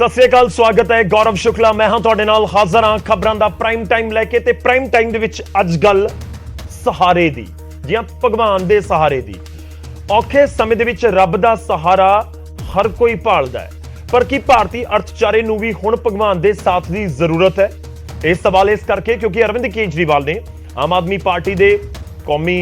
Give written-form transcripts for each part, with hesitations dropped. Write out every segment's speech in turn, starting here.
सत श्री अकाल, स्वागत है गौरव शुक्ला। मैं हाँ तुहाडे नाल हाज़र हाँ खबरां दा प्राइम टाइम लैके। ते प्राइम टाइम दे विच अज गल सहारे दी, जी हाँ भगवान दे सहारे दी। औखे समय दे विच रब दा सहारा हर कोई भालदा है, पर की भारतीय अर्थचारे नूं भी हुण भगवान दे साथ दी जरूरत है? यह सवाल इस करके क्योंकि अरविंद केजरीवाल ने आम आदमी पार्टी दे कौमी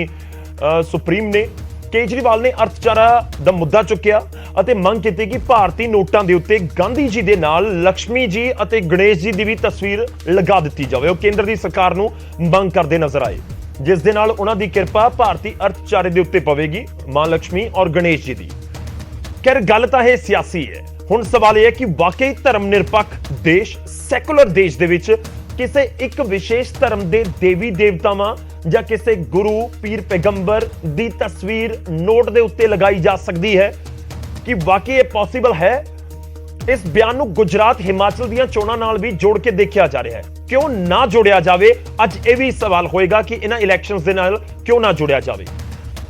सुप्रीम ने केजरीवाल ने अर्थचारा दा मुद्दा चुक्या ਅਤੇ ਮੰਗ ਕੀਤੀ ਕਿ ਭਾਰਤੀ ਨੋਟਾਂ ਦੇ ਉੱਤੇ ਗਾਂਧੀ ਜੀ ਦੇ ਨਾਲ ਲక్ష్ਮੀ ਜੀ ਅਤੇ ਗਣੇਸ਼ ਜੀ ਦੀ ਵੀ ਤਸਵੀਰ ਲਗਾ ਦਿੱਤੀ ਜਾਵੇ। ਉਹ ਕੇਂਦਰ ਦੀ ਸਰਕਾਰ ਨੂੰ ਮੰਗ ਕਰਦੇ ਨਜ਼ਰ ਆਏ, ਜਿਸ ਦੇ ਨਾਲ ਉਹਨਾਂ ਦੀ ਕਿਰਪਾ ਭਾਰਤੀ ਅਰਥਚਾਰੇ ਦੇ ਉੱਤੇ ਪਵੇਗੀ, ਮਾਂ ਲక్ష్ਮੀ ਔਰ ਗਣੇਸ਼ ਜੀ ਦੀ। ਖੈਰ ਗੱਲ ਤਾਂ ਇਹ ਸਿਆਸੀ ਹੈ। ਹੁਣ ਸਵਾਲ ਇਹ ਹੈ ਕਿ ਵਾਕਈ ਧਰਮ ਨਿਰਪੱਖ ਦੇਸ਼, ਸੈਕੂਲਰ ਦੇਸ਼ ਦੇ ਵਿੱਚ ਕਿਸੇ ਇੱਕ ਵਿਸ਼ੇਸ਼ ਧਰਮ ਦੇ ਦੇਵੀ ਦੇਵਤਾਵਾਂ ਜਾਂ ਕਿਸੇ ਗੁਰੂ ਪੀਰ ਪੈਗੰਬਰ ਦੀ ਤਸਵੀਰ ਨੋਟ ਦੇ ਉੱਤੇ ਲਗਾਈ ਜਾ ਸਕਦੀ ਹੈ? कि वाकई यह पॉसिबल है? इस बयान ਨੂੰ गुजरात हिमाचल ਦੀਆਂ ਚੋਣਾਂ ਨਾਲ ਵੀ ਜੋੜ ਕੇ ਦੇਖਿਆ ਜਾ ਰਿਹਾ ਹੈ। क्यों ना जोड़िया जाए? ਅੱਜ ਇਹ ਵੀ सवाल होएगा कि इन्हां इलैक्शनस ਦੇ ਨਾਲ क्यों ना जोड़िया जाए।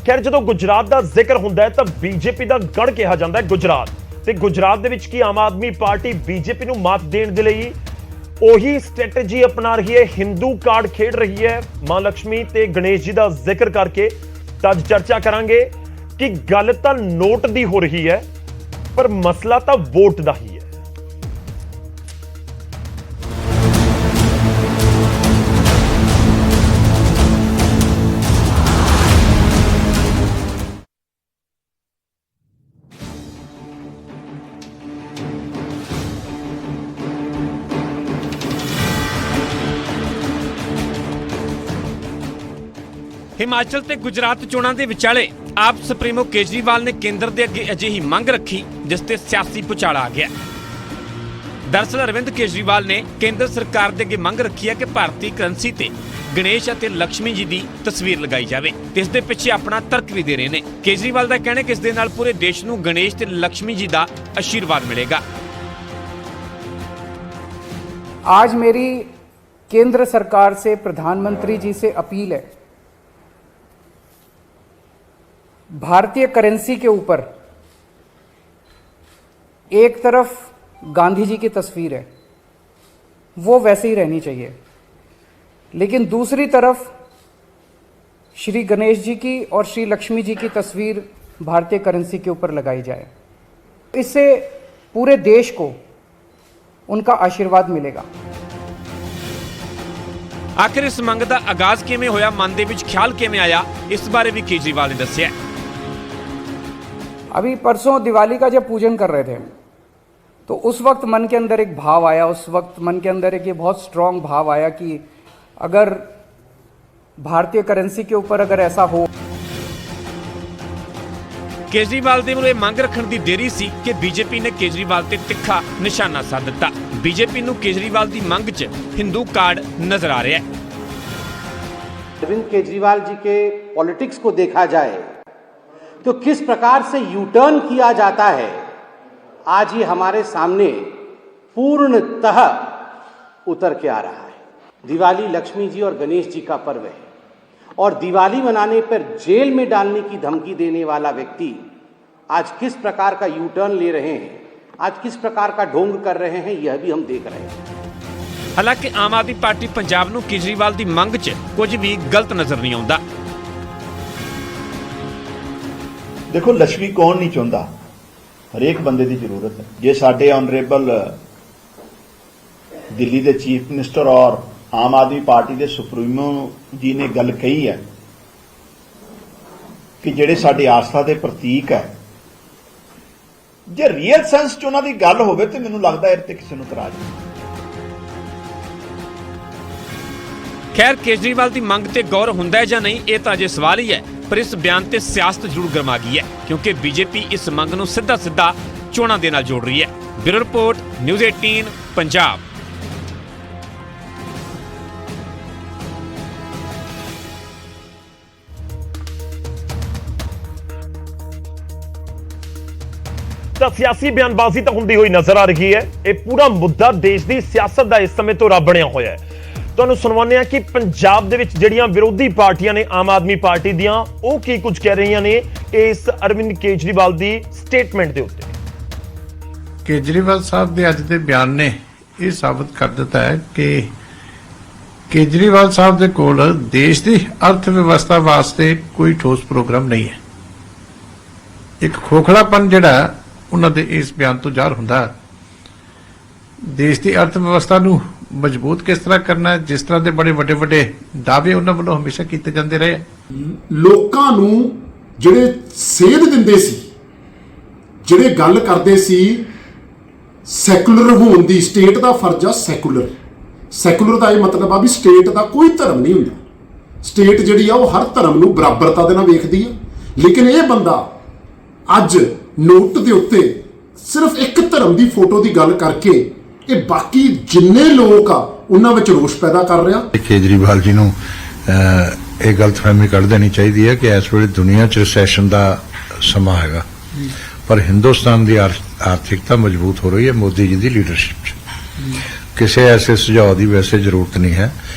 खैर ਜਦੋਂ गुजरात ਦਾ ਜ਼ਿਕਰ ਹੁੰਦਾ ਹੈ ਤਾਂ बीजेपी ਦਾ ਗੜ ਕਿਹਾ ਜਾਂਦਾ ਹੈ गुजरात, ਤੇ गुजरात ਦੇ ਵਿੱਚ ਕੀ ਆਮ ਆਦਮੀ ਪਾਰਟੀ बीजेपी ਨੂੰ ਮਾਤ ਦੇਣ ਦੇ ਲਈ ਉਹੀ ਸਟ੍ਰੈਟਜੀ अपना रही है, हिंदू कार्ड खेड रही है मां लक्ष्मी ਤੇ गणेश जी ਦਾ ਜ਼ਿਕਰ करके? ਤਾਂ ਅੱਜ चर्चा करांगे कि गल तो नोट दी हो रही है, पर मसला तो वोट दा ही है। हिमाचल ते गुजरात चोणां दे विचाले आप सुप्रीमो केजरीवाल ने केंद्र के अगे अजिही मंग रखी जिस ते सियासी भुचाल आ गया। दरअसल अरविंद केजरीवाल ने केंद्र सरकार के अगे मंग रखी है कि भारतीय करंसी ते गणेश और लक्ष्मी जी की तस्वीर लगाई जाए। इस दे पिछे अपना तर्क भी दे रहे हैं। केजरीवाल का कहना है कि इस दे नाल पूरे देश नूं गणेश ते लक्ष्मी जी का आशीर्वाद मिलेगा। आज मेरी केंद्र सरकार से, प्रधानमंत्री जी से अपील है, भारतीय करेंसी के ऊपर एक तरफ गांधी जी की तस्वीर है, वो वैसे ही रहनी चाहिए, लेकिन दूसरी तरफ श्री गणेश जी की और श्री लक्ष्मी जी की तस्वीर भारतीय करेंसी के ऊपर लगाई जाए। इससे पूरे देश को उनका आशीर्वाद मिलेगा। आखिर इस मंग का आगाज किवें होया, मन दे विच ख्याल किवें आया, इस बारे भी केजरीवाल ने दस्सिया। अभी परसों दिवाली का जब पूजन कर रहे थे तो उस वक्त मन के अंदर एक भाव आया, उस वक्त मन के अंदर एक ये बहुत स्ट्रांग भाव आया कि अगर भारतीय करेंसी के ऊपर अगर ऐसा हो। केजरीवाल दे मुरे मंग रखण दी देरी सी कि बीजेपी ने केजरीवाल ते तिखा निशाना साध दिता। बीजेपी नूं केजरीवाल दी मंग च हिंदू कार्ड नजर आ रहा है। अरविंद केजरीवाल जी के पॉलिटिक्स को देखा जाए तो किस प्रकार से यू टर्न किया जाता है, आज ये हमारे सामने पूर्णतः उतर के आ रहा है। दिवाली लक्ष्मी जी और गणेश जी का पर्व है और दिवाली मनाने पर जेल में डालने की धमकी देने वाला व्यक्ति आज किस प्रकार का यू टर्न ले रहे हैं, आज किस प्रकार का ढोंग कर रहे हैं, यह भी हम देख रहे हैं। हालांकि आम आदमी पार्टी पंजाब नूं केजरीवाल दी मंग च कुछ भी गलत नजर नहीं आउंदा। देखो लक्ष्मी कौन नहीं चाहता, हरेक बंदे की जरूरत है। जे साडे ऑनरेबल दिल्ली के चीफ मिनिस्टर और आम आदमी पार्टी के सुप्रीमो जी ने गल कही है कि जेडे साडी आस्था के प्रतीक है, जे रियल सेंस च उन्हां दी गल होवे ते मैनूं लगदा इह ते किसी नूं इतराज नहीं। खैर केजरीवाल की मंग ते गौर हुंदा है जां नहीं, यह तां अजे सवाल ही है, पर इस बयान ते सियासत जरूर गरमा गई है क्योंकि बीजेपी इस मंग नूं सीधा सीधा चोणां दे नाल जोड़ रही है। Bureau report, news 18 Punjab. ਤਾਂ ਸਿਆਸੀ ਬਿਆਨਬਾਜ਼ੀ ਤਾਂ ਹੁੰਦੀ ਹੋਈ ਨਜ਼ਰ ਆ ਰਹੀ ਹੈ। ਇਹ ਪੂਰਾ ਮੁੱਦਾ ਦੇਸ਼ ਦੀ ਸਿਆਸਤ ਦਾ ਇਸ ਸਮੇਂ ਤੋਂ ਬਣਿਆ ਹੋਇਆ ਹੈ। ਤੁਹਾਨੂੰ ਸੁਣਵਾਉਂਦੇ ਹਾਂ ਕਿ ਪੰਜਾਬ ਦੇ ਵਿੱਚ ਜਿਹੜੀਆਂ ਵਿਰੋਧੀ ਪਾਰਟੀਆਂ ਨੇ ਆਮ ਆਦਮੀ ਪਾਰਟੀ ਦੀਆਂ, ਉਹ ਕੀ ਕੁਝ ਕਹਿ ਰਹੀਆਂ ਨੇ ਇਸ ਅਰਵਿੰਦ ਕੇਜਰੀਵਾਲ ਦੀ ਸਟੇਟਮੈਂਟ ਦੇ ਉੱਤੇ। ਕੇਜਰੀਵਾਲ ਸਾਹਿਬ ਦੇ ਅੱਜ ਦੇ ਬਿਆਨ ਨੇ ਇਹ ਸਾਬਤ ਕਰ ਦਿੱਤਾ ਹੈ ਕਿ ਕੇਜਰੀਵਾਲ ਸਾਹਿਬ ਦੇ ਕੋਲ ਦੇਸ਼ ਦੀ ਅਰਥ ਵਿਵਸਥਾ ਵਾਸਤੇ ਕੋਈ ਠੋਸ ਪ੍ਰੋਗਰਾਮ ਨਹੀਂ ਹੈ। ਇੱਕ ਖੋਖਲਾਪਨ ਜਿਹੜਾ ਉਹਨਾਂ ਦੇ ਇਸ ਬਿਆਨ ਤੋਂ ਜ਼ਾਹਰ ਹੁੰਦਾ ਹੈ। ਦੇਸ਼ ਦੀ ਅਰਥ ਵਿਵਸਥਾ ਨੂੰ ਮਜ਼ਬੂਤ ਕਿਸ ਤਰ੍ਹਾਂ ਕਰਨਾ ਹੈ, ਜਿਸ ਤਰ੍ਹਾਂ ਦੇ ਬੜੇ ਵੱਡੇ ਦਾਅਵੇ ਉਹਨਾਂ ਵੱਲੋਂ ਹਮੇਸ਼ਾ ਕੀਤੇ ਜਾਂਦੇ ਰਹੇ। ਲੋਕਾਂ ਨੂੰ ਜਿਹੜੇ ਸੇਧ ਦਿੰਦੇ ਸੀ, ਜਿਹੜੇ ਗੱਲ ਕਰਦੇ ਸੀ ਸੈਕੂਲਰ ਹੋਣ ਦੀ, ਸਟੇਟ ਦਾ ਫਰਜ਼ ਆ ਸੈਕੂਲਰ ਦਾ ਇਹ ਮਤਲਬ ਆ ਵੀ ਸਟੇਟ ਦਾ ਕੋਈ ਧਰਮ ਨਹੀਂ ਹੁੰਦਾ। ਸਟੇਟ ਜਿਹੜੀ ਆ ਉਹ ਹਰ ਧਰਮ ਨੂੰ ਬਰਾਬਰਤਾ ਦੇ ਨਾਲ ਵੇਖਦੀ ਆ। ਲੇਕਿਨ ਇਹ ਬੰਦਾ ਅੱਜ ਨੋਟ ਦੇ ਉੱਤੇ ਸਿਰਫ ਇੱਕ ਧਰਮ ਦੀ ਫੋਟੋ ਦੀ ਗੱਲ ਕਰਕੇ ਇਹ ਬਾਕੀ ਜਿੰਨੇ ਲੋਕ ਆ ਉਹਨਾਂ ਵਿੱਚ ਰੋਸ਼ ਪੈਦਾ ਕਰ ਰਿਹਾ। ਕੇਜਰੀਵਾਲ ਜੀ ਨੂੰ ਇਹ ਗਲਤਫਹਿਮੀ ਕੱਢ ਦੇਣੀ ਚਾਹੀਦੀ ਹੈ ਕਿ ਇਸ ਵੇਲੇ ਦੁਨੀਆ 'ਚ ਰਿਸੈਸ਼ਨ ਦਾ ਸਮਾਂ ਹੈਗਾ, ਪਰ ਹਿੰਦੁਸਤਾਨ ਦੀ ਆਰਥਿਕਤਾ ਮਜ਼ਬੂਤ ਹੋ ਰਹੀ ਹੈ ਮੋਦੀ ਜੀ ਦੀ ਲੀਡਰਸ਼ਿਪ 'ਚ। ਕਿਸੇ ਐਸੇ ਸੁਝਾਅ ਦੀ ਵੈਸੇ ਜ਼ਰੂਰਤ ਨਹੀਂ ਹੈ।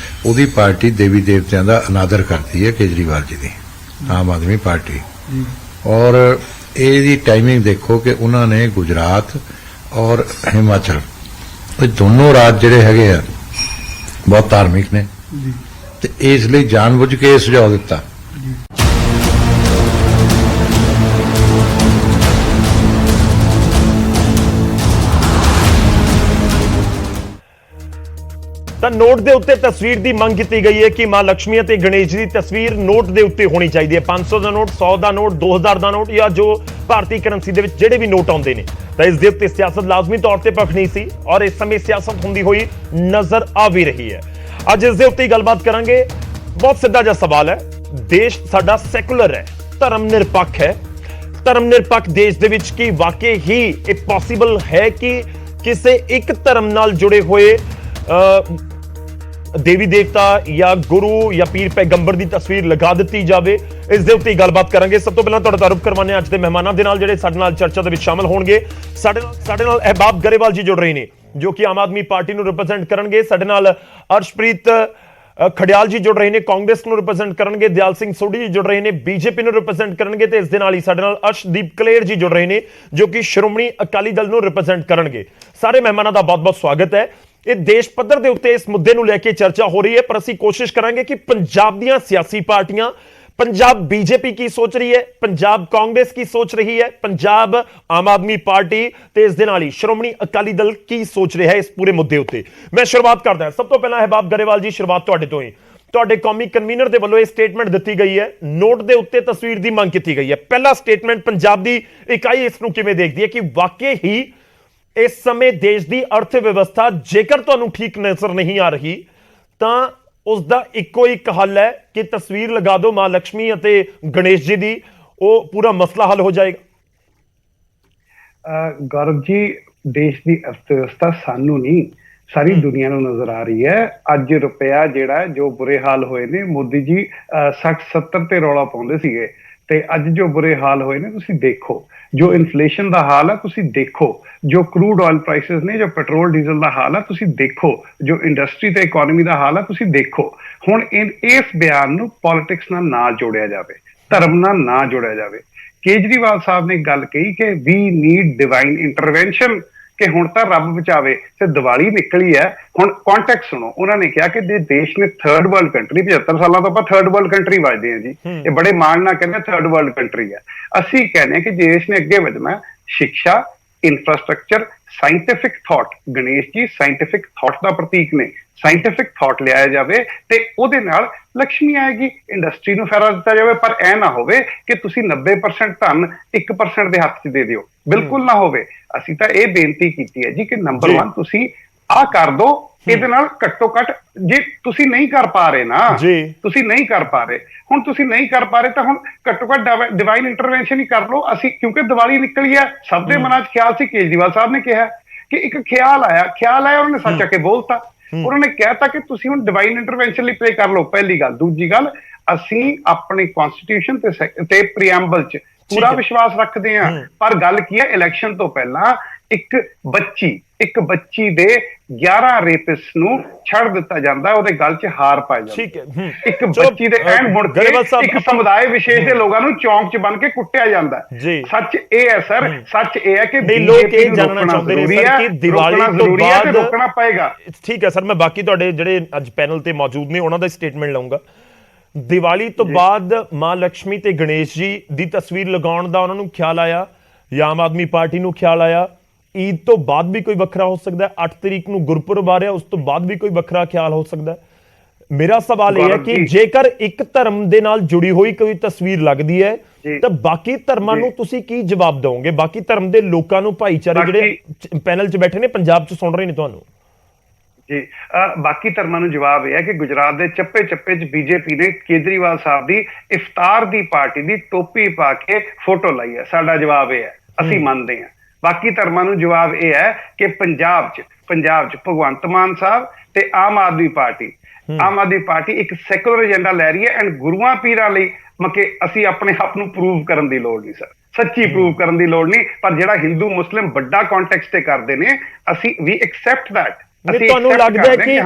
ਉਹਦੀ ਪਾਰਟੀ ਦੇਵੀ ਦੇਵਤਿਆਂ ਦਾ ਅਨਾਦਰ ਕਰਦੀ ਹੈ, ਕੇਜਰੀਵਾਲ ਜੀ ਦੀ ਆਮ ਆਦਮੀ ਪਾਰਟੀ। ਔਰ ਇਹਦੀ ਟਾਈਮਿੰਗ ਦੇਖੋ ਕਿ ਉਹਨਾਂ ਨੇ ਗੁਜਰਾਤ ਔਰ ਹਿਮਾਚਲ ਇਹ ਦੋਨੋਂ ਰਾਜ ਜਿਹੜੇ ਹੈਗੇ ਆ ਬਹੁਤ ਧਾਰਮਿਕ ਨੇ, ਤੇ ਇਸ ਲਈ ਜਾਣਬੁੱਝ ਕੇ ਇਹ ਸੁਝਾਅ ਦਿੱਤਾ। ਤਾਂ ਨੋਟ ਦੇ ਉੱਤੇ ਤਸਵੀਰ ਦੀ ਮੰਗ ਕੀਤੀ ਗਈ ਹੈ ਕਿ ਮਾਂ ਲక్ష్ਮੀ ਅਤੇ ਗਣੇਸ਼ ਜੀ ਦੀ ਤਸਵੀਰ ਨੋਟ ਦੇ ਉੱਤੇ ਹੋਣੀ ਚਾਹੀਦੀ ਹੈ। 500 ਦਾ ਨੋਟ, 100 ਦਾ ਨੋਟ, 2000 ਦਾ ਨੋਟ ਜਾਂ ਜੋ ਭਾਰਤੀ ਕਰੰਸੀ ਦੇ ਵਿੱਚ ਜਿਹੜੇ ਵੀ ਨੋਟ ਆਉਂਦੇ ਨੇ, ਤਾਂ ਇਸ ਦੇ ਉੱਤੇ ਸਿਆਸਤ ਲਾਜ਼ਮੀ ਤੌਰ ਤੇ ਭਖਣੀ ਸੀ ਔਰ ਇਸ ਸਮੇਂ ਸਿਆਸਤ ਹੁੰਦੀ ਹੋਈ ਨਜ਼ਰ ਆ ਵੀ ਰਹੀ ਹੈ। ਅੱਜ ਇਸ ਦੇ ਉੱਤੇ ਗੱਲਬਾਤ ਕਰਾਂਗੇ। ਬਹੁਤ ਸਿੱਧਾ ਜਿਹਾ ਸਵਾਲ ਹੈ। ਦੇਸ਼ ਸਾਡਾ ਸੈਕੂਲਰ ਹੈ, ਧਰਮ ਨਿਰਪੱਖ ਹੈ। ਧਰਮ ਨਿਰਪੱਖ ਦੇਸ਼ ਦੇ ਵਿੱਚ ਕੀ ਵਾਕਈ ਹੀ ਇਹ ਪੋਸੀਬਲ ਹੈ ਕਿ ਕਿਸੇ ਇੱਕ ਧਰਮ ਨਾਲ ਜੁੜੇ ਹੋਏ ਦੇਵੀ ਦੇਵਤਾ ਜਾਂ ਗੁਰੂ ਜਾਂ ਪੀਰ ਪੈਗੰਬਰ ਦੀ ਤਸਵੀਰ ਲਗਾ ਦਿੱਤੀ ਜਾਵੇ? ਇਸ ਦੇ ਉੱਤੇ ਗੱਲਬਾਤ ਕਰਾਂਗੇ। ਸਭ ਤੋਂ ਪਹਿਲਾਂ ਤੁਹਾਡਾ ਤਾਰੁਫ ਕਰਵਾਉਂਦੇ ਹਾਂ ਅੱਜ ਦੇ ਮਹਿਮਾਨਾਂ ਦੇ ਨਾਲ ਜਿਹੜੇ ਸਾਡੇ ਨਾਲ ਚਰਚਾ ਦੇ ਵਿੱਚ ਸ਼ਾਮਲ ਹੋਣਗੇ। ਸਾਡੇ ਨਾਲ ਅਹਿਬਾਬ ਗਰੇਵਾਲ ਜੀ ਜੁੜ ਰਹੇ ਨੇ ਜੋ ਕਿ ਆਮ ਆਦਮੀ ਪਾਰਟੀ ਨੂੰ ਰਿਪਰੈਜ਼ੈਂਟ ਕਰਨਗੇ। ਸਾਡੇ ਨਾਲ ਅਰਸ਼ਪ੍ਰੀਤ ਖੜਿਆਲ ਜੀ ਜੁੜ ਰਹੇ ਨੇ, ਕਾਂਗਰਸ ਨੂੰ ਰਿਪਰੈਜ਼ੈਂਟ ਕਰਨਗੇ। ਦਿਆਲ ਸਿੰਘ ਸੋਢੀ ਜੀ ਜੁੜ ਰਹੇ ਨੇ, ਬੀਜੇਪੀ ਨੂੰ ਰਿਪਰੈਜ਼ੈਂਟ ਕਰਨਗੇ। ਤੇ ਇਸ ਦੇ ਨਾਲ ਹੀ ਸਾਡੇ ਨਾਲ ਅਰਸ਼ਦੀਪ ਕਲੇਰ ਜੀ ਜੁੜ ਰਹੇ ਨੇ ਜੋ ਕਿ ਸ਼੍ਰੋਮਣੀ ਅਕਾਲੀ ਦਲ ਨੂੰ ਰਿਪਰੈਜ਼ੈਂਟ ਕਰਨਗੇ। ਸਾਰੇ ਮਹਿਮਾਨਾਂ ਦਾ ਬਹੁਤ-ਬਹੁਤ ਸਵਾਗਤ ਹੈ। ਇਹ ਦੇਸ਼ ਪੱਧਰ ਦੇ ਉੱਤੇ ਇਸ ਮੁੱਦੇ ਨੂੰ ਲੈ ਕੇ ਚਰਚਾ ਹੋ ਰਹੀ ਹੈ, ਪਰ ਅਸੀਂ ਕੋਸ਼ਿਸ਼ ਕਰਾਂਗੇ ਕਿ ਪੰਜਾਬ ਦੀਆਂ ਸਿਆਸੀ ਪਾਰਟੀਆਂ, ਪੰਜਾਬ ਬੀਜੇਪੀ ਕੀ ਸੋਚ ਰਹੀ ਹੈ, ਪੰਜਾਬ ਕਾਂਗਰਸ ਕੀ ਸੋਚ ਰਹੀ ਹੈ, ਪੰਜਾਬ ਆਮ ਆਦਮੀ ਪਾਰਟੀ ਤੇ ਇਸ ਦੇ ਨਾਲ ਹੀ ਸ਼੍ਰੋਮਣੀ ਅਕਾਲੀ ਦਲ ਕੀ ਸੋਚ ਰਿਹਾ ਹੈ ਇਸ ਪੂਰੇ ਮੁੱਦੇ ਉੱਤੇ। ਮੈਂ ਸ਼ੁਰੂਆਤ ਕਰਦਾ ਸਭ ਤੋਂ ਪਹਿਲਾਂ ਅਹਿਬਾਬ ਗਰੇਵਾਲ ਜੀ, ਸ਼ੁਰੂਆਤ ਤੁਹਾਡੇ ਤੋਂ ਹੀ। ਤੁਹਾਡੇ ਕੌਮੀ ਕਨਵੀਨਰ ਦੇ ਵੱਲੋਂ ਇਹ ਸਟੇਟਮੈਂਟ ਦਿੱਤੀ ਗਈ ਹੈ, ਨੋਟ ਦੇ ਉੱਤੇ ਤਸਵੀਰ ਦੀ ਮੰਗ ਕੀਤੀ ਗਈ ਹੈ। ਪਹਿਲਾ ਸਟੇਟਮੈਂਟ ਪੰਜਾਬ ਦੀ ਇਕਾਈ ਇਸ ਨੂੰ ਕਿਵੇਂ ਦੇਖਦੀ ਹੈ ਕਿ ਵਾਕਈ ਹੀ ਇਸ ਸਮੇਂ ਦੇਸ਼ ਦੀ ਅਰਥ ਵਿਵਸਥਾ ਜੇਕਰ ਤੁਹਾਨੂੰ ਠੀਕ ਨਜ਼ਰ ਨਹੀਂ ਆ ਰਹੀ ਤਾਂ ਉਸ ਦਾ ਇੱਕੋ ਇੱਕ ਹੱਲ ਹੈ ਕਿ ਤਸਵੀਰ ਲਗਾ ਦਿਓ ਮਾਂ ਲక్ష్ਮੀ ਅਤੇ ਗਣੇਸ਼ ਜੀ ਦੀ, ਉਹ ਪੂਰਾ ਮਸਲਾ ਹੱਲ ਹੋ ਜਾਏਗਾ? ਗੌਰਵ ਜੀ, ਦੇਸ਼ ਦੀ ਅਰਥ ਵਿਵਸਥਾ ਸਾਨੂੰ ਨਹੀਂ ਸਾਰੀ ਦੁਨੀਆ ਨੂੰ ਨਜ਼ਰ ਆ ਰਹੀ ਹੈ। ਅੱਜ ਰੁਪਇਆ ਜਿਹੜਾ ਜੋ ਬੁਰੇ ਹਾਲ ਹੋਏ ਨੇ, ਮੋਦੀ ਜੀ 60-70 ਤੇ ਰੌਲਾ ਪਾਉਂਦੇ ਸੀਗੇ ਤੇ ਅੱਜ ਜੋ ਬੁਰੇ ਹਾਲ ਹੋਏ ਨੇ ਤੁਸੀਂ ਦੇਖੋ। ਜੋ ਇਨਫਲੇਸ਼ਨ ਦਾ ਹਾਲ ਹੈ ਤੁਸੀਂ ਦੇਖੋ, ਜੋ ਕਰੂਡ ਆਇਲ ਪ੍ਰਾਈਸਿਸ ਨੇ, ਜੋ ਪੈਟਰੋਲ ਡੀਜ਼ਲ ਦਾ ਹਾਲ ਹੈ ਤੁਸੀਂ ਦੇਖੋ, ਜੋ ਇੰਡਸਟਰੀ ਤੇ ਇਕਨੋਮੀ ਦਾ ਹਾਲ ਹੈ ਤੁਸੀਂ ਦੇਖੋ। ਹੁਣ ਇਸ ਬਿਆਨ ਨੂੰ ਪੋਲਿਟਿਕਸ ਨਾਲ ਨਾ ਜੋੜਿਆ ਜਾਵੇ, ਧਰਮ ਨਾਲ ਨਾ ਜੋੜਿਆ ਜਾਵੇ। ਕੇਜਰੀਵਾਲ ਸਾਹਿਬ ਨੇ ਗੱਲ ਕਹੀ ਕਿ ਵੀ ਨੀਡ ਡਿਵਾਈਨ ਇੰਟਰਵੈਂਸ਼ਨ, ਕਿ ਹੁਣ ਤਾਂ ਰੱਬ ਬਚਾਵੇ ਤੇ ਦੀਵਾਲੀ ਨਿਕਲੀ ਹੈ। ਹੁਣ ਕੰਟੈਕਸਟ ਸੁਣੋ, ਉਹਨਾਂ ਨੇ ਕਿਹਾ ਕਿ ਦੇਸ਼ ਨੇ ਥਰਡ ਵਰਲਡ ਕੰਟਰੀ, 75 ਸਾਲਾਂ ਤੋਂ ਆਪਾਂ ਥਰਡ ਵਰਲਡ ਕੰਟਰੀ ਵੱਜਦੇ ਹਾਂ ਜੀ, ਇਹ ਬੜੇ ਮਾਣ ਨਾਲ ਕਹਿੰਦੇ ਥਰਡ ਵਰਲਡ ਕੰਟਰੀ ਹੈ। ਅਸੀਂ ਕਹਿੰਦੇ ਕਿ ਦੇਸ਼ ਨੇ ਅੱਗੇ ਵਧਣਾ, ਸਿੱਖਿਆ, infrastructure, scientific thought, Ganesh ji scientific thought ਦਾ ਪ੍ਰਤੀਕ ਨੇ, ਸਾਇੰਟਿਫਿਕ ਥਾਟ ਲਿਆਇਆ ਜਾਵੇ ਤੇ ਉਹਦੇ ਨਾਲ ਲక్ష్ਮੀ ਆਏਗੀ, ਇੰਡਸਟਰੀ ਨੂੰ ਫਾਇਦਾ ਦਿੱਤਾ ਜਾਵੇ। ਪਰ ਇਹ ਨਾ ਹੋਵੇ ਕਿ ਤੁਸੀਂ 90% ਧਨ 1% ਦੇ ਹੱਥ 'ਚ ਦੇ ਦਿਓ, ਬਿਲਕੁਲ ਨਾ ਹੋਵੇ। ਅਸੀਂ ਤਾਂ ਇਹ ਬੇਨਤੀ ਕੀਤੀ ਹੈ ਜੀ ਕਿ ਨੰਬਰ 1 ਤੁਸੀਂ ਆਹ ਕਰ ਦੋ, ਇਹਦੇ ਨਾਲ ਘੱਟੋ ਘੱਟ ਜੇ ਤੁਸੀਂ ਨਹੀਂ ਕਰ ਪਾ ਰਹੇ ਨਾ, ਤੁਸੀਂ ਨਹੀਂ ਕਰ ਪਾ ਰਹੇ, ਹੁਣ ਤੁਸੀਂ ਨਹੀਂ ਕਰ ਪਾ ਰਹੇ ਤਾਂ ਹੁਣ ਘੱਟੋ ਘੱਟ ਡਿਵਾਈਨ ਇੰਟਰਵੈਂਸ਼ਨ ਹੀ ਕਰ ਲਓ। ਅਸੀਂ ਕਿਉਂਕਿ ਦੀਵਾਲੀ ਨਿਕਲੀ ਹੈ, ਸਭ ਦੇ ਮਨਾਂ 'ਚ ਖਿਆਲ ਸੀ। ਕੇਜਰੀਵਾਲ ਸਾਹਿਬ ਨੇ ਕਿਹਾ ਕਿ ਇੱਕ ਖਿਆਲ ਆਇਆ, ਉਹਨਾਂ ਨੇ ਸੱਚ ਆ ਕੇ ਬੋਲਤਾ। ਉਹਨਾਂ ਨੇ ਕਹਿਤਾ ਕਿ ਤੁਸੀਂ ਹੁਣ ਡਿਵਾਈਨ ਇੰਟਰਵੈਂਸ਼ਨ ਲਈ ਪਲੇ ਕਰ ਲਓ, ਪਹਿਲੀ ਗੱਲ। ਦੂਜੀ ਗੱਲ, ਅਸੀਂ ਆਪਣੇ ਕਨਸਟੀਟਿਊਸ਼ਨ ਤੇ ਪ੍ਰੀਐਂਬਲ 'ਚ ਪੂਰਾ ਵਿਸ਼ਵਾਸ ਰੱਖਦੇ ਹਾਂ, ਪਰ ਗੱਲ ਕੀ ਹੈ, ਇਲੈਕਸ਼ਨ ਤੋਂ ਪਹਿਲਾਂ ਇੱਕ ਬੱਚੀ ਦੇ 11 ਰੇਪਿਸਟ ਨੂੰ ਛੱਡ ਦਿੱਤਾ ਜਾਂਦਾ, ਉਹਦੇ ਗਲ 'ਚ ਹਾਰ ਪਾਇਆ ਜਾਂਦਾ। ਠੀਕ ਹੈ। ਇੱਕ ਬੱਚੀ ਦੇ ਐਨ ਮੁੜ ਕੇ ਇੱਕ ਸਮੁਦਾਇ ਵਿਸ਼ੇਸ਼ ਦੇ ਲੋਕਾਂ ਨੂੰ ਚੌਂਕ 'ਚ ਬੰਨ ਕੇ ਕੁੱਟਿਆ ਜਾਂਦਾ। ਸੱਚ ਇਹ ਹੈ ਸਰ, ਸੱਚ ਇਹ ਹੈ ਕਿ ਲੋਕ ਇਹ ਜਾਣਨਾ ਚਾਹੁੰਦੇ ਨੇ ਸਰ ਕਿ ਦੀਵਾਲੀ ਤੋਂ ਬਾਅਦ ਰੋਕਣਾ ਪਏਗਾ। ਠੀਕ ਹੈ ਸਰ, ਮੈਂ ਬਾਕੀ ਤੁਹਾਡੇ ਜਿਹੜੇ ਅੱਜ ਪੈਨਲ ਤੇ ਮੌਜੂਦ ਨੇ ਉਹਨਾਂ ਦਾ ਸਟੇਟਮੈਂਟ ਲਵਾਂਗਾ। ਦੀਵਾਲੀ ਤੋਂ ਬਾਅਦ ਮਾਂ ਲక్ష్ਮੀ ਤੇ ਗਣੇਸ਼ ਜੀ ਦੀ ਤਸਵੀਰ ਲਗਾਉਣ ਦਾ ਉਹਨਾਂ ਨੂੰ ਖਿਆਲ ਆਇਆ ਜਾਂ ਆਮ ਆਦਮੀ ਪਾਰਟੀ ਨੂੰ ਖਿਆਲ ਆਇਆ? ਈਦ ਤੋਂ ਬਾਅਦ ਵੀ ਕੋਈ ਵੱਖਰਾ ਹੋ ਸਕਦਾ ਹੈ, 8 ਤਰੀਕ ਨੂੰ ਗੁਰਪੁਰਬ ਆ ਰਿਹਾ, ਉਸ ਤੋਂ ਬਾਅਦ ਵੀ ਕੋਈ ਵੱਖਰਾ ਖਿਆਲ ਹੋ ਸਕਦਾ ਹੈ। ਮੇਰਾ ਸਵਾਲ ਇਹ ਹੈ ਕਿ ਜੇਕਰ ਇੱਕ ਧਰਮ ਦੇ ਨਾਲ ਜੁੜੀ ਹੋਈ ਕੋਈ ਤਸਵੀਰ ਲੱਗਦੀ ਹੈ ਤਾਂ ਬਾਕੀ ਧਰਮਾਂ ਨੂੰ ਤੁਸੀਂ ਕੀ ਜਵਾਬ ਦਿਓਗੇ? ਬਾਕੀ ਧਰਮ ਦੇ ਲੋਕਾਂ ਨੂੰ, ਭਾਈਚਾਰੇ ਜਿਹੜੇ ਪੈਨਲ 'ਚ ਬੈਠੇ ਨੇ, ਪੰਜਾਬ 'ਚ ਸੁਣ ਰਹੇ ਨੇ ਤੁਹਾਨੂੰ ਜੀ, ਬਾਕੀ ਧਰਮਾਂ ਨੂੰ ਜਵਾਬ ਇਹ ਹੈ ਕਿ ਗੁਜਰਾਤ ਦੇ ਚੱਪੇ 'ਚ ਬੀਜੇਪੀ ਨੇ ਕੇਜਰੀਵਾਲ ਸਾਹਿਬ ਦੀ ਇਫਤਾਰ ਦੀ ਪਾਰਟੀ ਦੀ ਟੋਪੀ ਪਾ ਕੇ ਫੋਟੋ ਲਾਈ ਹੈ। ਸਾਡਾ ਜਵਾਬ ਇਹ ਹੈ, ਅਸੀਂ ਮੰਨਦੇ ਹਾਂ। ਬਾਕੀ ਧਰਮਾਂ ਨੂੰ ਜਵਾਬ ਇਹ ਹੈ ਕਿ ਪੰਜਾਬ 'ਚ ਭਗਵੰਤ ਮਾਨ ਸਾਹਿਬ ਤੇ ਆਮ ਆਦਮੀ ਪਾਰਟੀ ਇੱਕ ਸੈਕੂਲਰ ਏਜੰਡਾ ਲੈ ਰਹੀ ਹੈ ਐਂਡ ਗੁਰੂਆਂ ਪੀਰਾਂ ਲਈ ਮਕੇ ਅਸੀਂ ਆਪਣੇ ਆਪ ਨੂੰ ਪ੍ਰੂਵ ਕਰਨ ਦੀ ਲੋੜ ਨਹੀਂ ਸਰ, ਸੱਚੀ ਪ੍ਰੂਵ ਕਰਨ ਦੀ ਲੋੜ ਨਹੀਂ, ਪਰ ਜਿਹੜਾ ਹਿੰਦੂ ਮੁਸਲਿਮ ਵੱਡਾ ਕੰਟੈਕਸਟ ਤੇ ਕਰਦੇ ਨੇ ਅਸੀਂ ਵੀ ਐਕਸੈਪਟ ਦੈਟ। ਤੁਹਾਨੂੰ ਲੱਗਦਾ ਹੈ ਕਿ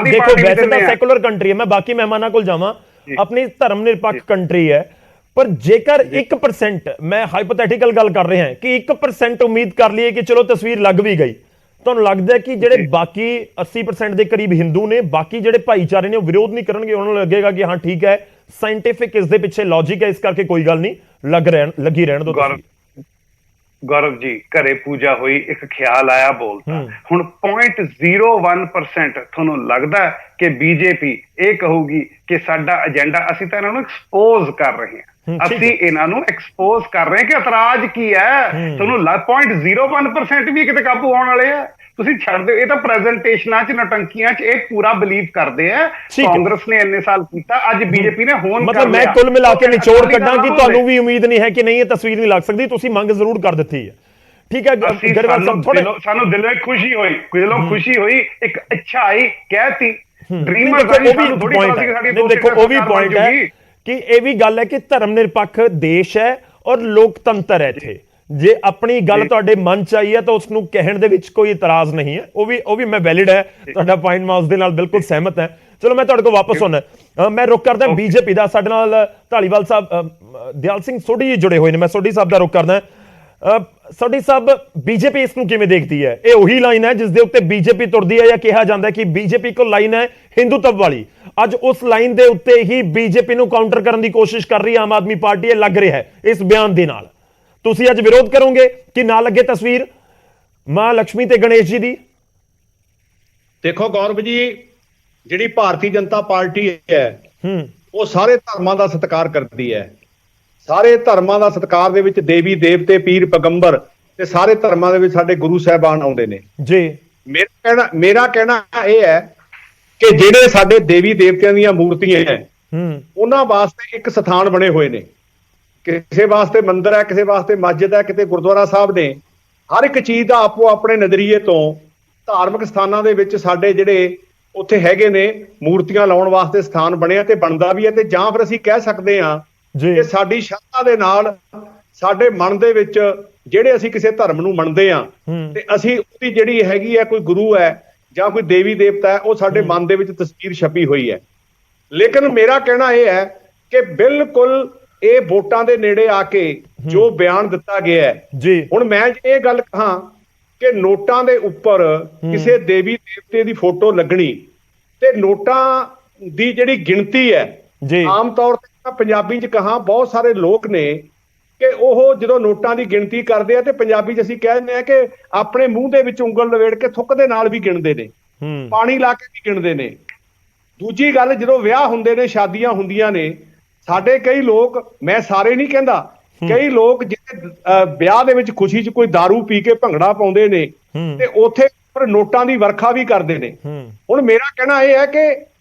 ਦੇਖੋ ਵੈਸੇ ਤਾਂ ਸੈਕੂਲਰ ਕੰਟਰੀ ਹੈ, ਮੈਂ ਬਾਕੀ ਮਹਿਮਾਨਾਂ ਕੋਲ ਜਾਵਾਂ, ਆਪਣੀ ਧਰਮ ਨਿਰਪੱਖ ਕੰਟਰੀ ਹੈ, ਪਰ ਜੇਕਰ 1% ਮੈਂ ਹਾਈਪੋਥੈਟੀਕਲ ਗੱਲ ਕਰ ਰਿਹਾ ਹਾਂ ਕਿ 1% ਉਮੀਦ ਕਰ ਲਈਏ ਕਿ ਚਲੋ ਤਸਵੀਰ ਲੱਗ ਵੀ ਗਈ, ਤੁਹਾਨੂੰ ਲੱਗਦਾ ਹੈ ਕਿ ਜਿਹੜੇ ਬਾਕੀ 80% ਦੇ ਕਰੀਬ ਹਿੰਦੂ ਨੇ, ਬਾਕੀ ਜਿਹੜੇ ਭਾਈਚਾਰੇ ਨੇ ਉਹ ਵਿਰੋਧ ਨਹੀਂ ਕਰਨਗੇ? ਉਹਨਾਂ ਨੂੰ ਲੱਗੇਗਾ ਕਿ ਹਾਂ ਠੀਕ ਹੈ, ਸਾਇੰਟੀਫਿਕ ਇਸ ਦੇ ਪਿੱਛੇ ਲੌਜੀਕ ਹੈ, ਇਸ ਕਰਕੇ ਕੋਈ ਗੱਲ ਨਹੀਂ, ਲੱਗੀ ਰਹਿਣ ਦਿਓ। ਗੌਰਵ ਜੀ, ਘਰੇ ਪੂਜਾ ਹੋਈ, ਇੱਕ ਖਿਆਲ ਆਇਆ ਬੋਲਤਾ। ਹੁਣ 0.01% ਤੁਹਾਨੂੰ ਲੱਗਦਾ ਕਿ ਬੀਜੇਪੀ ਇਹ ਕਹੂਗੀ ਕਿ ਸਾਡਾ ਏਜੰਡਾ, ਅਸੀਂ ਤਾਂ ਇਹਨਾਂ ਨੂੰ ਐਕਸਪੋਜ਼ ਕਰ ਰਹੇ ਹਾਂ, ਅਸੀਂ ਇਹਨਾਂ ਨੂੰ ਐਕਸਪੋਜ਼ ਕਰ ਰਹੇ ਹਾਂ ਕਿ ਇਤਰਾਜ਼ ਕੀ ਹੈ? ਤੁਹਾਨੂੰ 0.01% ਵੀ ਕਿਤੇ ਕਾਬੂ ਆਉਣ ਵਾਲੇ ਆ? ਤੁਸੀਂ ਛੱਡ ਦਿਓ, ਇਹ ਤਾਂ ਪ੍ਰੈਜ਼ੈਂਟੇਸ਼ਨਾਂ 'ਚ, ਨਟੰਕੀਆਂ 'ਚ ਇਹ ਪੂਰਾ ਬਿਲੀਵ ਕਰਦੇ ਆ। ਕਾਂਗਰਸ ਨੇ ਇੰਨੇ ਸਾਲ ਕੀਤਾ, ਅੱਜ ਬੀਜੇਪੀ ਨੇ ਹੋਣ ਕਰ ਲਿਆ। ਮੈਂ ਕੁੱਲ ਮਿਲਾ ਕੇ ਨਿਚੋੜ ਕੱਢਾਂ ਕਿ ਤੁਹਾਨੂੰ ਵੀ ਉਮੀਦ ਨਹੀਂ ਹੈ ਕਿ ਨਹੀਂ ਇਹ ਤਸਵੀਰ ਨਹੀਂ ਲੱਗ ਸਕਦੀ, ਤੁਸੀਂ ਮੰਗ ਜ਼ਰੂਰ ਕਰ ਦਿੱਤੀ ਹੈ। ਠੀਕ ਹੈ, ਸਾਨੂੰ ਦਿਲੋਂ ਖੁਸ਼ੀ ਹੋਈ, ਇੱਕ ਅੱਛਾ ਆਈ ਕਹਿਤੀ, ਦੇਖੋ ਉਹ ਵੀ ਪੁਆਇੰਟ ਹੈ ਕਿ ਇਹ ਵੀ ਗੱਲ ਹੈ ਕਿ ਧਰਮ ਨਿਰਪੱਖ ਦੇਸ਼ ਹੈ ਔਰ ਲੋਕਤੰਤਰ ਹੈ ਇੱਥੇ। ਜੇ ਆਪਣੀ ਗੱਲ ਤੁਹਾਡੇ ਮਨ 'ਚ ਆਈ ਹੈ ਤਾਂ ਉਸ ਨੂੰ ਕਹਿਣ ਦੇ ਵਿੱਚ ਕੋਈ ਇਤਰਾਜ਼ ਨਹੀਂ ਹੈ, ਉਹ ਵੀ ਮੈਂ ਵੈਲਿਡ ਹੈ ਤੁਹਾਡਾ ਪੁਆਇੰਟ, ਮੈਂ ਉਸ ਦੇ ਨਾਲ ਬਿਲਕੁਲ ਸਹਿਮਤ ਹਾਂ। ਚਲੋ ਮੈਂ ਤੁਹਾਡੇ ਕੋਲ ਵਾਪਸ ਆਉਣਾ, ਮੈਂ ਰੁਕ ਕਰਦਾ ਬੀਜੇਪੀ ਦਾ। ਸਾਡੇ ਨਾਲ ਢਾਲੀਵਾਲ ਸਾਹਿਬ, ਦਿਆਲ ਸਿੰਘ ਸੋਢੀ ਜੀ ਜੁੜੇ ਹੋਏ ਨੇ, ਮੈਂ ਸੋਢੀ ਸਾਹਿਬ ਦਾ ਰੁਕ ਕਰਦਾ। ਸੋਢੀ ਸਾਹਿਬ, ਬੀਜੇਪੀ ਇਸ ਨੂੰ ਕਿਵੇਂ ਦੇਖਦੀ ਹੈ? ਇਹ ਉਹੀ ਲਾਈਨ ਹੈ ਜਿਸ ਦੇ ਉੱਤੇ ਬੀਜੇਪੀ ਤੁਰਦੀ ਹੈ, ਜਾਂ ਕਿਹਾ ਜਾਂਦਾ ਹੈ ਕਿ ਬੀਜੇਪੀ ਕੋਲ ਲਾਈਨ ਹੈ ਹਿੰਦੂਤਵ ਵਾਲੀ, ਅੱਜ ਉਸ ਲਾਈਨ ਦੇ ਉੱਤੇ ਹੀ ਬੀਜੇਪੀ ਨੂੰ ਕਾਊਂਟਰ ਕਰਨ ਦੀ ਕੋਸ਼ਿਸ਼ ਕਰ ਰਹੀ ਹੈ ਆਮ ਆਦਮੀ ਪਾਰਟੀ, ਇਹ ਲੱਗ ਰਿਹਾ ਹੈ ਇਸ ਬਿਆਨ ਦੇ ਨਾਲ। ਤੁਸੀਂ ਅੱਜ ਵਿਰੋਧ ਕਰੋਗੇ ਕਿ ਨਾ ਲੱਗੇ ਤਸਵੀਰ ਮਾਂ ਲక్ష్ਮੀ ਤੇ ਗਣੇਸ਼ ਜੀ ਦੀ? ਦੇਖੋ ਗੌਰਵ ਜੀ, ਜਿਹੜੀ ਭਾਰਤੀ ਜਨਤਾ ਪਾਰਟੀ ਹੈ ਉਹ ਸਾਰੇ ਧਰਮਾਂ ਦਾ ਸਤਿਕਾਰ ਕਰਦੀ ਹੈ। ਸਾਰੇ ਧਰਮਾਂ ਦਾ ਸਤਿਕਾਰ ਦੇ ਵਿੱਚ ਦੇਵੀ ਦੇਵਤੇ, ਪੀਰ ਪੈਗੰਬਰ ਤੇ ਸਾਰੇ ਧਰਮਾਂ ਦੇ ਵਿੱਚ ਸਾਡੇ ਗੁਰੂ ਸਾਹਿਬਾਨ ਆਉਂਦੇ ਨੇ ਜੀ। ਮੇਰਾ ਕਹਿਣਾ ਇਹ ਹੈ ਕਿ ਜਿਹੜੇ ਸਾਡੇ ਦੇਵੀ ਦੇਵਤਿਆਂ ਦੀਆਂ ਮੂਰਤੀਆਂ ਹੈ ਉਹਨਾਂ ਵਾਸਤੇ ਇੱਕ ਸਥਾਨ ਬਣੇ ਹੋਏ ਨੇ, ਕਿਸੇ ਵਾਸਤੇ ਮੰਦਿਰ ਹੈ, ਕਿਸੇ ਵਾਸਤੇ ਮਸਜਿਦ ਹੈ, ਕਿਤੇ ਗੁਰਦੁਆਰਾ ਸਾਹਿਬ ਨੇ। ਹਰ ਇੱਕ ਚੀਜ਼ ਦਾ ਆਪੋ ਆਪਣੇ ਨਜ਼ਰੀਏ ਤੋਂ ਧਾਰਮਿਕ ਸਥਾਨਾਂ ਦੇ ਵਿੱਚ ਸਾਡੇ ਜਿਹੜੇ ਉੱਥੇ ਹੈਗੇ ਨੇ ਮੂਰਤੀਆਂ ਲਾਉਣ ਵਾਸਤੇ ਸਥਾਨ ਬਣਿਆ ਤੇ ਬਣਦਾ ਵੀ ਹੈ। ਤੇ ਜਾਂ ਫਿਰ ਅਸੀਂ ਕਹਿ ਸਕਦੇ ਹਾਂ ਕਿ ਸਾਡੀ ਸ਼ਰਧਾ ਦੇ ਨਾਲ ਸਾਡੇ ਮਨ ਦੇ ਵਿੱਚ ਜਿਹੜੇ ਅਸੀਂ ਕਿਸੇ ਧਰਮ ਨੂੰ ਮੰਨਦੇ ਹਾਂ ਤੇ ਅਸੀਂ ਉਹਦੀ ਜਿਹੜੀ ਹੈਗੀ ਹੈ ਕੋਈ ਗੁਰੂ ਹੈ ਜਾਂ ਕੋਈ ਦੇਵੀ ਦੇਵਤਾ ਹੈ, ਉਹ ਸਾਡੇ ਮਨ ਦੇ ਵਿੱਚ ਤਸਵੀਰ ਛਪੀ ਹੋਈ ਹੈ। ਲੇਕਿਨ ਮੇਰਾ ਕਹਿਣਾ ਇਹ ਹੈ ਕਿ ਬਿਲਕੁਲ ਇਹ ਵੋਟਾਂ ਦੇ ਨੇੜੇ ਆ ਕੇ ਜੋ ਬਿਆਨ ਦਿੱਤਾ ਗਿਆ ਹੈ, ਹੁਣ ਮੈਂ ਇਹ ਗੱਲ ਕਹਾਂ ਕਿ ਨੋਟਾਂ ਦੇ ਉੱਪਰ ਕਿਸੇ ਦੇਵੀ ਦੇਵਤੇ ਦੀ ਫੋਟੋ ਲੱਗਣੀ ਤੇ ਨੋਟਾਂ ਦੀ ਜਿਹੜੀ ਗਿਣਤੀ ਹੈ, ਆਮ ਤੌਰ ਤੇ ਮੈਂ ਪੰਜਾਬੀ 'ਚ ਕਹਾਂ ਬਹੁਤ ਸਾਰੇ ਲੋਕ ਨੇ ਕਿ ਉਹ ਜਦੋਂ ਨੋਟਾਂ ਦੀ ਗਿਣਤੀ ਕਰਦੇ ਆ ਤੇ ਪੰਜਾਬੀ 'ਚ ਅਸੀਂ ਕਹਿ ਦਿੰਦੇ ਆ ਕਿ ਆਪਣੇ ਮੂੰਹ ਦੇ ਵਿੱਚ ਉਂਗਲ ਲਵੇੜ ਕੇ ਥੁੱਕ ਦੇ ਨਾਲ ਵੀ ਗਿਣਦੇ ਨੇ, ਪਾਣੀ ਲਾ ਕੇ ਵੀ ਗਿਣਦੇ ਨੇ। ਦੂਜੀ ਗੱਲ, ਜਦੋਂ ਵਿਆਹ ਹੁੰਦੇ ਨੇ, ਸ਼ਾਦੀਆਂ ਹੁੰਦੀਆਂ ਨੇ, ਸਾਡੇ ਕਈ ਲੋਕ, ਮੈਂ ਸਾਰੇ ਨਹੀਂ ਕਹਿੰਦਾ, ਕਈ ਲੋਕ ਜਿਹੜੇ ਵਿਆਹ ਦੇ ਵਿੱਚ ਖੁਸ਼ੀ 'ਚ ਕੋਈ ਦਾਰੂ ਪੀ ਕੇ ਭੰਗੜਾ ਪਾਉਂਦੇ ਨੇ ਤੇ ਉੱਥੇ ਨੋਟਾਂ ਦੀ ਵਰਖਾ ਵੀ ਕਰਦੇ ਨੇ। ਹੁਣ ਮੇਰਾ ਕਹਿਣਾ ਇਹ ਹੈ ਕਿ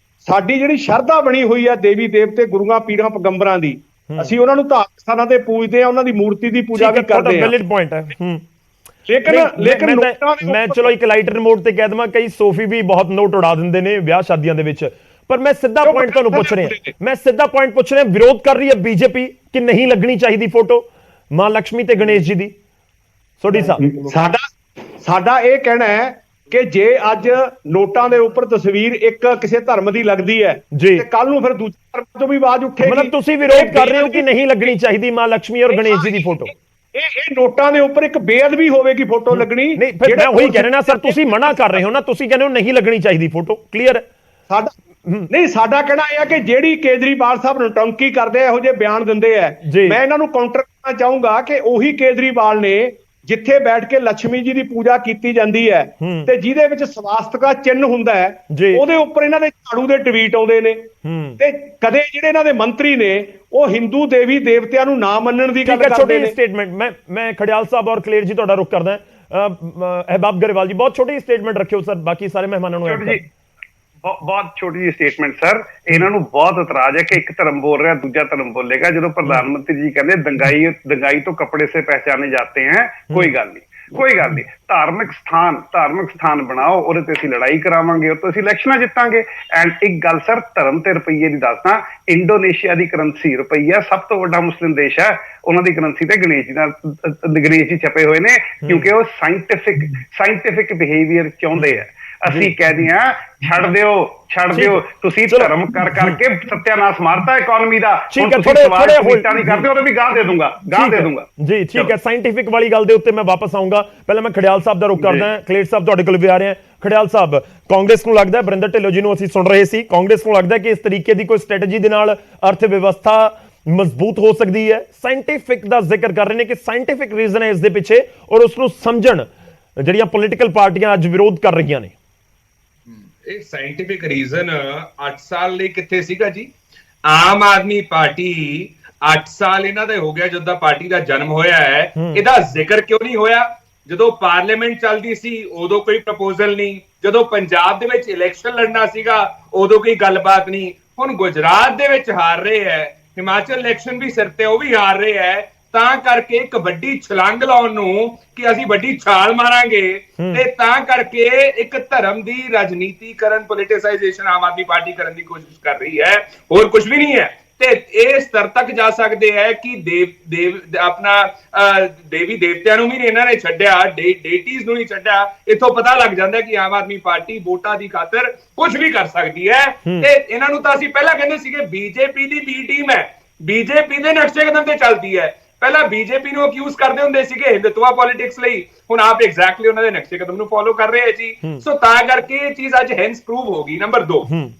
ਸਾਡੀ ਜਿਹੜੀ ਸ਼ਰਧਾ ਬਣੀ ਹੋਈ ਹੈ ਦੇਵੀ ਦੇਵਤੇ, ਗੁਰੂਆਂ ਪੀਰਾਂ ਪੈਗੰਬਰਾਂ ਦੀ, ਅਸੀਂ ਉਹਨਾਂ ਨੂੰ ਧਾਰਮਿਕ ਸਥਾਨਾਂ ਤੇ ਪੂਜਦੇ ਆ, ਉਹਨਾਂ ਦੀ ਮੂਰਤੀ ਦੀ ਪੂਜਾ ਵੀ ਕਰਦੇ ਆ। ਲੇਕਿਨ ਮੈਂ ਚਲੋ ਇੱਕ ਲਾਈਟਰ ਮੋਡ ਤੇ ਕਹਿ ਦਵਾਂ, ਕਈ ਸੋਫੀ ਵੀ ਬਹੁਤ ਨੋਟ ਉਡਾ ਦਿੰਦੇ ਨੇ ਵਿਆਹ ਸ਼ਾਦੀਆਂ ਦੇ ਵਿੱਚ, ਪਰ ਮੈਂ ਸਿੱਧਾ ਪੁਆਇੰਟ ਤੁਹਾਨੂੰ ਪੁੱਛ ਰਿਹਾ, ਵਿਰੋਧ ਕਰ ਰਹੀ ਹੈ ਬੀਜੇਪੀ ਕਿ ਨਹੀਂ ਲੱਗਣੀ ਚਾਹੀਦੀ ਫੋਟੋ ਮਾਂ ਲక్ష్ਮੀ ਤੇ ਗਣੇਸ਼ ਜੀ ਦੀ? ਸੋਢੀ ਸਾਹਿਬ, ਸਾਡਾ ਇਹ ਕਹਿਣਾ ਹੈ ਕਿ ਜੇ ਅੱਜ ਨੋਟਾਂ ਦੇ ਉੱਪਰ ਤਸਵੀਰ ਇੱਕ ਕਿਸੇ ਧਰਮ ਦੀ ਲੱਗਦੀ ਹੈ ਜੀ, ਤੇ ਕੱਲ ਨੂੰ ਫਿਰ ਦੂਜੇ ਧਰਮ ਤੋਂ ਵੀ ਆਵਾਜ਼ ਉੱਠੇਗੀ। ਮਤਲਬ ਤੁਸੀਂ ਵਿਰੋਧ ਕਰ ਰਹੇ ਹੋ ਕਿ ਨਹੀਂ ਲੱਗਣੀ ਚਾਹੀਦੀ ਮਾਂ ਲక్ష్ਮੀ ਔਰ ਗਣੇਸ਼ ਜੀ ਦੀ ਫੋਟੋ? ਇਹ ਨੋਟਾਂ ਦੇ ਉੱਪਰ ਇੱਕ ਬੇਅਦਬੀ ਹੋਵੇਗੀ ਫੋਟੋ ਲੱਗਣੀ। ਨਹੀਂ, ਫਿਰ ਮੈਂ ਉਹੀ ਕਹਿ ਰਿਹਾ ਨਾ ਸਰ, ਤੁਸੀਂ ਮਨਾ ਕਰ ਰਹੇ ਹੋ ਨਾ, ਤੁਸੀਂ ਕਹਿੰਦੇ ਹੋ ਨਹੀਂ ਲੱਗਣੀ ਚਾਹੀਦੀ ਫੋਟੋ, ਕਲੀਅਰ ਹੈ ਸਾਡਾ ਨਹੀਂ, ਸਾਡਾ ਕਹਿਣਾ ਇਹ ਹੈ ਕਿ ਜਿਹੜੀ ਕੇਜਰੀਵਾਲ ਸਾਹਿਬ ਨੌਟੰਕੀ ਕਰਦੇ ਆ, ਇਹੋ ਜਿਹੇ ਬਿਆਨ ਦਿੰਦੇ ਆ, ਮੈਂ ਇਹਨਾਂ ਨੂੰ ਕਾਊਂਟਰ ਕਰਨਾ ਚਾਹੂੰਗਾ ਕਿ ਉਹੀ ਕੇਜਰੀਵਾਲ ਨੇ ਜਿੱਥੇ ਬੈਠ ਕੇ ਲక్ష్ਮੀ ਜੀ ਦੀ ਪੂਜਾ ਕੀਤੀ ਜਾਂਦੀ ਹੈ ਤੇ ਜਿਹਦੇ ਵਿੱਚ ਸਵਾਸਤਿਕਾ ਚਿੰਨ੍ਹ ਹੁੰਦਾ ਹੈ, ਉਹਦੇ ਉੱਪਰ ਇਹਨਾਂ ਦੇ ਝਾੜੂ ਦੇ ਟਵੀਟ ਆਉਂਦੇ ਨੇ। ਤੇ ਕਦੇ ਜਿਹੜੇ ਇਹਨਾਂ ਦੇ ਮੰਤਰੀ ਨੇ ਉਹ ਹਿੰਦੂ ਦੇਵੀ ਦੇਵਤਿਆਂ ਨੂੰ ਨਾ ਮੰਨਣ ਦੀ ਗੱਲ ਕਰਦੇ ਨੇ। ਛੋਟੀ ਸਟੇਟਮੈਂਟ ਮੈਂ ਖੜਿਆਲ ਸਾਹਿਬ ਔਰ ਕਲੇਰ ਜੀ ਤੁਹਾਡਾ ਰੁਕ ਕਰਦਾ। ਅਹਿਬਾਬ ਗਰੇਵਾਲ ਜੀ, ਬਹੁਤ ਛੋਟੀ ਸਟੇਟਮੈਂਟ ਰੱਖਿਓ ਸਰ, ਬਾਕੀ ਸਾਰੇ ਮਹਿਮਾਨਾਂ ਨੂੰ ਐਡ ਕਰ। ਬਹੁਤ ਛੋਟੀ ਜਿਹੀ ਸਟੇਟਮੈਂਟ ਸਰ। ਇਹਨਾਂ ਨੂੰ ਬਹੁਤ ਇਤਰਾਜ਼ ਹੈ ਕਿ ਇੱਕ ਧਰਮ ਬੋਲ ਰਿਹਾ ਦੂਜਾ ਧਰਮ ਬੋਲੇਗਾ। ਜਦੋਂ ਪ੍ਰਧਾਨ ਮੰਤਰੀ ਜੀ ਕਹਿੰਦੇ ਦੰਗਾਈ ਤੋਂ ਕੱਪੜੇ ਸੇ ਪਹਿਚਾਨੇ ਜਾਤੇ हैं, ਕੋਈ ਗੱਲ ਨਹੀਂ, ਧਾਰਮਿਕ ਸਥਾਨ ਬਣਾਓ, ਉਹਦੇ ਤੇ ਅਸੀਂ ਲੜਾਈ ਕਰਾਵਾਂਗੇ, ਉਹ ਤੋਂ ਅਸੀਂ ਇਲੈਕਸ਼ਨਾਂ ਜਿੱਤਾਂਗੇ। ਐਂਡ ਇੱਕ ਗੱਲ ਸਰ, ਧਰਮ ਤੇ ਰੁਪਈਏ ਦੀ ਦੱਸਦਾ, ਇੰਡੋਨੇਸ਼ੀਆ ਦੀ ਕਰੰਸੀ ਰੁਪਈਆ ਸਭ ਤੋਂ ਵੱਡਾ ਮੁਸਲਿਮ ਦੇਸ਼ ਹੈ, ਉਹਨਾਂ ਦੀ ਕਰੰਸੀ ਤੇ ਗਣੇਸ਼ ਜੀ ਛਪੇ ਹੋਏ ਨੇ, ਕਿਉਂਕਿ ਉਹ ਸਾਇੰਟਿਫਿਕ ਬਿਹੇਵੀਅਰ ਚਾਹੁੰਦੇ ਆ। ਅਸੀਂ ਕਹਿੰਦੇ ਆ ਛੱਡ ਦਿਓ, ਤੁਸੀਂ ਧਰਮ ਕਰਕੇ ਸੱਤਿਆਨਾਸ਼ ਮਾਰਤਾ ਇਕਨੋਮੀ ਦਾ। ਠੀਕ ਹੈ, ਥੋੜੇ ਨਹੀਂ ਕਰਦੇ, ਉਹਦੇ ਵੀ ਗਾਹ ਦੇ ਦੂੰਗਾ ਜੀ। ਠੀਕ ਹੈ, ਸਾਇੰਟਿਫਿਕ ਵਾਲੀ ਗੱਲ ਦੇ ਉੱਤੇ ਮੈਂ ਵਾਪਸ ਆਉਂਗਾ। ਪਹਿਲਾਂ ਮੈਂ ਖੜਿਆਲ ਸਾਹਿਬ ਦਾ ਰੁਖ ਕਰਦਾ ਹਾਂ। ਕਲੇਰ ਸਾਹਿਬ ਤੁਹਾਡੇ ਕੋਲ ਵੀ ਆ ਰਹੇ ਹਾਂ। ਖੜਿਆਲ ਸਾਹਿਬ, ਕਾਂਗਰਸ ਨੂੰ ਲੱਗਦਾ, ਬਰਿੰਦਰ ਢਿੱਲੋਂ ਜੀ ਨੂੰ ਅਸੀਂ ਸੁਣ ਰਹੇ ਸੀ, ਕਾਂਗਰਸ ਨੂੰ ਲੱਗਦਾ ਕਿ ਇਸ ਤਰੀਕੇ ਦੀ ਕੋਈ ਸਟ੍ਰੈਟਜੀ ਦੇ ਨਾਲ ਅਰਥ ਵਿਵਸਥਾ ਮਜ਼ਬੂਤ ਹੋ ਸਕਦੀ ਹੈ। ਸਾਇੰਟਿਫਿਕ ਦਾ ਜ਼ਿਕਰ ਕਰ ਰਹੇ ਨੇ ਕਿ ਸਾਇੰਟਿਫਿਕ ਰੀਜ਼ਨ ਹੈ ਇਸ ਦੇ ਪਿੱਛੇ, ਔਰ ਉਸ ਨੂੰ ਸਮਝਣ ਜਿਹੜੀਆਂ ਪੋਲੀਟੀਕਲ ਪਾਰਟੀਆਂ ਅੱਜ ਵਿਰੋਧ ਕਰ ਰਹੀਆਂ ਨੇ। ਇਹ ਸਾਇੰਟਿਫਿਕ ਰੀਜ਼ਨ 8 ਸਾਲ ਲਈ ਕਿੱਥੇ ਸੀਗਾ ਜੀ? ਆਮ ਆਦਮੀ ਪਾਰਟੀ 8 ਸਾਲ ਇਹਨਾਂ ਦਾ ਹੋ ਗਿਆ ਜਦੋਂ ਦਾ ਪਾਰਟੀ ਦਾ ਜਨਮ ਹੋਇਆ ਹੈ, ਇਹਦਾ ਜ਼ਿਕਰ ਕਿਉਂ ਨਹੀਂ ਹੋਇਆ? ਜਦੋਂ ਪਾਰਲੀਮੈਂਟ ਚੱਲਦੀ ਸੀ ਉਦੋਂ ਕੋਈ ਪ੍ਰਪੋਜ਼ਲ ਨਹੀਂ, ਜਦੋਂ ਪੰਜਾਬ ਦੇ ਵਿੱਚ ਇਲੈਕਸ਼ਨ ਲੜਨਾ ਸੀਗਾ ਉਦੋਂ ਕੋਈ ਗੱਲਬਾਤ ਨਹੀਂ। ਹੁਣ ਗੁਜਰਾਤ ਦੇ ਵਿੱਚ ਹਾਰ ਰਹੇ ਹੈ, ਹਿਮਾਚਲ ਇਲੈਕਸ਼ਨ ਵੀ ਸਿਰ ਤੇ, ਉਹ ਵੀ ਹਾਰ ਰਹੇ ਹੈ, ਤਾਂ ਕਰਕੇ ਇੱਕ ਵੱਡੀ ਛਲਾਂਗ ਲਾਉਣ ਨੂੰ ਕਿ ਅਸੀਂ ਵੱਡੀ ਛਾਲ ਮਾਰਾਂਗੇ, ਤੇ ਤਾਂ ਕਰਕੇ ਇੱਕ ਧਰਮ ਦੀ ਰਾਜਨੀਤੀਕਰਨ, ਪੋਲਿਟਿਸਾਈਜੇਸ਼ਨ ਆਮ ਆਦਮੀ ਪਾਰਟੀ ਕਰਨ ਦੀ ਕੋਸ਼ਿਸ਼ ਕਰ ਰਹੀ ਹੈ, ਹੋਰ ਕੁਝ ਵੀ ਨਹੀਂ ਹੈ। ਤੇ ਇਹ ਸਤਰ ਤੱਕ ਜਾ ਸਕਦੇ ਹੈ ਕਿ ਦੇਵੀ ਦੇਵਤਿਆਂ ਨੂੰ ਵੀ ਇਹਨਾਂ ਨੇ ਛੱਡਿਆ, ਡੇਟੀਜ਼ ਨੂੰ ਨਹੀਂ ਛੱਡਿਆ। ਇੱਥੋਂ ਪਤਾ ਲੱਗ ਜਾਂਦਾ ਕਿ ਆਮ ਆਦਮੀ ਪਾਰਟੀ ਵੋਟਾਂ ਦੀ ਖਾਤਰ ਕੁਝ ਵੀ ਕਰ ਸਕਦੀ ਹੈ। ਤੇ ਇਹਨਾਂ ਨੂੰ ਤਾਂ ਅਸੀਂ ਪਹਿਲਾਂ ਕਹਿੰਦੇ ਸੀਗੇ ਬੀਜੇਪੀ ਦੀ ਬੀ ਟੀਮ ਹੈ, ਬੀਜੇਪੀ ਦੇ ਨਕਸ਼ੇ ਕਦਮ ਤੇ ਚੱਲਦੀ ਹੈ। ਪਹਿਲਾਂ ਬੀਜੇਪੀ ਨੂੰ ਅਕਿਊਜ਼ ਕਰਦੇ ਹੁੰਦੇ ਸੀਗੇ ਹਿੰਦੂਤਵਾ ਪੋਲਿਟਿਕਸ ਲਈ, ਹੁਣ ਆਪ ਐਗਜ਼ੈਕਟਲੀ ਉਹਨਾਂ ਦੇ ਨਕਸ਼ੇ ਕਦਮ ਨੂੰ ਫੋਲੋ ਕਰ ਰਹੇ ਹੈ ਜੀ। ਸੋ ਤਾਂ ਕਰਕੇ ਇਹ ਚੀਜ਼ ਅੱਜ ਹੈਂਸ ਪ੍ਰੂਵ ਹੋ ਗਈ। ਨੰਬਰ 2,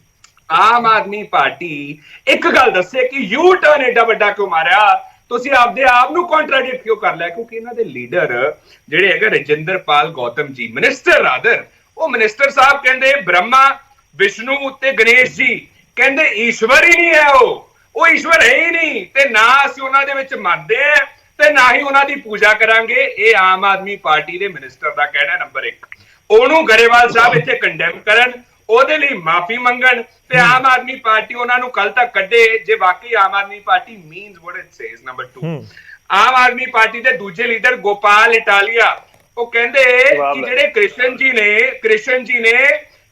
ਆਮ ਆਦਮੀ ਪਾਰਟੀ ਇੱਕ ਗੱਲ ਦੱਸੇ ਕਿ ਯੂ ਟਰਨ ਏਡਾ ਵੱਡਾ ਕਿਉਂ ਮਾਰਿਆ? ਤੁਸੀਂ ਆਪਦੇ ਆਪ ਨੂੰ ਕੰਟਰਾਡਿਕਟ ਕਿਉਂ ਕਰ ਲਿਆ? ਕਿਉਂਕਿ ਇਹਨਾਂ ਦੇ ਲੀਡਰ ਜਿਹੜੇ ਹੈਗੇ ਰਜਿੰਦਰਪਾਲ ਗੌਤਮ ਜੀ, ਮਿਨਿਸਟਰ ਰਾਦਰ, ਉਹ ਮਿਨਿਸਟਰ ਸਾਹਿਬ ਕਹਿੰਦੇ ਬ੍ਰਹਮਾ, ਵਿਸ਼ਨੂੰ ਤੇ ਗਣੇਸ਼ ਜੀ ਕਹਿੰਦੇ ਈਸ਼ਵਰ ਹੀ ਨਹੀਂ ਹੈ, ਉਹ ਈਸ਼ਵਰ ਹੈ ਹੀ ਨਹੀਂ, ਤੇ ਨਾ ਅਸੀਂ ਉਹਨਾਂ ਦੇ ਵਿੱਚ ਮੰਨਦੇ ਆ ਤੇ ਨਾ ਹੀ ਉਹਨਾਂ ਦੀ ਪੂਜਾ ਕਰਾਂਗੇ। ਇਹ ਆਮ ਆਦਮੀ ਪਾਰਟੀ ਦੇ ਮਿਨਿਸਟਰ ਦਾ ਕਹਿਣਾ। ਨੰਬਰ 1, ਉਹਨੂੰ ਗਰੇਵਾਲ ਸਾਹਿਬ ਇੱਥੇ ਕੰਡੈਮ ਕਰਨ, ਉਹਦੇ ਲਈ ਮਾਫੀ ਮੰਗਣ, ਤੇ ਆਮ ਆਦਮੀ ਪਾਰਟੀ ਉਹਨਾਂ ਨੂੰ ਕੱਲ ਤੱਕ ਕੱਢੇ ਜੇ ਵਾਕਈ Aam Aadmi Party means what it says. Number 2, Aam Aadmi Party ਦੇ ਦੂਜੇ ਲੀਡਰ ਗੋਪਾਲ ਇਟਾਲੀਆ, ਉਹ ਕਹਿੰਦੇ ਕਿ ਜਿਹੜੇ ਕ੍ਰਿਸ਼ਨ ਜੀ ਨੇ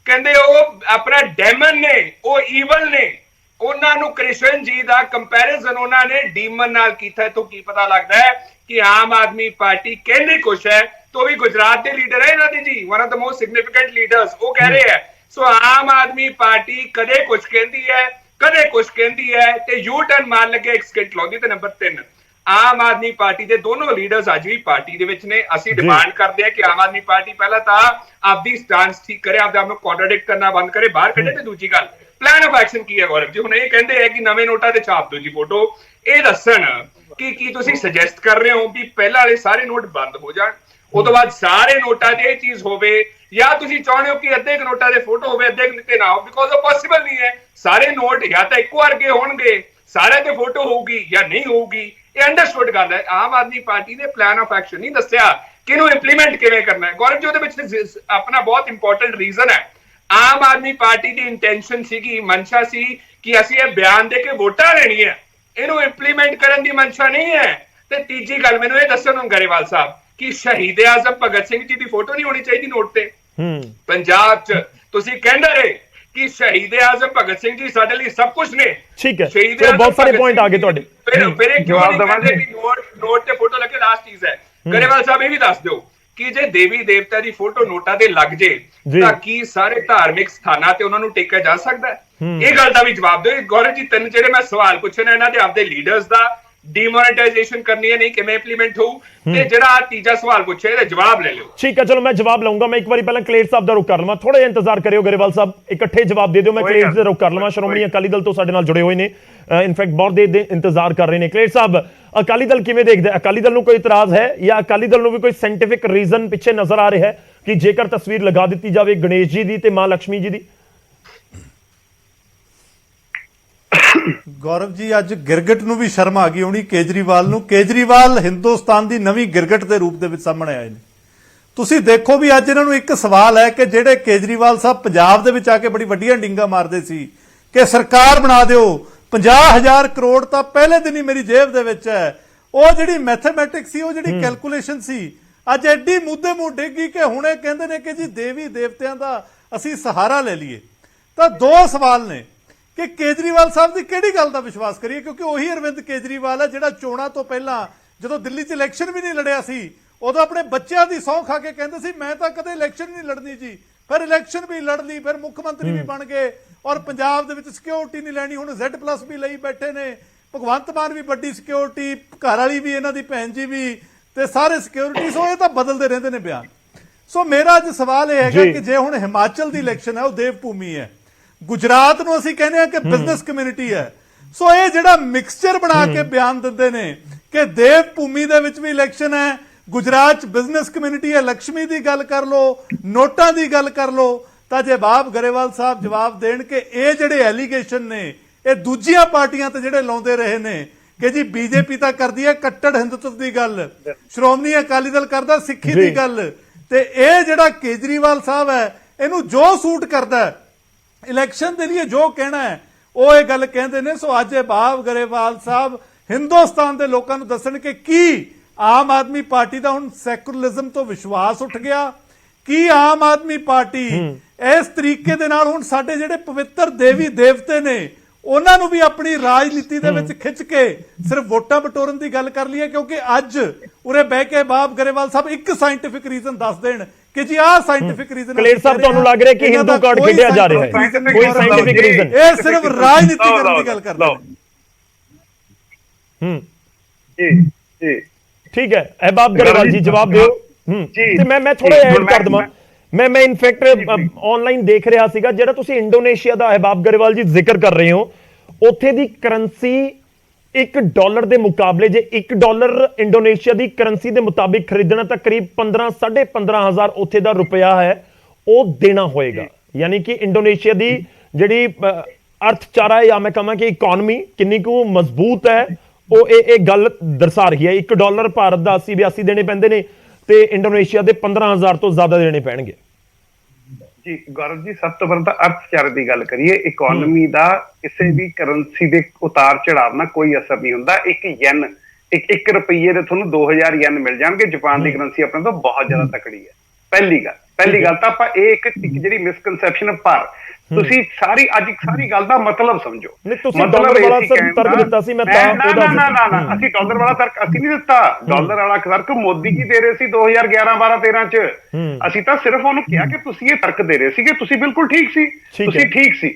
ਕਹਿੰਦੇ ਉਹ ਆਪਣਾ ਡੈਮਨ ਨੇ, ਉਹ ਈਵਲ ਨੇ, ਉਹਨਾਂ ਨੂੰ ਕ੍ਰਿਸ਼ਨ ਜੀ ਦਾ ਕੰਪੈਰੀਜ਼ਨ ਉਹਨਾਂ ਨੇ ਡੀਮਨ ਨਾਲ ਕੀਤਾ। ਤੋਂ ਕੀ ਪਤਾ ਲੱਗਦਾ ਹੈ ਕਿ ਆਮ ਆਦਮੀ ਪਾਰਟੀ ਕਹਿੰਦੀ ਕੁਛ ਹੈ, ਤੋਂ ਵੀ ਗੁਜਰਾਤ ਦੇ ਲੀਡਰ ਹੈ ਇਹਨਾਂ ਦੇ ਜੀ, one of the most significant leaders, ਉਹ ਕਹਿ ਰਹੇ ਹੈ। ਸੋ ਆਮ ਆਦਮੀ ਪਾਰਟੀ ਕਦੇ ਕੁਛ ਕਹਿੰਦੀ ਹੈ, ਕਦੇ ਕੁਛ ਕਹਿੰਦੀ ਹੈ, ਤੇ ਯੂ ਟਰਨ ਮਾਰਨ ਲੱਗੇ ਇੱਕ ਸਕਿੰਟ ਲਾਉਂਦੀ। ਤੇ ਨੰਬਰ 3, ਆਮ ਆਦਮੀ ਪਾਰਟੀ ਦੇ ਦੋਨੋਂ ਲੀਡਰਸ ਅੱਜ ਵੀ ਪਾਰਟੀ ਦੇ ਵਿੱਚ ਨੇ। ਅਸੀਂ ਡਿਮਾਂਡ ਕਰਦੇ ਹਾਂ ਕਿ ਆਮ ਆਦਮੀ ਪਾਰਟੀ ਪਹਿਲਾਂ ਤਾਂ ਆਪਦੀ ਸਟੈਂਸ ਠੀਕ ਕਰੇ, ਆਪਦੇ ਆਪ ਨੂੰ ਕੰਟਰਾਡਿਕਟ ਕਰਨਾ ਬੰਦ ਕਰੇ, ਬਾਹਰ ਕੱਢੇ। ਤੇ ਦੂਜੀ ਗੱਲ, ਪਲਾਨ ਆਫ ਐਕਸ਼ਨ ਕੀ ਹੈ ਗੌਰਵ ਜੀ? ਹੁਣ ਇਹ ਕਹਿੰਦੇ ਹੈ ਕਿ ਨਵੇਂ ਨੋਟਾਂ ਤੇ ਛਾਪ ਦਿਓ ਜੀ ਫੋਟੋ। ਇਹ ਦੱਸਣ ਕਿ ਕੀ ਤੁਸੀਂ ਸੁਜੈਸਟ ਕਰ ਰਹੇ ਹੋ ਵੀ ਪਹਿਲਾਂ ਵਾਲੇ ਸਾਰੇ ਨੋਟ ਬੰਦ ਹੋ ਜਾਣ, ਉਹ ਤੋਂ ਬਾਅਦ ਸਾਰੇ ਨੋਟਾਂ ਤੇ ਇਹ ਚੀਜ਼ ਹੋਵੇ, ਜਾਂ ਤੁਸੀਂ ਚਾਹੁੰਦੇ ਹੋ ਕਿ ਅੱਧੇ ਨੋਟਾਂ ਦੇ ਫੋਟੋ ਹੋਵੇ ਅੱਧੇ ਤੇ ਨਾ ਹੋ? ਬਿਕੋਜ਼ ਉਹ ਪੋਸੀਬਲ ਨਹੀਂ ਹੈ। ਸਾਰੇ ਨੋਟ ਜਾਂ ਤਾਂ ਇੱਕੋ ਵਰਗੇ ਹੋਣਗੇ, ਸਾਰਿਆਂ ਤੇ ਫੋਟੋ ਹੋਊਗੀ, ਜਾਂ ਨਹੀਂ ਹੋਊਗੀ। ਇਹ ਅੰਡਰਸਟੂਡ ਗੱਲ ਹੈ। ਆਮ ਆਦਮੀ ਪਾਰਟੀ ਨੇ ਪਲਾਨ ਆਫ ਐਕਸ਼ਨ ਨਹੀਂ ਦੱਸਿਆ ਕਿ ਇਹਨੂੰ ਇੰਪਲੀਮੈਂਟ ਕਿਵੇਂ ਕਰਨਾ ਹੈ। ਗੌਰਵ ਜੀ, ਉਹਦੇ ਵਿੱਚ ਆਪਣਾ ਬਹੁਤ ਇੰਪੋਰਟੈਂਟ ਰੀਜ਼ਨ ਹੈ। ਆਮ ਆਦਮੀ ਪਾਰਟੀ ਦੀ ਇੰਟੈਂਸ਼ਨ ਸੀਗੀ, ਮਨਸ਼ਾ ਸੀ ਕਿ ਅਸੀਂ ਇਹ ਬਿਆਨ ਦੇ ਕੇ ਵੋਟਾਂ ਲੈਣੀ ਹੈ, ਇਹਨੂੰ ਇੰਪਲੀਮੈਂਟ ਕਰਨ ਦੀ ਮਨਸ਼ਾ ਨਹੀਂ ਹੈ। ਤੇ ਤੀਜੀ ਗੱਲ, ਮੈਨੂੰ ਇਹ ਦੱਸੋ ਨੂੰ ਗਰੇਵਾਲ ਸਾਹਿਬ ਕਿ ਸ਼ਹੀਦ ਆਜ਼ਮ ਭਗਤ ਸਿੰਘ ਜੀ ਦੀ ਫੋਟੋ ਨਹੀਂ ਹੋਣੀ ਚਾਹੀਦੀ ਨੋਟ ਤੇ? ਪੰਜਾਬ 'ਚ ਤੁਸੀਂ ਕਹਿੰਦੇ ਰਹੇ ਕਿ ਸ਼ਹੀਦ ਆਜ਼ਮ ਭਗਤ ਸਿੰਘ ਜੀ ਸਾਡੇ ਲਈ ਸਭ ਕੁਝ ਨੇ। ਠੀਕ ਹੈ, ਬਹੁਤ ਸਾਰੇ ਪੁਆਇੰਟ ਆ ਗਏ ਤੁਹਾਡੇ। ਫਿਰ ਜਵਾਬ ਦਵਾਂਗੇ ਵੀ ਨੋਟ ਤੇ ਫੋਟੋ ਲੱਗੇ ਲਾਸਟ ਚੀਜ਼ ਹੈ। ਗਰੇਵਾਲ ਸਾਹਿਬ ਇਹ ਵੀ ਦੱਸ ਦਿਓ ਕਿ ਜੇ ਦੇਵੀ ਦੇਵਤਾ ਦੀ ਫੋਟੋ ਨੋਟਾਂ ਤੇ ਲੱਗ ਜੇ ਤਾਂ ਕੀ ਸਾਰੇ ਧਾਰਮਿਕ ਸਥਾਨਾਂ ਤੇ ਉਹਨਾਂ ਨੂੰ ਟੇਕਿਆ ਜਾ ਸਕਦਾ ਹੈ? ਇਹ ਗੱਲ ਦਾ ਵੀ ਜਵਾਬ ਦਿਓ। ਗੌਰਵ ਜੀ, ਤਿੰਨ ਜਿਹੜੇ ਮੈਂ ਸਵਾਲ ਪੁੱਛੇ ਨੇ ਇਹਨਾਂ ਦੇ ਆਪਦੇ ਲੀਡਰਸ ਦਾ ਡੀਮੋਨੇਟਾਈਜੇਸ਼ਨ ਕਰਨੀ ਹੈ, ਨਹੀਂ ਕਿਵੇਂ ਇੰਪਲੀਮੈਂਟ ਹੋਊ, ਤੇ ਜਿਹੜਾ ਤੀਜਾ ਸਵਾਲ ਪੁੱਛਿਆ ਇਹਦਾ ਜਵਾਬ ਲੈ ਲਿਓ। ਠੀਕ ਹੈ, ਚਲੋ ਮੈਂ ਜਵਾਬ ਲਵਾਂਗਾ। ਮੈਂ ਇੱਕ ਵਾਰੀ ਪਹਿਲਾਂ ਕਲੇਰ ਸਾਹਿਬ ਦਾ ਰੁਖ ਕਰ ਲਵਾਂ, ਥੋੜਾ ਜਿਹਾ ਇੰਤਜ਼ਾਰ ਕਰਿਓ ਗਰੇਵਾਲ ਸਾਹਿਬ, ਇਕੱਠੇ ਜਵਾਬ ਦੇ ਦਿਓ। ਮੈਂ ਕਲੇਰ ਦਾ ਰੁਖ ਕਰ ਲਵਾਂ, ਸ਼੍ਰੋਮਣੀ ਅਕਾਲੀ ਦਲ ਤੋਂ ਸਾਡੇ ਨਾਲ ਜੁੜੇ ਹੋਏ ਨੇ, ਇਨਫੈਕਟ ਬਹੁਤ ਦੇਰ ਦੇ ਇੰਤਜ਼ਾਰ ਕਰ ਰਹੇ ਨੇ। ਕਲੇਰ ਸਾਹਿਬ, ਅਕਾਲੀ ਦਲ ਕਿਵੇਂ ਦੇਖਦਾ? ਅਕਾਲੀ ਦਲ ਨੂੰ ਕੋਈ ਇਤਰਾਜ਼ ਹੈ ਜਾਂ ਅਕਾਲੀ ਦਲ ਨੂੰ ਵੀ ਕੋਈ ਸਾਇੰਟੀਫਿਕ ਰੀਜ਼ਨ ਪਿੱਛੇ ਨਜ਼ਰ ਆ ਰਿਹਾ ਹੈ ਕਿ ਜੇਕਰ ਤਸਵੀਰ ਲਗਾ ਦਿੱਤੀ ਜਾਵੇ ਗਣੇਸ਼ ਜੀ ਦੀ ਤੇ ਮਾਂ ਲక్ష్ਮੀ ਜੀ ਦੀ? ਗੌਰਵ ਜੀ, ਅੱਜ ਗਿਰਗਟ ਨੂੰ ਵੀ ਸ਼ਰਮ ਆ ਗਈ ਹੋਣੀ ਕੇਜਰੀਵਾਲ ਨੂੰ। ਕੇਜਰੀਵਾਲ ਹਿੰਦੁਸਤਾਨ ਦੀ ਨਵੀਂ ਗਿਰਗਟ ਦੇ ਰੂਪ ਦੇ ਵਿੱਚ ਸਾਹਮਣੇ ਆਏ ਨੇ। ਤੁਸੀਂ ਦੇਖੋ ਵੀ ਅੱਜ ਇਹਨਾਂ ਨੂੰ ਇੱਕ ਸਵਾਲ ਹੈ ਕਿ ਜਿਹੜੇ ਕੇਜਰੀਵਾਲ ਸਾਹਿਬ ਪੰਜਾਬ ਦੇ ਵਿੱਚ ਆ ਕੇ ਬੜੀ ਵੱਡੀਆਂ ਡਿੰਗਾ ਮਾਰਦੇ ਸੀ ਕਿ ਸਰਕਾਰ ਬਣਾ ਦਿਓ, 50,000 ਕਰੋੜ ਤਾਂ ਪਹਿਲੇ ਦਿਨ ਹੀ ਮੇਰੀ ਜੇਬ ਦੇ ਵਿੱਚ ਹੈ, ਉਹ ਜਿਹੜੀ ਮੈਥਮੈਟਿਕਸ ਸੀ, ਉਹ ਜਿਹੜੀ ਕੈਲਕੂਲੇਸ਼ਨ ਸੀ, ਅੱਜ ਐਡੀ ਮੁੱਦੇ ਮੂੰਹ ਡਿੱਗੀ ਕਿ ਹੁਣੇ ਕਹਿੰਦੇ ਨੇ ਕਿ ਜੀ ਦੇਵੀ ਦੇਵਤਿਆਂ ਦਾ ਅਸੀਂ ਸਹਾਰਾ ਲੈ ਲਈਏ। ਤਾਂ ਦੋ ਸਵਾਲ ਨੇ ਕਿ ਕੇਜਰੀਵਾਲ ਸਾਹਿਬ ਦੀ ਕਿਹੜੀ ਗੱਲ ਦਾ ਵਿਸ਼ਵਾਸ ਕਰੀਏ, ਕਿਉਂਕਿ ਉਹੀ ਅਰਵਿੰਦ ਕੇਜਰੀਵਾਲ ਹੈ ਜਿਹੜਾ ਚੋਣਾਂ ਤੋਂ ਪਹਿਲਾਂ ਜਦੋਂ ਦਿੱਲੀ 'ਚ ਇਲੈਕਸ਼ਨ ਵੀ ਨਹੀਂ ਲੜਿਆ ਸੀ ਉਦੋਂ ਆਪਣੇ ਬੱਚਿਆਂ ਦੀ ਸਹੁੰ ਖਾ ਕੇ ਕਹਿੰਦੇ ਸੀ ਮੈਂ ਤਾਂ ਕਦੇ ਇਲੈਕਸ਼ਨ ਨਹੀਂ ਲੜਨੀ ਜੀ, ਫਿਰ ਇਲੈਕਸ਼ਨ ਵੀ ਲੜ ਲਈ, ਫਿਰ ਮੁੱਖ ਮੰਤਰੀ ਵੀ ਬਣ ਗਏ ਔਰ ਪੰਜਾਬ ਦੇ ਵਿੱਚ ਸਿਕਿਉਰਿਟੀ ਨਹੀਂ ਲੈਣੀ, ਹੁਣ Z+ ਵੀ ਲਈ ਬੈਠੇ ਨੇ, ਭਗਵੰਤ ਮਾਨ ਵੀ ਵੱਡੀ ਸਿਕਿਉਰਿਟੀ, ਘਰ ਵਾਲੀ ਵੀ ਇਹਨਾਂ ਦੀ ਭੈਣ ਜੀ ਵੀ, ਤੇ ਸਾਰੇ ਸਿਕਿਉਰਿਟੀ। ਸੋ ਇਹ ਤਾਂ ਬਦਲਦੇ ਰਹਿੰਦੇ ਨੇ ਬਿਆਨ। ਸੋ ਮੇਰਾ ਅੱਜ ਸਵਾਲ ਇਹ ਹੈਗਾ ਕਿ ਜੇ ਹੁਣ ਹਿਮਾਚਲ ਦੀ ਇਲੈਕਸ਼ਨ ਹੈ ਉਹ ਦੇਵ ਭੂਮੀ ਹੈ, ਗੁਜਰਾਤ ਨੂੰ ਅਸੀਂ ਕਹਿੰਦੇ ਆ ਕਿ ਬਿਜ਼ਨਸ ਕਮਿਊਨਿਟੀ ਹੈ, ਸੋ ਇਹ ਜਿਹੜਾ ਮਿਕਸਚਰ ਬਣਾ ਕੇ ਬਿਆਨ ਦਿੰਦੇ ਨੇ ਕਿ ਦੇਵ ਭੂਮੀ ਦੇ ਵਿੱਚ ਵੀ ਇਲੈਕਸ਼ਨ ਹੈ, ਗੁਜਰਾਤ 'ਚ ਬਿਜ਼ਨਸ ਕਮਿਊਨਿਟੀ ਹੈ, ਲక్ష్ਮੀ ਦੀ ਗੱਲ ਕਰ ਲਓ, ਨੋਟਾਂ ਦੀ ਗੱਲ ਕਰ ਲਓ, ਤਾਂ ਜਵਾਬ ਗਰੇਵਾਲ ਸਾਹਿਬ ਜਵਾਬ ਦੇਣ ਕਿ ਇਹ ਜਿਹੜੇ ਐਲੀਗੇਸ਼ਨ ਨੇ ਇਹ ਦੂਜੀਆਂ ਪਾਰਟੀਆਂ ਤੇ ਜਿਹੜੇ ਲਾਉਂਦੇ ਰਹੇ ਨੇ ਕਿ ਜੀ ਬੀਜੇਪੀ ਤਾਂ ਕਰਦੀ ਹੈ ਕੱਟੜ ਹਿੰਦੂਤਵ ਦੀ ਗੱਲ, ਸ਼੍ਰੋਮਣੀ ਅਕਾਲੀ ਦਲ ਕਰਦਾ ਸਿੱਖੀ ਦੀ ਗੱਲ, ਤੇ ਇਹ ਜਿਹੜਾ ਕੇਜਰੀਵਾਲ ਸਾਹਿਬ ਹੈ ਇਹਨੂੰ ਜੋ ਸੂਟ ਕਰਦਾ ਇਲੈਕਸ਼ਨ ਦੇ ਲਈ ਜੋ ਕਹਿਣਾ ਹੈ ਉਹ ਇਹ ਗੱਲ ਕਹਿੰਦੇ ਨੇ। ਸੋ ਅੱਜ ਬਾਬ ਗਰੇਵਾਲ ਸਾਹਿਬ ਹਿੰਦੁਸਤਾਨ ਦੇ ਲੋਕਾਂ ਨੂੰ ਦੱਸਣ ਕਿ ਕੀ ਆਮ ਆਦਮੀ ਪਾਰਟੀ ਦਾ ਹੁਣ ਸੈਕੂਲਰਿਜ਼ਮ ਤੋਂ ਵਿਸ਼ਵਾਸ ਉੱਠ ਗਿਆ, ਕੀ ਆਮ ਆਦਮੀ ਪਾਰਟੀ ਇਸ ਤਰੀਕੇ ਦੇ ਨਾਲ ਹੁਣ ਸਾਡੇ ਜਿਹੜੇ ਪਵਿੱਤਰ ਦੇਵੀ ਦੇਵਤੇ ਨੇ ਉਹਨਾਂ ਨੂੰ ਵੀ ਆਪਣੀ ਰਾਜਨੀਤੀ ਦੇ ਵਿੱਚ ਖਿੱਚ ਕੇ ਸਿਰਫ ਵੋਟਾਂ ਬਟੋਰਨ ਦੀ ਗੱਲ ਕਰ ਲਈਏ, ਕਿਉਂਕਿ ਅੱਜ ਉਰੇ ਬਹਿ ਕੇ ਬਾਬ ਗਰੇਵਾਲ ਸਾਹਿਬ ਇੱਕ ਸਾਇੰਟੀਫਿਕ ਰੀਜ਼ਨ ਦੱਸ ਦੇਣ ਕਿ ਜੀ ਆਹ ਸਾਇੰਟੀਫਿਕ ਰੀਜ਼ਨ। ਕਲੇਰ ਸਾਹਿਬ, ਤੁਹਾਨੂੰ ਲੱਗ ਰਿਹਾ ਕਿ ਹਿੰਦੂ ਕਾਰਡ ਖੇਡਿਆ ਜਾ ਰਿਹਾ ਹੈ, ਕੋਈ ਸਾਇੰਟੀਫਿਕ ਰੀਜ਼ਨ? ਇਹ ਸਿਰਫ ਰਾਜਨੀਤੀ ਕਰਨ ਦੀ ਗੱਲ ਕਰਦੇ ਨੇ। जी ठीक है, अहबाब गरेवाल जी जवाब दो। ਤੇ ਮੈਂ ਥੋੜਾ ਐਡ ਕਰ ਦਵਾਂ। ਮੈਂ ਇਨਫੈਕਟ ਆਨਲਾਈਨ ਦੇਖ ਰਿਹਾ ਸੀਗਾ ਜਿਹੜਾ ਤੁਸੀਂ ਇੰਡੋਨੇਸ਼ੀਆ ਦਾ ਅਹਿਬਾਬ ਗਰੇਵਾਲ ਜੀ ਜ਼ਿਕਰ ਕਰ ਰਹੇ ਹੋ, ਉੱਥੇ ਦੀ ਕਰੰਸੀ $1 ਦੇ ਮੁਕਾਬਲੇ ਜੇ $1 ਇੰਡੋਨੇਸ਼ੀਆ ਦੀ ਕਰੰਸੀ ਦੇ ਮੁਤਾਬਿਕ ਖਰੀਦਣਾ ਤਾਂ ਕਰੀਬ 15,000 ਉੱਥੇ ਦਾ ਰੁਪਇਆ ਹੈ ਉਹ ਦੇਣਾ ਹੋਏਗਾ। ਯਾਨੀ ਕਿ ਇੰਡੋਨੇਸ਼ੀਆ ਦੀ ਜਿਹੜੀ ਅਰਥਚਾਰਾ ਹੈ ਜਾਂ ਮੈਂ ਕਹਾਂ ਕਿ ਇਕਨੋਮੀ ਕਿੰਨੀ ਕੁ ਮਜ਼ਬੂਤ ਹੈ ਉਹ ਇਹ ਗੱਲ ਦਰਸਾ ਰਹੀ ਹੈ। $1 ਭਾਰਤ ਦਾ 80-82 ਦੇਣੇ ਪੈਂਦੇ ਨੇ ਤੇ ਇੰਡੋਨੇਸ਼ੀਆ ਦੇ 15,000 ਤੋਂ ਜ਼ਿਆਦਾ ਦੇਣੇ ਪੈਣਗੇ। ਜੀ ਗੌਰਵ ਜੀ, ਸਭ ਤੋਂ ਪਹਿਲਾਂ ਤਾਂ ਅਰਥਚਾਰੇ ਦੀ ਗੱਲ ਕਰੀਏ। ਇਕਨੋਮੀ ਦਾ ਕਿਸੇ ਵੀ ਕਰੰਸੀ ਦੇ ਉਤਾਰ ਚੜਾਵ ਨਾਲ ਕੋਈ ਅਸਰ ਨਹੀਂ ਹੁੰਦਾ। ਇੱਕ ਰੁਪਈਏ ਦੇ ਤੁਹਾਨੂੰ 2000 ਯੈਨ ਮਿਲ ਜਾਣਗੇ। ਜਾਪਾਨ ਦੀ ਕਰੰਸੀ ਆਪਣੇ ਤੋਂ ਬਹੁਤ ਜ਼ਿਆਦਾ ਤਕੜੀ ਹੈ। ਪਹਿਲੀ ਗੱਲ ਤਾਂ ਆਪਾਂ ਇਹ ਇੱਕ ਜਿਹੜੀ ਮਿਸਕਨਸੈਪਸ਼ਨ ਪਰ ਤੁਸੀਂ ਸਾਰੀ ਗੱਲ ਦਾ ਮਤਲਬ ਸਮਝੋ। ਮਤਲਬ ਤਰਕ ਦਿੱਤਾ ਸੀ ਮੈਂ ਤਾਂ ਨਾ ਅਸੀਂ ਡਾਲਰ ਵਾਲਾ ਤਰਕ ਅਸੀਂ ਨਹੀਂ ਦਿੱਤਾ। ਡਾਲਰ ਵਾਲਾ ਤਰਕ ਮੋਦੀ ਜੀ ਦੇ ਰਹੇ ਸੀ 2011 12 13 ਚ। ਅਸੀਂ ਤਾਂ ਸਿਰਫ ਉਹਨੂੰ ਕਿਹਾ ਕਿ ਤੁਸੀਂ ਇਹ ਤਰਕ ਦੇ ਰਹੇ ਸੀਗੇ, ਤੁਸੀਂ ਬਿਲਕੁਲ ਠੀਕ ਸੀ, ਤੁਸੀਂ ਠੀਕ ਸੀ।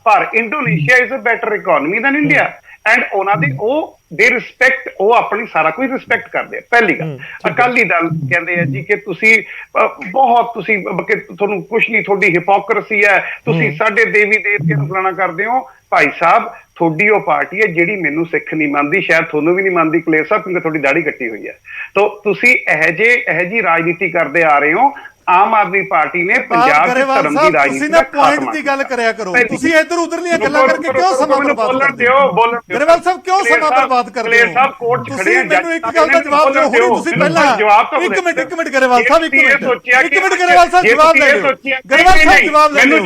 ਪਰ Indonesia is a better economy than India and ਉਹਨਾਂ ਦੀ ਦੇ ਰਿਸਪੈਕਟ ਉਹ ਆਪਣੀ ਸਾਰਾ ਕੁਝ ਰਿਸਪੈਕਟ ਕਰਦੇ ਆ। ਪਹਿਲੀ ਗੱਲ, ਅਕਾਲੀ ਦਲ ਕਹਿੰਦੇ ਆ ਜੀ ਕਿ ਤੁਸੀਂ ਤੁਹਾਨੂੰ ਕੁਛ ਨਹੀਂ, ਤੁਹਾਡੀ ਹਿਪੋਕਰਸੀ ਹੈ, ਤੁਸੀਂ ਸਾਡੇ ਦੇਵੀ ਦੇਵਤਿਆਂ ਨੂੰ ਫਲਾਣਾ ਕਰਦੇ ਹੋ। ਭਾਈ ਸਾਹਿਬ, ਤੁਹਾਡੀ ਉਹ ਪਾਰਟੀ ਹੈ ਜਿਹੜੀ ਮੈਨੂੰ ਸਿੱਖ ਨਹੀਂ ਮੰਨਦੀ, ਸ਼ਾਇਦ ਤੁਹਾਨੂੰ ਵੀ ਨਹੀਂ ਮੰਨਦੀ ਕਲੇਰ ਸਾਹਿਬ, ਕਿਉਂਕਿ ਤੁਹਾਡੀ ਦਾੜੀ ਕੱਟੀ ਹੋਈ ਹੈ। ਤਾਂ ਤੁਸੀਂ ਇਹ ਜੀ ਰਾਜਨੀਤੀ ਕਰਦੇ ਆ ਰਹੇ ਹੋ। ਆਮ ਆਦਮੀ ਪਾਰਟੀ ਨੇ ਪੰਜਾਬ ਦੇ ਧਰਮ ਦੀ ਰਾਜਨੀਤੀ ਦਾ ਪੁਆਇੰਟ ਦੀ ਗੱਲ ਕਰਿਆ ਕਰੋ। ਤੁਸੀਂ ਇੱਧਰ ਉਧਰਲੀਆਂ ਗੱਲਾਂ ਕਰਕੇ ਕਿਉਂ ਸਮਾਂ ਬਰਬਾਦ ਕਰਦੇ ਹੋ? ਗਰੇਵਾਲ ਸਾਹਿਬ ਕਿਉਂ ਸਮਾਂ ਬਰਬਾਦ ਕਰਦੇ ਹੋ? ਤੁਸੀਂ ਮੈਨੂੰ ਇੱਕ ਗੱਲ ਦਾ ਜਵਾਬ ਦਿਓ। ਹੁਣੇ ਤੁਸੀਂ ਪਹਿਲਾਂ ਇੱਕ ਮਿੰਟ ਗਰੇਵਾਲ ਸਾਹਿਬ ਇੱਕ ਮਿੰਟ ਗਰੇਵਾਲ ਸਾਹਿਬ ਜਵਾਬ ਲੈ ਲਿਓ। ਗਰੇਵਾਲ ਸਾਹਿਬ ਜਵਾਬ ਲੈ ਲਿਓ।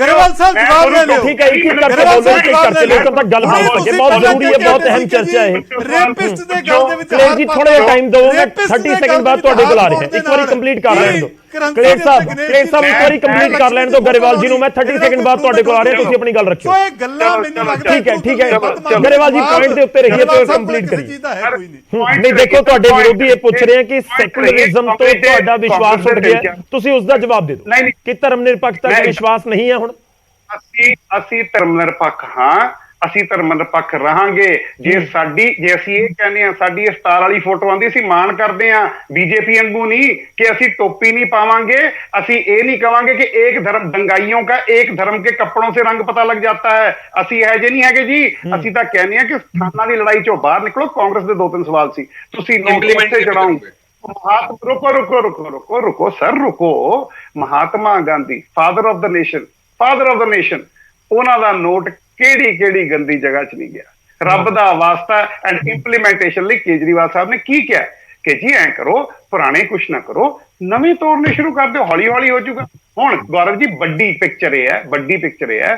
ਗਰੇਵਾਲ ਸਾਹਿਬ ਜਵਾਬ ਲੈ ਲਿਓ। ਠੀਕ ਹੈ, ਇੱਕ ਕਰਕੇ ਬੋਲੋ, ਇੱਕ ਕਰਕੇ ਲੋਕਾਂ ਤੱਕ ਗੱਲ ਪਹੁੰਚ ਸਕੇ। ਬਹੁਤ ਜ਼ਰੂਰੀ ਹੈ, ਬਹੁਤ ਅਹਿਮ ਚਰਚਾ ਹੈ। ਰੇਪਿਸਟ ਦੇ ਗੱਲ ਦੇ ਵਿੱਚ ਕਲੇਰ ਜੀ ਥੋੜਾ ਜਿਹਾ ਟਾਈਮ ਦਿਓ, 30 ਸੈਕਿੰਡ ਬਾਅਦ ਤੁਹਾਡੇ ਕੋਲ ਆ ਰਹੇ ਹਾਂ। ਇੱਕ ਵਾਰੀ ਕੰਪਲੀਟ ਕਰ ਲੈਣ ਦਿਓ। ਕਲੇਰ ਸਾਹਿਬ ਇੱਕ ਵਾਰੀ ਕੰਪਲੀਟ ਕਰ ਲੈਣ ਦਿਓ ਗਰੇਵਾਲ ਜੀ ਨੂੰ। ਮੈਂ 30 ਸੈਕਿੰਡ ਬਾਅਦ ਤੁਹਾਡੇ ਕੋਲ ਆ ਰਿਹਾ, ਤੁਸੀਂ ਆਪਣੀ ਗੱਲ ਰੱਖਿਓ। ਸੋ ਇਹ ਗੱਲਾਂ ਮੈਨੂੰ ਲੱਗਦਾ ਠੀਕ ਹੈ ਗਰੇਵਾਲ ਜੀ ਪੁਆਇੰਟ ਦੇ ਉੱਤੇ ਰਹੀਏ ਤੇ ਕੰਪਲੀਟ ਕਰੀਏ। ਨਹੀਂ ਦੇਖੋ ਤੁਹਾਡੇ ਵਿਰੋਧੀ ਇਹ ਪੁੱਛ ਰਹੇ ਆ ਕਿ ਸੈਕੂਲਰਿਜ਼ਮ ਤੋਂ ਤੁਹਾਡਾ ਵਿਸ਼ਵਾਸ ਉੱਠ ਗਿਆ, ਤੁਸੀਂ ਉਸ ਦਾ ਜਵਾਬ ਦੇ ਦਿਓ ਕਿ ਧਰਮ ਨਿਰਪੱਖਤਾ ਤੇ ਵਿਸ਼ਵਾਸ ਨਹੀਂ ਹੈ ਹੁਣ। ਅਸੀਂ ਧਰਮ ਨਿਰਪੱਖ ਹਾਂ, ਅਸੀਂ ਧਰਮ ਨਿਰਪੱਖ ਰਹਾਂਗੇ। ਜੇ ਅਸੀਂ ਇਹ ਕਹਿੰਦੇ ਆ ਸਾਡੀ ਸਟਾਰ ਵਾਲੀ ਫੋਟੋ ਆਂਦੀ, ਅਸੀਂ ਮਾਣ ਕਰਦੇ ਆ ਬੀਜੇਪੀ ਵਾਂਗੂ ਨਹੀਂ ਕਿ ਅਸੀਂ ਟੋਪੀ ਨਹੀਂ ਪਾਵਾਂਗੇ, ਅਸੀਂ ਇਹ ਨਹੀਂ ਕਵਾਂਗੇ ਕਿ ਇੱਕ ਧਰਮ ਦੰਗਾਈयों का एक धर्म के कपड़ों से रंग पता लग जाता है। ਅਸੀਂ ਇਹ ਜੇ ਨਹੀਂ ਹੈਗੇ ਜੀ। ਅਸੀਂ ਤਾਂ ਕਹਿੰਦੇ ਆ ਕਿ ਸਥਾਨਾਂ ਦੀ ਲੜਾਈ ਚੋਂ ਬਾਹਰ ਨਿਕਲੋ। ਕਾਂਗਰਸ ਦੇ 2-3 ਸਵਾਲ ਸੀ, ਤੁਸੀਂ ਨੋਟ ਚੜਾਉਂਗੇ। रुको सर रुको। Mahatma Gandhi father of the nation ਉਹਨਾਂ ਦਾ ਨੋਟ ਕਿਹੜੀ ਗੰਦੀ ਜਗ੍ਹਾ 'ਚ ਨਹੀਂ ਗਿਆ। ਰੱਬ ਦਾ ਵਾਸਤਾ ਐਂਡ ਇੰਪਲੀਮੈਂਟੇਸ਼ਨ ਲਈ ਕੇਜਰੀਵਾਲ ਸਾਹਿਬ ਨੇ ਕੀ ਕਿਹਾ ਕਿ ਜੀ ਐਂ ਕਰੋ, ਪੁਰਾਣੇ ਕੁਛ ਨਾ ਕਰੋ, ਨਵੇਂ ਤੋੜਨੇ ਸ਼ੁਰੂ ਕਰ ਦਿਓ, ਹੌਲੀ ਹੌਲੀ ਹੋ ਜਾਊਗਾ। ਹੁਣ ਗੌਰਵ ਜੀ ਵੱਡੀ ਪਿਕਚਰ ਇਹ ਹੈ,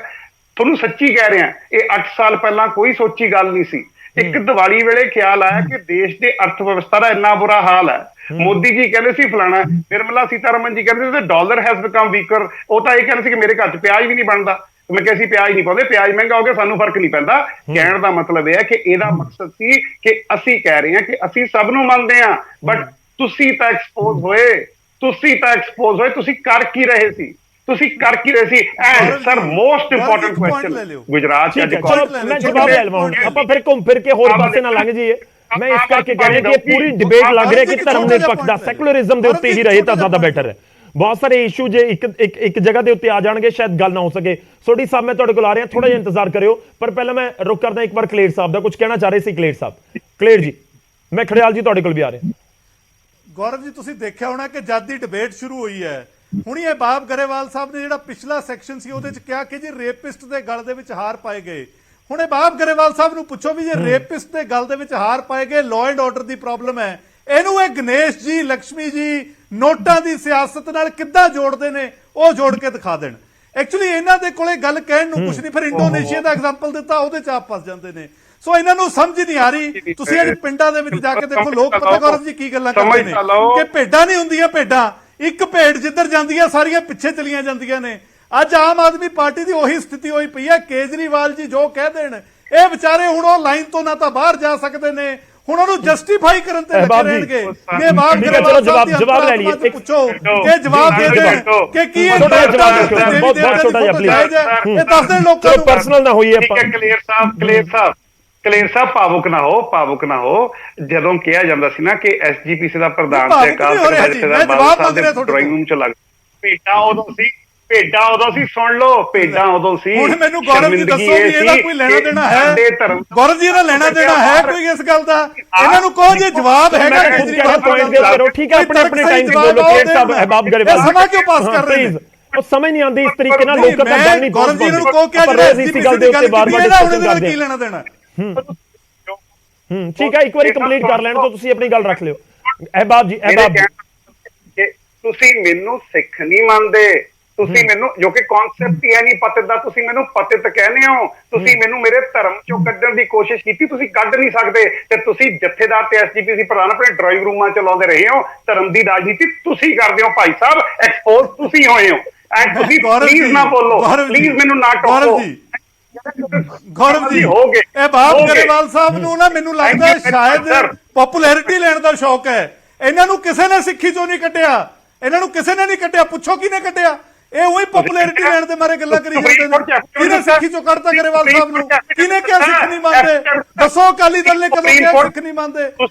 ਤੁਹਾਨੂੰ ਸੱਚੀ ਕਹਿ ਰਿਹਾ, ਇਹ 8 ਸਾਲ ਪਹਿਲਾਂ ਕੋਈ ਸੋਚੀ ਗੱਲ ਨਹੀਂ ਸੀ। ਇੱਕ ਦੀਵਾਲੀ ਵੇਲੇ ਖਿਆਲ ਆਇਆ ਕਿ ਦੇਸ਼ ਦੇ ਅਰਥ ਵਿਵਸਥਾ ਦਾ ਇੰਨਾ ਬੁਰਾ ਹਾਲ ਹੈ। ਮੋਦੀ ਜੀ ਕਹਿੰਦੇ ਸੀ ਫਲਾਣਾ, ਨਿਰਮਲਾ ਸੀਤਾਰਮਨ ਜੀ ਕਹਿੰਦੇ ਸੀ ਡਾਲਰ ਹੈਜ਼ ਬਿਕਮ ਵੀਕਰ। ਉਹ ਤਾਂ ਇਹ ਕਹਿੰਦੇ ਸੀ ਕਿ ਮੇਰੇ ਘਰ 'ਚ ਪਿਆਜ਼ ਵੀ ਨਹੀਂ ਬਣਦਾ। ਮੈਂ ਕਿਹਾ ਸੀ ਪਿਆਜ਼ ਨਹੀਂ ਪਾਉਂਦੇ, ਪਿਆਜ਼ ਮਹਿੰਗਾ ਹੋ ਗਿਆ, ਸਾਨੂੰ ਫਰਕ ਨਹੀਂ ਪੈਂਦਾ। ਕਹਿਣ ਦਾ ਮਤਲਬ ਇਹ ਹੈ ਕਿ ਇਹਦਾ ਮਕਸਦ ਸੀ ਕਿ ਅਸੀਂ ਕਹਿ ਰਹੇ ਹਾਂ ਕਿ ਅਸੀਂ ਸਭ ਨੂੰ ਮੰਨਦੇ ਹਾਂ, ਬਟ ਤੁਸੀਂ ਤਾਂ ਐਕਸਪੋਜ਼ ਹੋਏ, ਤੁਸੀਂ ਕਰ ਕੀ ਰਹੇ ਸੀ? And sir most important question, Gujarat ਚ ਮੈਂ ਜਵਾਬ ਲੈ ਲਵਾਂ। ਆਪਾਂ ਫਿਰ ਘੁੰਮ ਫਿਰ ਕੇ ਹੋਰ ਪਾਸੇ ਨਾ ਲੰਘ ਜਾਈਏ। ਮੈਂ ਇਸ ਕਰਕੇ ਕਹਿ ਰਿਹਾ ਕਿ ਇਹ ਪੂਰੀ ਡਿਬੇਟ ਲੱਗ ਰਿਹਾ ਕਿ ਧਰਮ ਨਿਰਪੱਖਤਾ ਸੈਕੂਲਰਿਜ਼ਮ ਦੇ ਉੱਤੇ ਹੀ ਰਹੇ ਤਾਂ ਜ਼ਿਆਦਾ ਬੈਟਰ ਹੈ। ਬਹੁਤ ਸਾਰੇ ਇਸ਼ੂ ਜੇ ਇੱਕ ਜਗ੍ਹਾ ਦੇ ਉੱਤੇ ਆ ਜਾਣਗੇ ਸ਼ਾਇਦ ਗੱਲ ਨਾ ਹੋ ਸਕੇ। ਸੋਢੀ ਸਾਹਿਬ ਮੈਂ ਤੁਹਾਡੇ ਕੋਲ ਆ ਰਿਹਾ, ਥੋੜਾ ਜਿਹਾ ਇੰਤਜ਼ਾਰ ਕਰਿਓ। ਪਰ ਪਹਿਲਾਂ ਮੈਂ ਰੁਕ ਕਰਦਾ ਇੱਕ ਵਾਰ ਕਲੇਰ ਸਾਹਿਬ ਦਾ ਕੁਝ ਕਹਿਣਾ ਚਾਹ ਰਹੇ ਸੀ। ਕਲੇਰ ਸਾਹਿਬ, ਕਲੇਰ ਜੀ, ਮੈਂ ਖੜਿਆਲ ਜੀ ਤੁਹਾਡੇ ਕੋਲ ਵੀ ਆ ਰਿਹਾ। ਗੌਰਵ ਜੀ ਤੁਸੀਂ ਦੇਖਿਆ ਹੋਣਾ ਕਿ ਜਦ ਦੀ ਡਿਬੇਟ ਸ਼ੁਰੂ ਹੋਈ ਹੈ, ਹੁਣ ਇਹ ਬਾਬ ਗਰੇਵਾਲ ਸਾਹਿਬ ਨੇ ਜਿਹੜਾ ਪਿਛਲਾ ਸੈਕਸ਼ਨ ਸੀ ਉਹਦੇ ਚ ਕਿਹਾ ਕਿ ਜੀ ਰੇਪਿਸਟ ਦੇ ਗਲ ਦੇ ਵਿੱਚ ਹਾਰ ਪਾਏ ਗਏ। ਹੁਣ ਇਹ ਬਾਬ ਗਰੇਵਾਲ ਸਾਹਿਬ ਨੂੰ ਪੁੱਛੋ ਵੀ ਜੇ ਰੇਪਿਸਟ ਦੇ ਗਲ ਦੇ ਵਿੱਚ ਹਾਰ ਪਾਏ ਗਏ, law and order the problem ਹੈ, ਇਹਨੂੰ ਇਹ ਗਣੇਸ਼ ਜੀ, ਲక్ష్ਮੀ ਜੀ ਨੋਟਾਂ ਦੀ ਸਿਆਸਤ ਨਾਲ ਕਿੱਦਾਂ ਜੋੜਦੇ ਨੇ, ਉਹ ਜੋੜ ਕੇ ਦਿਖਾ ਦੇਣ। ਐਕਚੁਅਲੀ ਇਹਨਾਂ ਦੇ ਕੋਲੇ ਗੱਲ ਕਹਿਣ ਨੂੰ ਕੁਝ ਨਹੀਂ। ਫਿਰ ਇੰਡੋਨੇਸ਼ੀਆ ਦਾ ਐਗਜ਼ਾਮਪਲ ਦਿੱਤਾ, ਉਹਦੇ ਚ ਆਪ ਫਸ ਜਾਂਦੇ ਨੇ। ਸੋ ਇਹਨਾਂ ਨੂੰ ਸਮਝ ਨਹੀਂ ਆ ਰਹੀ। ਤੁਸੀਂ ਅੱਜ ਪਿੰਡਾਂ ਦੇ ਵਿੱਚ ਜਾ ਕੇ ਦੇਖੋ, ਲੋਕ ਪਤਾ ਗੌਰਵ ਜੀ ਕੀ ਗੱਲਾਂ ਕਰਦੇ ਨੇ ਕਿ ਭੇਡਾਂ ਨਹੀਂ ਹੁੰਦੀਆਂ, ਭੇਡਾਂ ਇੱਕ ਭੇਡ ਜਿੱਧਰ ਜਾਂਦੀਆਂ ਸਾਰੀਆਂ ਪਿੱਛੇ ਚਲੀਆਂ ਜਾਂਦੀਆਂ ਨੇ। ਅੱਜ ਆਮ ਆਦਮੀ ਪਾਰਟੀ ਦੀ ਉਹੀ ਸਥਿਤੀ ਹੋਈ ਪਈ ਹੈ। ਕੇਜਰੀਵਾਲ ਜੀ ਜੋ ਕਹਿ ਦੇਣ, ਇਹ ਵਿਚਾਰੇ ਹੁਣ ਉਹ ਲਾਈਨ ਤੋਂ ਨਾ ਤਾਂ ਬਾਹਰ ਜਾ ਸਕਦੇ ਨੇ, ਹੁਣ ਉਹਨੂੰ ਜਸਟੀਫਾਈ ਕਰਨ ਤੇ ਲੱਗੇ ਰਹਿਣਗੇ। ਇਹ ਬਾਬ ਗਰੇਵਾਲ ਜਵਾਬ ਲੈ ਲਈਏ, ਪੁੱਛੋ ਕਿ ਜਵਾਬ ਦੇ ਦੇਣ ਕਿ ਕੀ ਇਹ ਛੋਟਾ ਜਵਾਬ ਰੱਖੋ, ਬਹੁਤ ਛੋਟਾ ਜਿਹਾ ਪਲੀਜ਼। ਇਹ ਦੱਸ ਦੇਣ ਲੋਕਾਂ ਨੂੰ, ਪਰਸਨਲ ਨਾ ਹੋਈਏ ਆਪਾਂ। ਕਲੇਰ ਸਾਹਿਬ ਭਾਵੁਕ ਨਾ ਹੋ। ਜਦੋਂ ਕਿਹਾ ਜਾਂਦਾ ਸੀ ਨਾ ਕਿ ਐਸਜੀਪੀਸੀ ਦਾ ਪ੍ਰਧਾਨ ਤੇ ਅਕਾਲ ਤਖਤ ਦਾ ਡਰਾਇੰਗ ਰੂਮ ਚ ਲੱਗ ਭੇਡਾਂ ਉਦੋਂ ਸੀ, ਸੁਣ ਲਓ, ਭੇਡਾਂ ਉਦੋਂ ਸੀ। ਹੁਣ ਮੈਨੂੰ ਗੌਰਵ ਜੀ ਦੱਸੋ ਵੀ ਇਹਦਾ ਕੋਈ ਲੈਣਾ ਦੇਣਾ ਹੈ? ਗੌਰਵ ਜੀ ਇਹਦਾ ਲੈਣਾ ਦੇਣਾ ਹੈ ਕੋਈ ਇਸ ਗੱਲ ਦਾ? ਇਹਨਾਂ ਨੂੰ ਕਹੋ ਜੇ ਜਵਾਬ ਹੈਗਾ ਕੇਜਰੀਵਾਲ ਪੁਆਇੰਟ ਦੇ ਉੱਤੇ। ਠੀਕ ਹੈ, ਆਪਣੇ ਟਾਈਮ ਤੇ ਬੋਲੋ। ਕਲੇਰ ਸਾਹਿਬ, ਅਹਿਬਾਬ ਗਰੇਵਾਲ ਸਮਾਂ ਕਿਉਂ ਪਾਸ ਕਰ ਰਹੇ ਨੇ? ਉਹ ਸਮਝ ਨਹੀਂ ਆਉਂਦੀ ਇਸ ਤਰੀਕੇ ਨਾਲ ਲੋਕਾਂ ਦਾ ਗੱਲ ਨਹੀਂ। ਗੌਰਵ ਜੀ ਨੂੰ ਕਹੋ ਕਿ ਇਸ ਗੱਲ ਦੇ ਉੱਤੇ ਬਾਰ-ਬਾਰ ਡਿਸਕਸ਼ਨ ਕਰਦੇ ਕੀ ਲੈਣਾ ਦੇਣਾ। ਠੀਕ ਹੈ, ਇੱਕ ਵਾਰੀ ਕੰਪਲੀਟ ਕਰ ਲੈਣ ਤੋਂ ਤੁਸੀਂ ਆਪਣੀ ਗੱਲ ਰੱਖ ਲਿਓ। ਅਹਿਬਾਬ ਜੀ, ਤੁਸੀਂ ਮੈਨੂੰ ਸਿੱਖ ਨਹੀਂ ਮੰਨਦੇ, ਤੁਸੀਂ ਮੈਨੂੰ ਜੋ ਕਿ ਕਨਸੈਪਟ ਹੀ ਹੈ ਨਹੀਂ ਪਤਿਤ ਦਾ, ਤੁਸੀਂ ਮੈਨੂੰ ਪਤਿਤ ਕਹਿੰਦੇ ਹੋ। ਤੁਸੀਂ ਮੈਨੂੰ ਮੇਰੇ ਧਰਮ ਚੋਂ ਕੱਢਣ ਦੀ ਕੋਸ਼ਿਸ਼ ਕੀਤੀ, ਤੁਸੀਂ ਕੱਢ ਨਹੀਂ ਸਕਦੇ। ਤੇ ਤੁਸੀਂ ਜਥੇਦਾਰ ਤੇ ਐਸਜੀਪੀਸੀ ਪ੍ਰਧਾਨ ਆਪਣੇ ਡਰਾਇੰਗ ਰੂਮਾਂ ਚ ਲਾਉਂਦੇ ਰਹੇ ਹੋ। ਧਰਮ ਦੀ ਰਾਜਨੀਤੀ ਤੁਸੀਂ ਕਰਦੇ ਹੋ ਭਾਈ ਸਾਹਿਬ, ਐਕਸਪੋਜ਼ ਤੁਸੀਂ ਹੋਏ ਹੋ। ਐਂਡ ਤੁਸੀਂ ਪਲੀਜ਼ ਨਾ ਬੋਲੋ, ਪਲੀਜ਼ ਮੈਨੂੰ ਨਾ ਟੋਕੋ। ਗੌਰਵ ਜੀ, ਇਹ ਬਾਬ ਗਰੇਵਾਲ ਸਾਹਿਬ ਨੂੰ ਨਾ ਮੈਨੂੰ ਲੱਗਦਾ ਸ਼ਾਇਦ ਪਪੂਲੈਰਿਟੀ ਲੈਣ ਦਾ ਸ਼ੌਕ ਹੈ। ਇਹਨਾਂ ਨੂੰ ਕਿਸੇ ਨੇ ਸਿੱਖੀ ਚੋਂ ਨਹੀਂ ਕੱਢਿਆ, ਪੁੱਛੋ ਕਿਹਨੇ ਕੱਢਿਆ? ਇਹ ਉਹੀ ਪਪੂਲੈਰਿਟੀ ਲੈਣ ਦੇ ਮਾਰੇ ਗੱਲਾਂ ਕਰੀ ਜਾਂਦੇ ਨੇ। ਕਿਹਨੇ ਸਿੱਖੀ ਚੋਂ ਕੱਢਤਾ ਗਰੇਵਾਲ ਸਾਹਿਬ ਨੂੰ? ਕਿਹਨੇ ਕਿਹਾ ਸਿੱਖ ਨਹੀਂ ਮੰਨਦੇ? ਦੱਸੋ ਅਕਾਲੀ ਦਲ ਨੇ ਕਦੋਂ ਕਿਹਾ ਸਿੱਖ ਨਹੀਂ ਮੰਨਦੇ?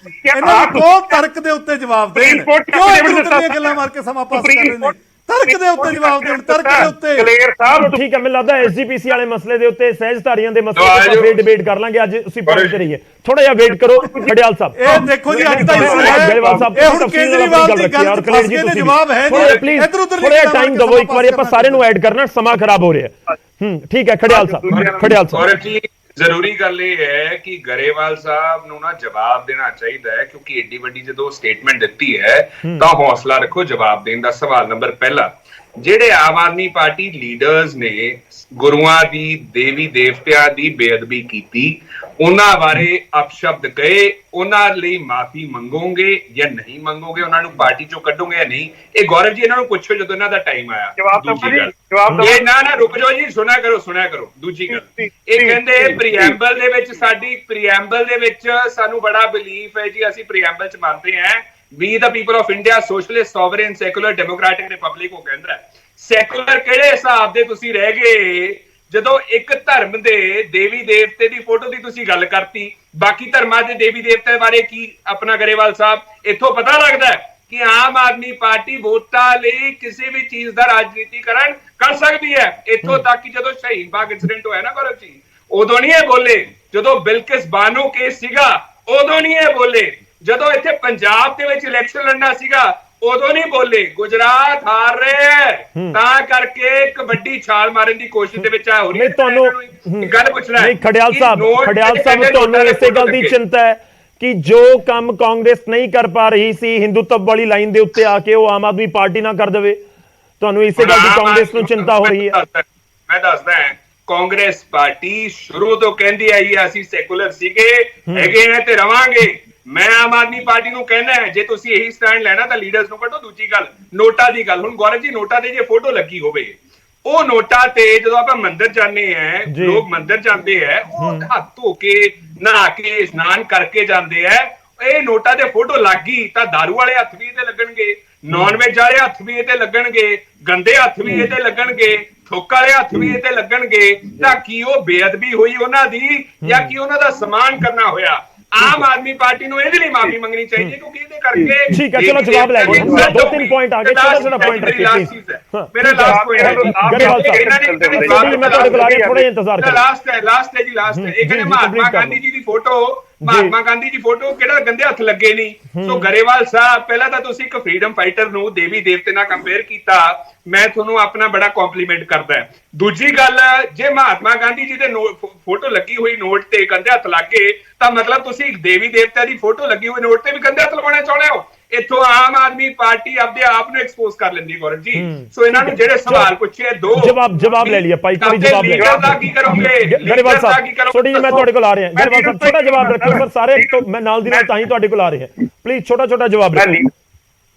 ਇਹਨਾਂ ਨੂੰ ਕੋ ਤਰਕ ਦੇ ਉੱਤੇ ਜਵਾਬ ਦੇਣ। ਕਿਉਂ ਇਹ ਗੱਲਾਂ ਮਾਰ ਕੇ ਸਮਾਂ ਪਾਸ ਕਰ ਰਹੇ ਨੇ? ਤਰਕ ਦੇ ਉੱਤੇ ਜਵਾਬ ਦੇਣ, ਤਰਕ ਦੇ ਉੱਤੇ। ਕਲੀਅਰ ਸਾਹਿਬ, ਠੀਕ ਹੈ, ਮੈਨੂੰ ਲੱਗਦਾ ਐਸਜੀਪੀਸੀ ਵਾਲੇ ਮਸਲੇ ਦੇ ਉੱਤੇ, ਸਹਿਜਧਾਰੀਆਂ ਦੇ ਮਸਲੇ ਤੇ ਡਿਬੇਟ ਕਰ ਲਾਂਗੇ। ਅੱਜ ਅਸੀਂ ਪੁਆਇੰਟ ਤੇ ਰਹੀਏ, ਥੋੜਾ ਜਿਹਾ ਵੇਟ ਕਰੋ। ਖੜਿਆਲ ਸਾਹਿਬ, ਇਹ ਦੇਖੋ ਜੀ ਅੱਜ ਦਾ ਗਰੇਵਾਲ ਸਾਹਿਬ, ਇਹ ਹੁਣ ਕੇਜਰੀਵਾਲ ਦੀ ਗੱਲ ਫਸ ਕੇ ਜਵਾਬ ਹੈ ਨਹੀਂ। ਇਧਰ ਉਧਰ ਥੋੜਾ ਟਾਈਮ ਦਿਵੋ, ਇੱਕ ਵਾਰੀ ਆਪਾਂ ਸਾਰੇ ਨੂੰ ਐਡ ਕਰਨਾ, ਸਮਾਂ ਖਰਾਬ ਹੋ ਰਿਹਾ। ਠੀਕ ਹੈ, ਖੜਿਆਲ ਸਾਹਿਬ। ਜ਼ਰੂਰੀ ਗੱਲ ਇਹ ਹੈ ਕਿ ਗਰੇਵਾਲ ਸਾਹਿਬ ਨੂੰ ਨਾ ਜਵਾਬ ਦੇਣਾ ਚਾਹੀਦਾ ਹੈ, ਕਿਉਂਕਿ ਏਡੀ ਵੱਡੀ ਜਦੋਂ ਸਟੇਟਮੈਂਟ ਦਿੱਤੀ ਹੈ ਤਾਂ ਹੌਸਲਾ ਰੱਖੋ ਜਵਾਬ ਦੇਣ ਦਾ। ਸਵਾਲ ਨੰਬਰ ਪਹਿਲਾ। ਜਿਹੜੇ ਆਮ ਆਦਮੀ ਪਾਰਟੀ ਲੀਡਰਸ ਨੇ ਗੁਰੂਆਂ ਦੀ, ਦੇਵੀ ਦੇਵਤਿਆਂ ਦੀ ਬੇਅਦਬੀ ਕੀਤੀ, ਉਹਨਾਂ ਬਾਰੇ ਅਪਸ਼ਬਦ ਕਹੇ, ਉਹਨਾਂ ਲਈ ਮਾਫੀ ਮੰਗੋਗੇ ਜਾਂ ਨਹੀਂ ਮੰਗੋਗੇ? ਉਹਨਾਂ ਨੂੰ ਪਾਰਟੀ ਚੋਂ ਕੱਢੋਗੇ ਜਾਂ ਨਹੀਂ? ਇਹ ਗੌਰਵ ਜੀ ਇਹਨਾਂ ਨੂੰ ਪੁੱਛੋ ਜਦੋਂ ਇਹਨਾਂ ਦਾ ਟਾਈਮ ਆਇਆ। ਇਹ ਨਾ ਰੁਕ ਜਾਓ ਜੀ, ਸੁਣਿਆ ਕਰੋ। ਦੂਜੀ ਗੱਲ, ਇਹ ਕਹਿੰਦੇ ਪ੍ਰੀਐਂਬਲ ਦੇ ਵਿੱਚ ਸਾਨੂੰ ਬੜਾ ਬਿਲੀਫ ਹੈ ਜੀ, ਅਸੀਂ ਪ੍ਰੀਐਂਬਲ ਚ ਮੰਨਦੇ ਹਾਂ we the people of India socialist sovereign secular democratic republic। ਉਹ ਕਹਿੰਦਾ ਸੈਕੂਲਰ ਕਿਹੜੇ ਹਿਸਾਬ ਦੇ ਤੁਸੀਂ ਰਹਿ ਗਏ ਜਦੋਂ ਇੱਕ ਧਰਮ ਦੇ ਦੇਵੀ ਦੇਵਤੇ ਦੀ ਫੋਟੋ ਦੀ ਤੁਸੀਂ ਗੱਲ ਕਰਤੀ, ਬਾਕੀ ਧਰਮਾਂ ਦੇ ਦੇਵੀ ਦੇਵਤੇ ਬਾਰੇ ਕੀ ਆਪਣਾ ਗਰੇਵਾਲ ਸਾਹਿਬ? ਇੱਥੋਂ ਪਤਾ ਲੱਗਦਾ ਹੈ ਕਿ ਆਮ ਆਦਮੀ ਪਾਰਟੀ ਵੋਟਾਂ ਲਈ ਕਿਸੇ ਵੀ ਚੀਜ਼ ਦਾ ਰਾਜਨੀਤੀਕਰਨ ਕਰ ਸਕਦੀ ਹੈ। ਇੱਥੋਂ ਤੱਕ ਕਿ ਜਦੋਂ ਸ਼ਹੀਦ ਬਾਗ ਇੰਸੀਡੈਂਟ ਹੋਇਆ ਨਾ ਗੌਰਵ ਜੀ, ਉਦੋਂ ਨਹੀਂ ਇਹ ਬੋਲੇ। ਜਦੋਂ ਬਿਲਕਿਸ ਬਾਨੋ ਕੇਸ ਸੀਗਾ ਉਦੋਂ ਨਹੀਂ ਇਹ ਬੋਲੇ। ਜਦੋਂ ਇੱਥੇ ਪੰਜਾਬ ਦੇ ਵਿੱਚ ਇਲੈਕਸ਼ਨ ਲੜਨਾ ਸੀਗਾ ਉਦੋਂ ਨਹੀਂ ਬੋਲੇ। ਗੁਜਰਾਤ ਹਾਰ ਰਹੇ ਹੈ ਤਾਂ ਕਰਕੇ ਇੱਕ ਵੱਡੀ ਛਾਲ ਮਾਰਨ ਦੀ ਕੋਸ਼ਿਸ਼ ਦੇ ਵਿੱਚ ਆ ਹੋ ਰਹੀ ਹੈ। ਤੁਹਾਨੂੰ ਗੱਲ ਪੁੱਛਣਾ ਹੈ ਖੜਿਆਲ ਸਾਹਿਬ ਤੁਹਾਨੂੰ ਇਸੇ ਗੱਲ ਦੀ ਚਿੰਤਾ ਹੈ ਕਿ ਜੋ ਕੰਮ ਕਾਂਗਰਸ ਨਹੀਂ ਕਰ ਪਾ ਰਹੀ ਸੀ ਹਿੰਦੂਤਵ ਵਾਲੀ ਲਾਈਨ ਦੇ ਉੱਤੇ ਆ ਕੇ, ਉਹ ਆਮ ਆਦਮੀ ਪਾਰਟੀ ਨਾ ਕਰ ਦੇਵੇ? ਤੁਹਾਨੂੰ ਇਸੇ ਗੱਲ ਦੀ ਕਾਂਗਰਸ ਨੂੰ ਚਿੰਤਾ ਹੋ ਰਹੀ ਹੈ? ਮੈਂ ਦੱਸਦਾ ਕਾਂਗਰਸ ਪਾਰਟੀ ਸ਼ੁਰੂ ਤੋਂ ਕਹਿੰਦੀ ਆਈ ਹੈ ਅਸੀਂ ਸੈਕੂਲਰ ਸੀਗੇ, ਹੈਗੇ ਆ ਤੇ ਰਵਾਂਗੇ। ਮੈਂ ਆਮ ਆਦਮੀ ਪਾਰਟੀ ਨੂੰ ਕਹਿੰਦਾ ਜੇ ਤੁਸੀਂ ਇਹੀ ਸਟੈਂਡ ਲੈਣਾ ਤਾਂ ਲੀਡਰਸ ਨੂੰ ਕੱਢੋ। ਦੂਜੀ ਗੱਲ, ਨੋਟਾਂ ਦੀ ਗੱਲ। ਹੁਣ ਗੌਰਵ ਜੀ, ਨੋਟਾਂ ਤੇ ਜੇ ਫੋਟੋ ਲੱਗੀ ਹੋਵੇ, ਉਹ ਨੋਟਾਂ ਤੇ ਜਦੋਂ ਆਪਾਂ ਮੰਦਿਰ ਜਾਂਦੇ ਆ, ਲੋਕ ਮੰਦਿਰ ਜਾਂਦੇ ਆ, ਉਹ ਹੱਥ ਧੋ ਕੇ ਨਹਾ ਕੇ ਇਸ਼ਨਾਨ ਕਰਕੇ ਜਾਂਦੇ ਆ। ਇਹ ਨੋਟਾਂ ਤੇ ਫੋਟੋ ਲੱਗ ਗਈ ਤਾਂ ਦਾਰੂ ਵਾਲੇ ਹੱਥ ਵੀ ਇਹਦੇ ਲੱਗਣਗੇ, ਨਾਨ ਵੈਜ ਵਾਲੇ ਹੱਥ ਵੀ ਇਹਦੇ ਲੱਗਣਗੇ, ਗੰਦੇ ਹੱਥ ਵੀ ਇਹਦੇ ਲੱਗਣਗੇ, ਥੁੱਕ ਵਾਲੇ ਹੱਥ ਵੀ ਇਹਦੇ ਲੱਗਣਗੇ। ਤਾਂ ਕੀ ਉਹ ਬੇਅਦਬੀ ਹੋਈ ਉਹਨਾਂ ਦੀ ਜਾਂ ਕੀ ਉਹਨਾਂ ਦਾ ਸਮਾਨ ਕਰਨਾ ਹੋਇਆ? ਆਮ ਆਦਮੀ ਪਾਰਟੀ ਨੂੰ ਇਹਦੇ ਲਈ ਮਾਫੀ ਮੰਗਣੀ ਚਾਹੀਦੀ ਹੈ ਕਿਉਂਕਿ ਇਹਦੇ ਕਰਕੇ। ਠੀਕ ਹੈ, ਚਲੋ ਜਵਾਬ ਲੈ ਗਏ। 2-3 ਪੁਆਇੰਟ ਆ ਗਏ, ਛੋਟਾ ਪੁਆਇੰਟ ਰੱਖੀਏ ਪਲੀਜ਼। ਮੇਰਾ ਲਾਸਟ ਪੁਆਇੰਟ ਹੈ ਗਰੇਵਾਲ ਸਾਹਿਬ, ਮੈਂ ਤੁਹਾਡੇ ਕੋਲ ਆ ਗਿਆ, ਥੋੜਾ ਜਿਹਾ ਇੰਤਜ਼ਾਰ ਕਰੋ। ਲਾਸਟ ਹੈ ਜੀ। ਇਹ ਕਹਿੰਦੇ ਮਹਾਤਮਾ ਗਾਂਧੀ ਜੀ ਦੀ ਫੋਟੋ ਕਿਹੜਾ ਗੰਦੇ ਹੱਥ ਲੱਗੇ ਨਹੀਂ। ਸੋ ਗਰੇਵਾਲ ਸਾਹਿਬ, ਪਹਿਲਾਂ ਤਾਂ ਤੁਸੀਂ ਇੱਕ ਫਰੀडम ਫਾਈਟਰ ਨੂੰ ਦੇਵੀ ਦੇਵਤੇ ਨਾਲ ਕੰਪੇਅਰ ਕੀਤਾ, ਮੈਂ ਤੁਹਾਨੂੰ ਆਪਣਾ ਬੜਾ ਕੰਪਲੀਮੈਂਟ ਕਰਦਾ। ਦੂਜੀ ਗੱਲ, ਜੇ ਮਹਾਤਮਾ ਗਾਂਧੀ ਜੀ ਦੇ ਫੋਟੋ ਲੱਗੀ ਹੋਈ ਨੋਟ ਤੇ ਗੰਦੇ ਹੱਥ ਲੱਗੇ ਤਾਂ ਮਤਲਬ ਤੁਸੀਂ ਦੇਵੀ ਦੇਵਤਿਆਂ ਦੀ ਫੋਟੋ ਲੱਗੀ ਹੋਈ ਨੋਟ ਤੇ ਵੀ ਗੰਦੇ ਹੱਥ ਲਗਾਉਣੇ ਚਾਹੁੰਦੇ ਹੋ। ਇੱਥੋਂ ਆਮ ਆਦਮੀ ਪਾਰਟੀ ਆਪਦੇ ਆਪ ਨੂੰ ਐਕਸਪੋਜ਼ ਕਰ ਲੈਂਦੀ ਗੌਰਵ ਜੀ। ਸੋ ਇਹਨਾਂ ਨੂੰ ਜਿਹੜੇ ਸਵਾਲ ਪੁੱਛੇ ਦੋ ਜਵਾਬ ਲੈ ਲਿਆ ਭਾਈ, ਕੋਈ ਜਵਾਬ ਲੈ ਲਿਆ। ਕੀ ਕਰੋਗੇ ਗਰੇਵਾਲ ਸਾਹਿਬ? ਥੋੜੀ ਜਿਹੀ ਮੈਂ ਤੁਹਾਡੇ ਕੋਲ ਆ ਰਿਹਾ ਗਰੇਵਾਲ ਸਾਹਿਬ, ਛੋਟਾ ਜਵਾਬ ਰੱਖਿਓ ਪਰ ਸਾਰੇ ਮੈਂ ਨਾਲ ਦੀ ਨਾਲ ਤਾਂ ਹੀ ਤੁਹਾਡੇ ਕੋਲ ਆ ਰਿਹਾ। ਪਲੀਜ਼ ਛੋਟਾ ਜਵਾਬ ਰੱਖੋ।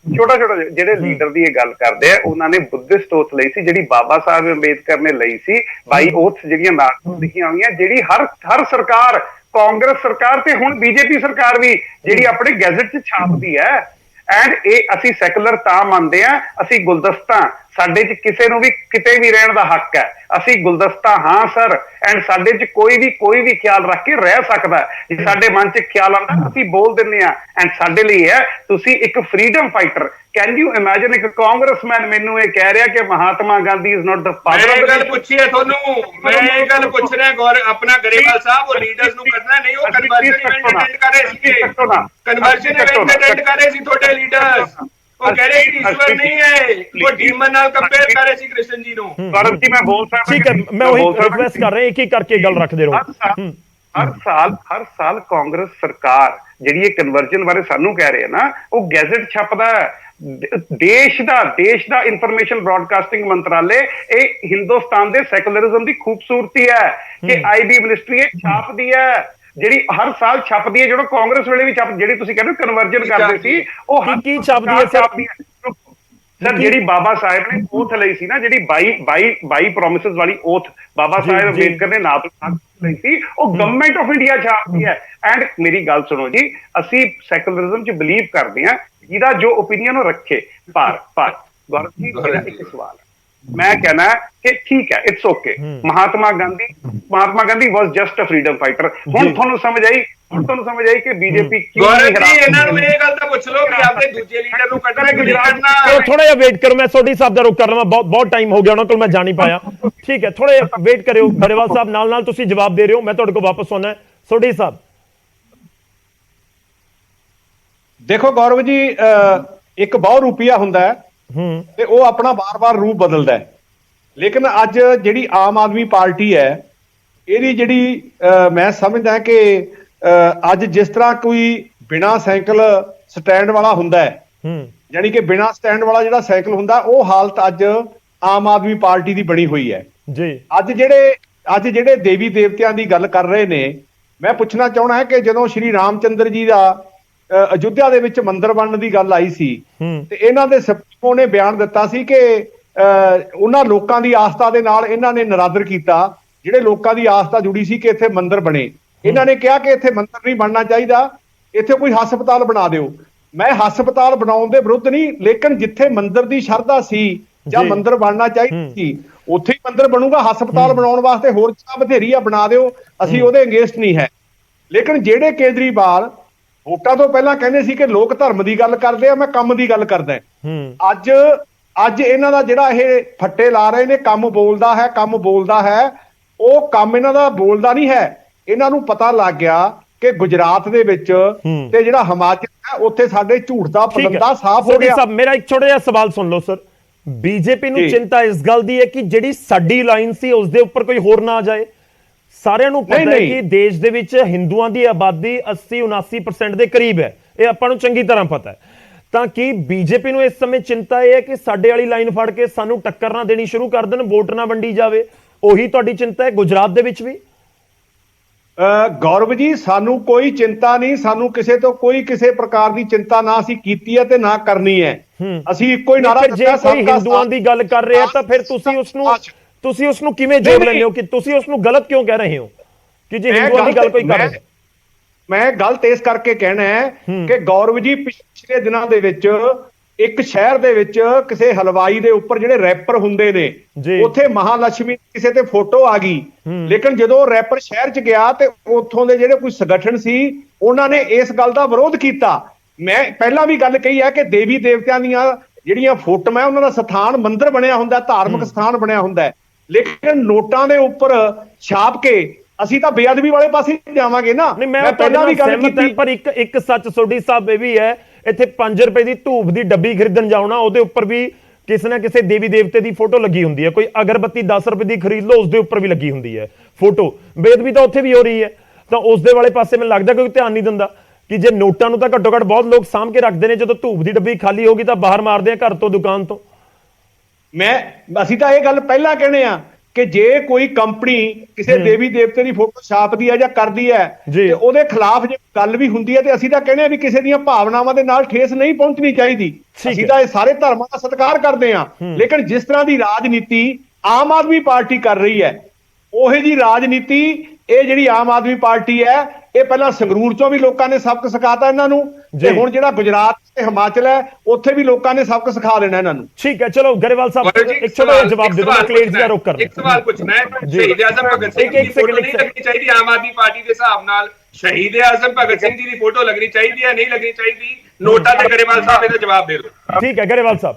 ਛੋਟਾ ਜਿਹੜੇ ਲੀਡਰ ਦੀ ਇਹ ਗੱਲ ਕਰਦੇ ਆ, ਉਹਨਾਂ ਨੇ ਬੁੱਧਿਸਟ ਓਥ ਲਈ ਸੀ ਜਿਹੜੀ ਬਾਬਾ ਸਾਹਿਬ ਅੰਬੇਦਕਰ ਨੇ ਲਈ ਸੀ। ਬਾਈ ਓਥ ਜਿਹੜੀਆਂ ਨਾਲ ਲਿਖੀਆਂ ਹੋਈਆਂ, ਜਿਹੜੀ ਹਰ ਸਰਕਾਰ, ਕਾਂਗਰਸ ਸਰਕਾਰ ਤੇ ਹੁਣ ਬੀਜੇਪੀ ਸਰਕਾਰ ਵੀ ਜਿਹੜੀ ਆਪਣੇ ਗੈਜ਼ਟ 'ਚ ਛਾਪਦੀ ਹੈ। ਐਂਡ ਇਹ ਅਸੀਂ ਸੈਕੂਲਰ ਤਾਂ ਮੰਨਦੇ ਆ, ਅਸੀਂ ਗੁਲਦਸਤਾ, ਸਾਡੇ 'ਚ ਕਿਸੇ ਨੂੰ ਵੀ ਕਿਤੇ ਵੀ ਰਹਿਣ ਦਾ ਹੱਕ ਹੈ। ਅਸੀਂ ਗੁਲਦਸਤਾ ਹਾਂ ਸਰ, ਐਂਡ ਸਾਡੇ 'ਚ ਕੋਈ ਵੀ ਖਿਆਲ ਰੱਖ ਕੇ ਰਹਿ ਸਕਦਾ। ਜੇ ਸਾਡੇ ਮਨ 'ਚ ਖਿਆਲ ਆਉਂਦਾ ਅਸੀਂ ਬੋਲ ਦਿੰਦੇ ਆ। ਐਂਡ ਸਾਡੇ ਲਈ ਹੈ, ਤੁਸੀਂ ਇੱਕ freedom fighter. Can you imagine ਇੱਕ ਕਾਂਗਰਸਮੈਨ ਮੈਨੂੰ ਇਹ ਕਹਿ ਰਿਹਾ ਕਿ Mahatma Gandhi is not the father? ਮੈਂ ਇਹ ਗੱਲ ਪੁੱਛੀ ਹੈ ਤੁਹਾਨੂੰ, ਮੈਂ ਇਹ ਗੱਲ ਪੁੱਛ ਰਿਹਾ ਆਪਣਾ ਗਰੇਵਾਲ ਸਾਹਿਬ, ਉਹ ਲੀਡਰਸ ਨੂੰ ਕੱਢਣਾ ਨਹੀਂ, ਉਹ ਕਨਵਰਜਨ ਇਵੈਂਟ ਅਟੈਂਡ ਕਰ ਰਹੇ ਸੀਗੇ। ਕਨਵਰਜਨ ਇਵੈਂਟ ਅਟੈਂਡ ਕਰ ਰਹੇ ਸੀ ਤੁਹਾਡੇ ਲੀਡਰਸ। ਉਹ ਕਹਿ ਰਹੇ ਕਿ ਈਸ਼ਵਰ ਨਹੀਂ ਹੈ, ਉਹ ਡੀਮਨ ਨਾਲ ਕੰਪੇਅਰ ਕਰ ਰਹੇ ਸੀ ਕ੍ਰਿਸ਼ਨ ਜੀ ਨੂੰ। ਗੌਰਵ ਜੀ ਮੈਂ ਬੋਲ ਸਕਦਾ? ਠੀਕ ਹੈ, ਮੈਂ ਉਹੀ ਰਿਕੁਐਸਟ ਕਰ ਰਿਹਾ, ਇੱਕ ਇੱਕ ਕਰਕੇ ਗੱਲ ਰੱਖਦੇ ਰਹੋ। ਹਰ ਸਾਲ ਕਾਂਗਰਸ ਸਰਕਾਰ ਜਿਹੜੀ ਇਹ ਕਨਵਰਜਨ ਬਾਰੇ ਸਾਨੂੰ ਕਹਿ ਰਹੇ ਨਾ, ਉਹ ਗੈਜ਼ਟ ਛਪਦਾ ਦੇਸ਼ ਦਾ ਇਨਫੋਰਮੇਸ਼ਨ ਬ੍ਰੌਡਕਾਸਟਿੰਗ ਮੰਤਰਾਲੇ। ਇਹ ਹਿੰਦੁਸਤਾਨ ਦੇ ਸੈਕੂਲਰਿਜ਼ਮ ਦੀ ਖੂਬਸੂਰਤੀ ਹੈ ਕਿ ਆਈਬੀ ਮਿਨਿਸਟਰੀ ਇਹ ਛਾਪਦੀ ਹੈ, ਜਿਹੜੀ ਹਰ ਸਾਲ ਛਪਦੀ ਹੈ। ਜਿਹੜਾ ਕਾਂਗਰਸ ਵੇਲੇ ਵੀ ਜਿਹੜੀ ਤੁਸੀਂ ਕਹਿੰਦੇ ਕਨਵਰਜਨ ਕਰਦੇ ਸੀ, ਉਹ ਕੀ ਛਪਦੀ ਹੈ ਸਰ? ਜਿਹੜੀ ਬਾਬਾ ਸਾਹਿਬ ਨੇ ਓਥ ਲਈ ਸੀ ਨਾ, ਜਿਹੜੀ 22 ਪ੍ਰੋਮਿਸਸ ਵਾਲੀ ਓਥ ਬਾਬਾ ਸਾਹਿਬ ਅੰਬੇਦਕਰ ਨੇ ਨਾਮ ਲਈ ਸੀ, ਉਹ ਗਵਰਨਮੈਂਟ ਆਫ ਇੰਡੀਆ ਛਾਪਦੀ ਹੈ। ਐਂਡ ਮੇਰੀ ਗੱਲ ਸੁਣੋ ਜੀ, ਅਸੀਂ ਸੈਕੂਲਰਿਜ਼ਮ 'ਚ ਬਿਲੀਵ ਕਰਦੇ ਹਾਂ, ਜਿਹਦਾ ਜੋ ਓਪੀਨੀਅਨ ਉਹ ਰੱਖੇ। ਪਰ ਗੌਰਵ ਜੀ, ਮੇਰਾ ਇੱਕ ਸਵਾਲ ਹੈ, ਮੈਂ ਕਹਿਣਾ ਕਿ ਠੀਕ ਹੈ, it's okay. Mahatma Gandhi was just a freedom fighter. ਹੁਣ ਤੁਹਾਨੂੰ ਸਮਝ ਆਈ ਕਿ ਬੀਜੇਪੀ ਕਿਉਂ ਨਹੀਂ ਹਰਾ। ਇਹਨਾਂ ਨੂੰ ਇਹ ਗੱਲ ਤਾਂ ਪੁੱਛ ਲਓ ਕਿ ਆਪਦੇ ਦੂਜੇ ਲੀਡਰ ਨੂੰ ਕੱਢਣਾ ਕਿ ਨਹੀਂ ਕੱਢਣਾ। ਥੋੜਾ ਜਿਹਾ ਵੇਟ ਕਰੋ, ਮੈਂ ਸੋਢੀ ਸਾਹਿਬ ਦਾ ਰੁਕ ਕਰ ਲਵਾਂ, ਬਹੁਤ ਟਾਈਮ ਹੋ ਗਿਆ ਉਹਨਾਂ ਕੋਲ, ਮੈਂ ਜਾ ਨਹੀਂ ਪਾਇਆ। ਠੀਕ ਹੈ, ਥੋੜਾ ਜਿਹਾ ਵੇਟ ਕਰਿਓ ਗਰੇਵਾਲ ਸਾਹਿਬ, ਨਾਲ ਤੁਸੀਂ ਜਵਾਬ ਦੇ ਰਹੇ ਹੋ, ਮੈਂ ਤੁਹਾਡੇ ਕੋਲ ਵਾਪਸ ਆਉਣਾ। ਸੋਢੀ ਸਾਹਿਬ ਦੇਖੋ ਗੌਰਵ ਜੀ, ਇੱਕ ਬਹੁ ਰੂਪੀਆ ਹੁੰਦਾ ਹੈ ਤੇ ਉਹ ਆਪਣਾ ਵਾਰ-ਵਾਰ ਰੂਪ ਬਦਲਦਾ ਹੈ। ਲੇਕਿਨ ਅੱਜ ਜਿਹੜੀ ਆਮ ਆਦਮੀ ਪਾਰਟੀ ਹੈ, ਇਹਦੀ ਜਿਹੜੀ ਮੈਂ ਸਮਝਦਾ ਕਿ ਅੱਜ ਜਿਸ ਤਰ੍ਹਾਂ ਕੋਈ ਬਿਨਾ ਸਾਈਕਲ ਸਟੈਂਡ ਵਾਲਾ ਹੁੰਦਾ ਹੈ, ਯਾਨੀ ਕਿ ਬਿਨਾ ਸਟੈਂਡ ਵਾਲਾ ਜਿਹੜਾ ਸਾਈਕਲ ਹੁੰਦਾ, ਉਹ ਹਾਲਤ ਅੱਜ ਆਮ ਆਦਮੀ ਪਾਰਟੀ ਦੀ ਬਣੀ ਹੋਈ ਹੈ ਜੀ। ਅੱਜ ਜਿਹੜੇ ਦੇਵੀ ਦੇਵਤਿਆਂ ਦੀ ਗੱਲ ਕਰ ਰਹੇ ਨੇ, ਮੈਂ ਪੁੱਛਣਾ ਚਾਹਣਾ ਹੈ ਕਿ ਜਦੋਂ ਸ਼੍ਰੀ ਰਾਮਚੰਦਰ ਜੀ ਦਾ ਅਯੁੱਧਿਆ ਦੇ ਵਿੱਚ ਮੰਦਿਰ ਬਣਨ ਦੀ ਗੱਲ ਆਈ ਸੀ ਤੇ ਇਹਨਾਂ ਦੇ ਸੁਪਰੀਮੋ ਨੇ ਬਿਆਨ ਦਿੱਤਾ ਸੀ ਕਿ ਉਹਨਾਂ ਲੋਕਾਂ ਦੀ ਆਸਥਾ ਦੇ ਨਾਲ ਇਹਨਾਂ ਨੇ ਨਰਾਦਰ ਕੀਤਾ, ਜਿਹੜੇ ਲੋਕਾਂ ਦੀ ਆਸਥਾ ਜੁੜੀ ਸੀ ਕਿ ਇੱਥੇ ਮੰਦਿਰ ਬਣੇ। ਇਹਨਾਂ ਨੇ ਕਿਹਾ ਕਿ ਇੱਥੇ ਮੰਦਿਰ ਨਹੀਂ ਬਣਨਾ ਚਾਹੀਦਾ, ਇੱਥੇ ਕੋਈ ਹਸਪਤਾਲ ਬਣਾ ਦਿਓ। ਮੈਂ ਹਸਪਤਾਲ ਬਣਾਉਣ ਦੇ ਵਿਰੁੱਧ ਨਹੀਂ, ਲੇਕਿਨ ਜਿੱਥੇ ਮੰਦਿਰ ਦੀ ਸ਼ਰਧਾ ਸੀ ਜਾਂ ਮੰਦਿਰ ਬਣਨਾ ਚਾਹੀਦਾ ਸੀ ਉੱਥੇ ਹੀ ਮੰਦਿਰ ਬਣੂਗਾ। ਹਸਪਤਾਲ ਬਣਾਉਣ ਵਾਸਤੇ ਹੋਰ ਜਗ੍ਹਾ ਬਥੇਰੀ ਆ, ਬਣਾ ਦਿਓ, ਅਸੀਂ ਉਹਦੇ ਅਗੇਂਸਟ ਨਹੀਂ ਹੈ। ਲੇਕਿਨ ਜਿਹੜੇ ਕੇਜਰੀਵਾਲ ਵੋਟਾਂ ਤੋਂ ਪਹਿਲਾਂ ਕਹਿੰਦੇ ਸੀ ਕਿ ਲੋਕ ਧਰਮ ਦੀ ਗੱਲ ਕਰਦੇ ਆ, ਮੈਂ ਕੰਮ ਦੀ ਗੱਲ ਕਰਦਾ। ਅੱਜ ਇਹਨਾਂ ਦਾ ਜਿਹੜਾ ਇਹ ਫੱਟੇ ਲਾ ਰਹੇ ਨੇ, ਕੰਮ ਬੋਲਦਾ ਹੈ, ਉਹ ਕੰਮ ਇਹਨਾਂ ਦਾ ਬੋਲਦਾ ਨਹੀਂ ਹੈ। ਇਹਨਾਂ ਨੂੰ ਪਤਾ ਲੱਗ ਗਿਆ ਕਿ ਗੁਜਰਾਤ ਦੇ ਵਿੱਚ ਤੇ ਜਿਹੜਾ ਹਿਮਾਚਲ ਹੈ ਉੱਥੇ ਸਾਡੇ ਝੂਠ ਦਾ ਪਲੰਦਾ ਸਾਫ਼ ਹੋ ਗਿਆ। ਸਾਹਿਬ ਮੇਰਾ ਇੱਕ ਛੋਟਾ ਜਿਹਾ ਸਵਾਲ ਸੁਣ ਲਓ ਸਰ। ਬੀਜੇਪੀ ਨੂੰ ਚਿੰਤਾ ਇਸ ਗੱਲ ਦੀ ਹੈ ਕਿ ਜਿਹੜੀ ਸਾਡੀ ਲਾਈਨ ਸੀ ਉਸ ਦੇ ਉੱਪਰ ਕੋਈ ਹੋਰ ਨਾ ਆ ਜਾਏ। ਸਾਰਿਆਂ ਨੂੰ ਪਤਾ ਹੈ ਕਿ ਦੇਸ਼ ਦੇ ਵਿੱਚ ਹਿੰਦੂਆਂ ਦੀ ਆਬਾਦੀ 80-79% ਦੇ ਕਰੀਬ ਹੈ, ਇਹ ਆਪਾਂ ਨੂੰ ਚੰਗੀ ਤਰ੍ਹਾਂ ਪਤਾ ਹੈ। ਤਾਂ ਕੀ ਬੀਜੇਪੀ ਨੂੰ ਇਸ ਸਮੇਂ ਚਿੰਤਾ ਇਹ ਹੈ ਕਿ ਸਾਡੇ ਵਾਲੀ ਲਾਈਨ ਫੜ ਕੇ ਸਾਨੂੰ ਟੱਕਰ ਨਾ ਦੇਣੀ ਸ਼ੁਰੂ ਕਰ ਦੇਣ, ਵੋਟ ਨਾ ਵੰਡੀ ਜਾਵੇ? ਉਹੀ ਤੁਹਾਡੀ ਚਿੰਤਾ ਹੈ ਗੁਜਰਾਤ ਦੇ ਵਿੱਚ ਵੀ? ਗੌਰਵ ਜੀ, ਸਾਨੂੰ ਕੋਈ ਚਿੰਤਾ ਨਹੀਂ, ਸਾਨੂੰ ਕਿਸੇ ਤੋਂ ਕੋਈ ਕਿਸੇ ਪ੍ਰਕਾਰ ਦੀ ਚਿੰਤਾ ਨਾ ਅਸੀਂ ਕੀਤੀ ਹੈ ਤੇ ਨਾ ਕਰਨੀ ਹੈ। ਅਸੀਂ ਇੱਕੋ ਹੀ ਨਾਰਾ ਜੇ ਕੋਈ ਹਿੰਦੂਆਂ ਦੀ ਗੱਲ ਕਰ ਰਿਹਾ ਤਾਂ ਫਿਰ ਤੁਸੀਂ ਉਸ ਨੂੰ ਕਿਵੇਂ ਜੋੜ ਲੈਂਦੇ ਹੋ ਕਿ ਤੁਸੀਂ ਉਸ ਨੂੰ ਗਲਤ ਕਿਉਂ ਕਹਿ ਰਹੇ ਹੋ ਕਿ ਜੇ ਹਿੰਦੂਆਂ ਦੀ ਗੱਲ ਕੋਈ ਕਰ ਰਿਹਾ? ਮੈਂ ਗਲਤ ਇਸ ਕਰਕੇ ਕਹਿਣਾ ਹੈ ਕਿ ਗੌਰਵ ਜੀ, ਪਿਛਲੇ ਦਿਨਾਂ ਦੇ ਵਿੱਚ ਇੱਕ ਸ਼ਹਿਰ ਦੇ ਵਿੱਚ ਕਿਸੇ ਹਲਵਾਈ ਦੇ ਉੱਪਰ ਜਿਹੜੇ ਰੈਪਰ ਹੁੰਦੇ ਨੇ, ਉੱਥੇ ਮਹਾਲక్ష్ਮੀ ਕਿਸੇ ਤੇ ਫੋਟੋ ਆ ਗਈ, ਲੇਕਿਨ ਜਦੋਂ ਰੈਪਰ ਸ਼ਹਿਰ 'ਚ ਗਿਆ ਤੇ ਉੱਥੋਂ ਦੇ ਜਿਹੜੇ ਕੋਈ ਸੰਗਠਨ ਸੀ ਉਹਨਾਂ ਨੇ ਇਸ ਗੱਲ ਦਾ ਵਿਰੋਧ ਕੀਤਾ। ਮੈਂ ਪਹਿਲਾਂ ਵੀ ਗੱਲ ਕਹੀ ਹੈ ਕਿ ਦੇਵੀ ਦੇਵਤਿਆਂ ਦੀਆਂ ਜਿਹੜੀਆਂ ਫੋਟੋਆਂ ਉਹਨਾਂ ਦਾ ਸਥਾਨ ਮੰਦਿਰ ਬਣਿਆ ਹੁੰਦਾ, ਧਾਰਮਿਕ ਸਥਾਨ ਬਣਿਆ ਹੁੰਦਾ, ਲੇਕਿਨ ਨੋਟਾਂ ਦੇ ਉੱਪਰ ਛਾਪ ਕੇ ਅਸੀਂ ਤਾਂ ਬੇਅਦਬੀ ਵਾਲੇ ਪਾਸੇ ਜਾਵਾਂਗੇ ਨਾ। ਮੈਂ ਪਹਿਲਾਂ ਵੀ ਗੱਲ ਕੀਤੀ, ਪਰ ਇੱਕ ਸੱਚ ਸੋਢੀ ਸਾਹਿਬ ਇਹ ਵੀ ਹੈ, ਇੱਥੇ 5 ਰੁਪਏ ਦੀ ਧੂਪ ਦੀ ਡੱਬੀ ਖਰੀਦਣ ਜਾਓ ਨਾ, ਉਹਦੇ ਉੱਪਰ ਵੀ ਕਿਸੇ ਨਾ ਕਿਸੇ ਦੇਵੀ ਦੇਵਤੇ ਦੀ ਫੋਟੋ ਲੱਗੀ ਹੁੰਦੀ ਹੈ। ਕੋਈ ਅਗਰਬੱਤੀ 10 ਰੁਪਏ ਦੀ ਖਰੀਦ ਲਓ, ਉਸ ਦੇ ਉੱਪਰ ਵੀ ਲੱਗੀ ਹੁੰਦੀ ਹੈ ਫੋਟੋ। ਬੇਅਦਬੀ ਤਾਂ ਉੱਥੇ ਵੀ ਹੋ ਰਹੀ ਹੈ, ਤਾਂ ਉਸ ਦੇ ਵਾਲੇ ਪਾਸੇ ਮੈਨੂੰ ਲੱਗਦਾ ਕੋਈ ਧਿਆਨ ਨਹੀਂ ਦਿੰਦਾ ਕਿ ਜੇ ਨੋਟਾਂ ਨੂੰ ਤਾਂ ਘੱਟੋ ਘੱਟ ਬਹੁਤ ਲੋਕ ਸਾਂਭ ਕੇ ਰੱਖਦੇ ਨੇ, ਜਦੋਂ ਧੂਪ ਦੀ ਡੱਬੀ ਖਾਲੀ ਹੋਗੀ ਤਾਂ ਬਾਹਰ ਮਾਰਦੇ ਆ ਘਰ ਤੋਂ, ਦੁਕਾਨ ਤੋਂ। ਅਸੀਂ ਤਾਂ ਇਹ ਗੱਲ ਪਹਿਲਾਂ ਕਹਿੰਦੇ ਆ ਕਿ ਜੇ ਕੋਈ ਕੰਪਨੀ ਕਿਸੇ ਦੇਵੀ ਦੇਵਤੇ ਦੀ ਫੋਟੋ ਛਾਪਦੀ ਹੈ ਜਾਂ ਕਰਦੀ ਹੈ ਤੇ ਉਹਦੇ ਖਿਲਾਫ ਜੇ ਗੱਲ ਵੀ ਹੁੰਦੀ ਹੈ ਤੇ ਅਸੀਂ ਤਾਂ ਕਹਿੰਦੇ ਆ ਵੀ ਕਿਸੇ ਦੀਆਂ ਭਾਵਨਾਵਾਂ ਦੇ ਨਾਲ ਠੇਸ ਨਹੀਂ ਪਹੁੰਚਣੀ ਚਾਹੀਦੀ। ਅਸੀਂ ਤਾਂ ਇਹ ਸਾਰੇ ਧਰਮਾਂ ਦਾ ਸਤਿਕਾਰ ਕਰਦੇ ਆ, ਲੇਕਿਨ ਜਿਸ ਤਰ੍ਹਾਂ ਦੀ ਰਾਜਨੀਤੀ ਆਮ ਆਦਮੀ ਪਾਰਟੀ ਕਰ ਰਹੀ ਹੈ, ਉਹੇ ਜੀ ਰਾਜਨੀਤੀ ਇਹ ਜਿਹੜੀ ਆਮ ਆਦਮੀ ਪਾਰਟੀ ਹੈ, ਇਹ ਪਹਿਲਾਂ ਸੰਗਰੂਰ ਚੋਂ ਵੀ ਲੋਕਾਂ ਨੇ ਸਬਕ ਸਿਖਾਤਾ ਇਹਨਾਂ ਨੂੰ, ਤੇ ਹੁਣ ਜਿਹੜਾ ਗੁਜਰਾਤ ਤੇ ਹਿਮਾਚਲ ਹੈ ਉੱਥੇ ਵੀ ਲੋਕਾਂ ਨੇ ਸਬਕ ਸਿਖਾ ਦੇਣਾ ਇਹਨਾਂ ਨੂੰ। ਠੀਕ ਹੈ, ਚਲੋ ਗਰੇਵਾਲ ਸਾਹਿਬ ਇੱਕ ਛੋਟਾ ਜਿਹਾ ਜਵਾਬ ਦੇ ਦਿਓ, ਕਲੇਸ਼ ਦਾ ਰੋਕ ਕਰ। ਇੱਕ ਸਵਾਲ ਪੁੱਛਣਾ ਹੈ, ਸ਼ਹੀਦ ਆਜ਼ਮ ਭਗਤ ਸਿੰਘ ਦੀ ਫੋਟੋ ਨਹੀਂ ਲੱਗਣੀ ਚਾਹੀਦੀ ਆਮ ਆਦਮੀ ਪਾਰਟੀ ਦੇ ਹਿਸਾਬ ਨਾਲ? ਸ਼ਹੀਦ ਆਜ਼ਮ ਭਗਤ ਸਿੰਘ ਜੀ ਦੀ ਫੋਟੋ ਲੱਗਣੀ ਚਾਹੀਦੀ ਹੈ, ਨਹੀਂ ਲੱਗਣੀ ਚਾਹੀਦੀ? ਨੋਟਾਂ ਤੇ ਗਰੇਵਾਲ ਸਾਹਿਬ ਇਹਦਾ ਜਵਾਬ ਦੇ ਦਿਓ। ਠੀਕ ਹੈ ਗਰੇਵਾਲ ਸਾਹਿਬ।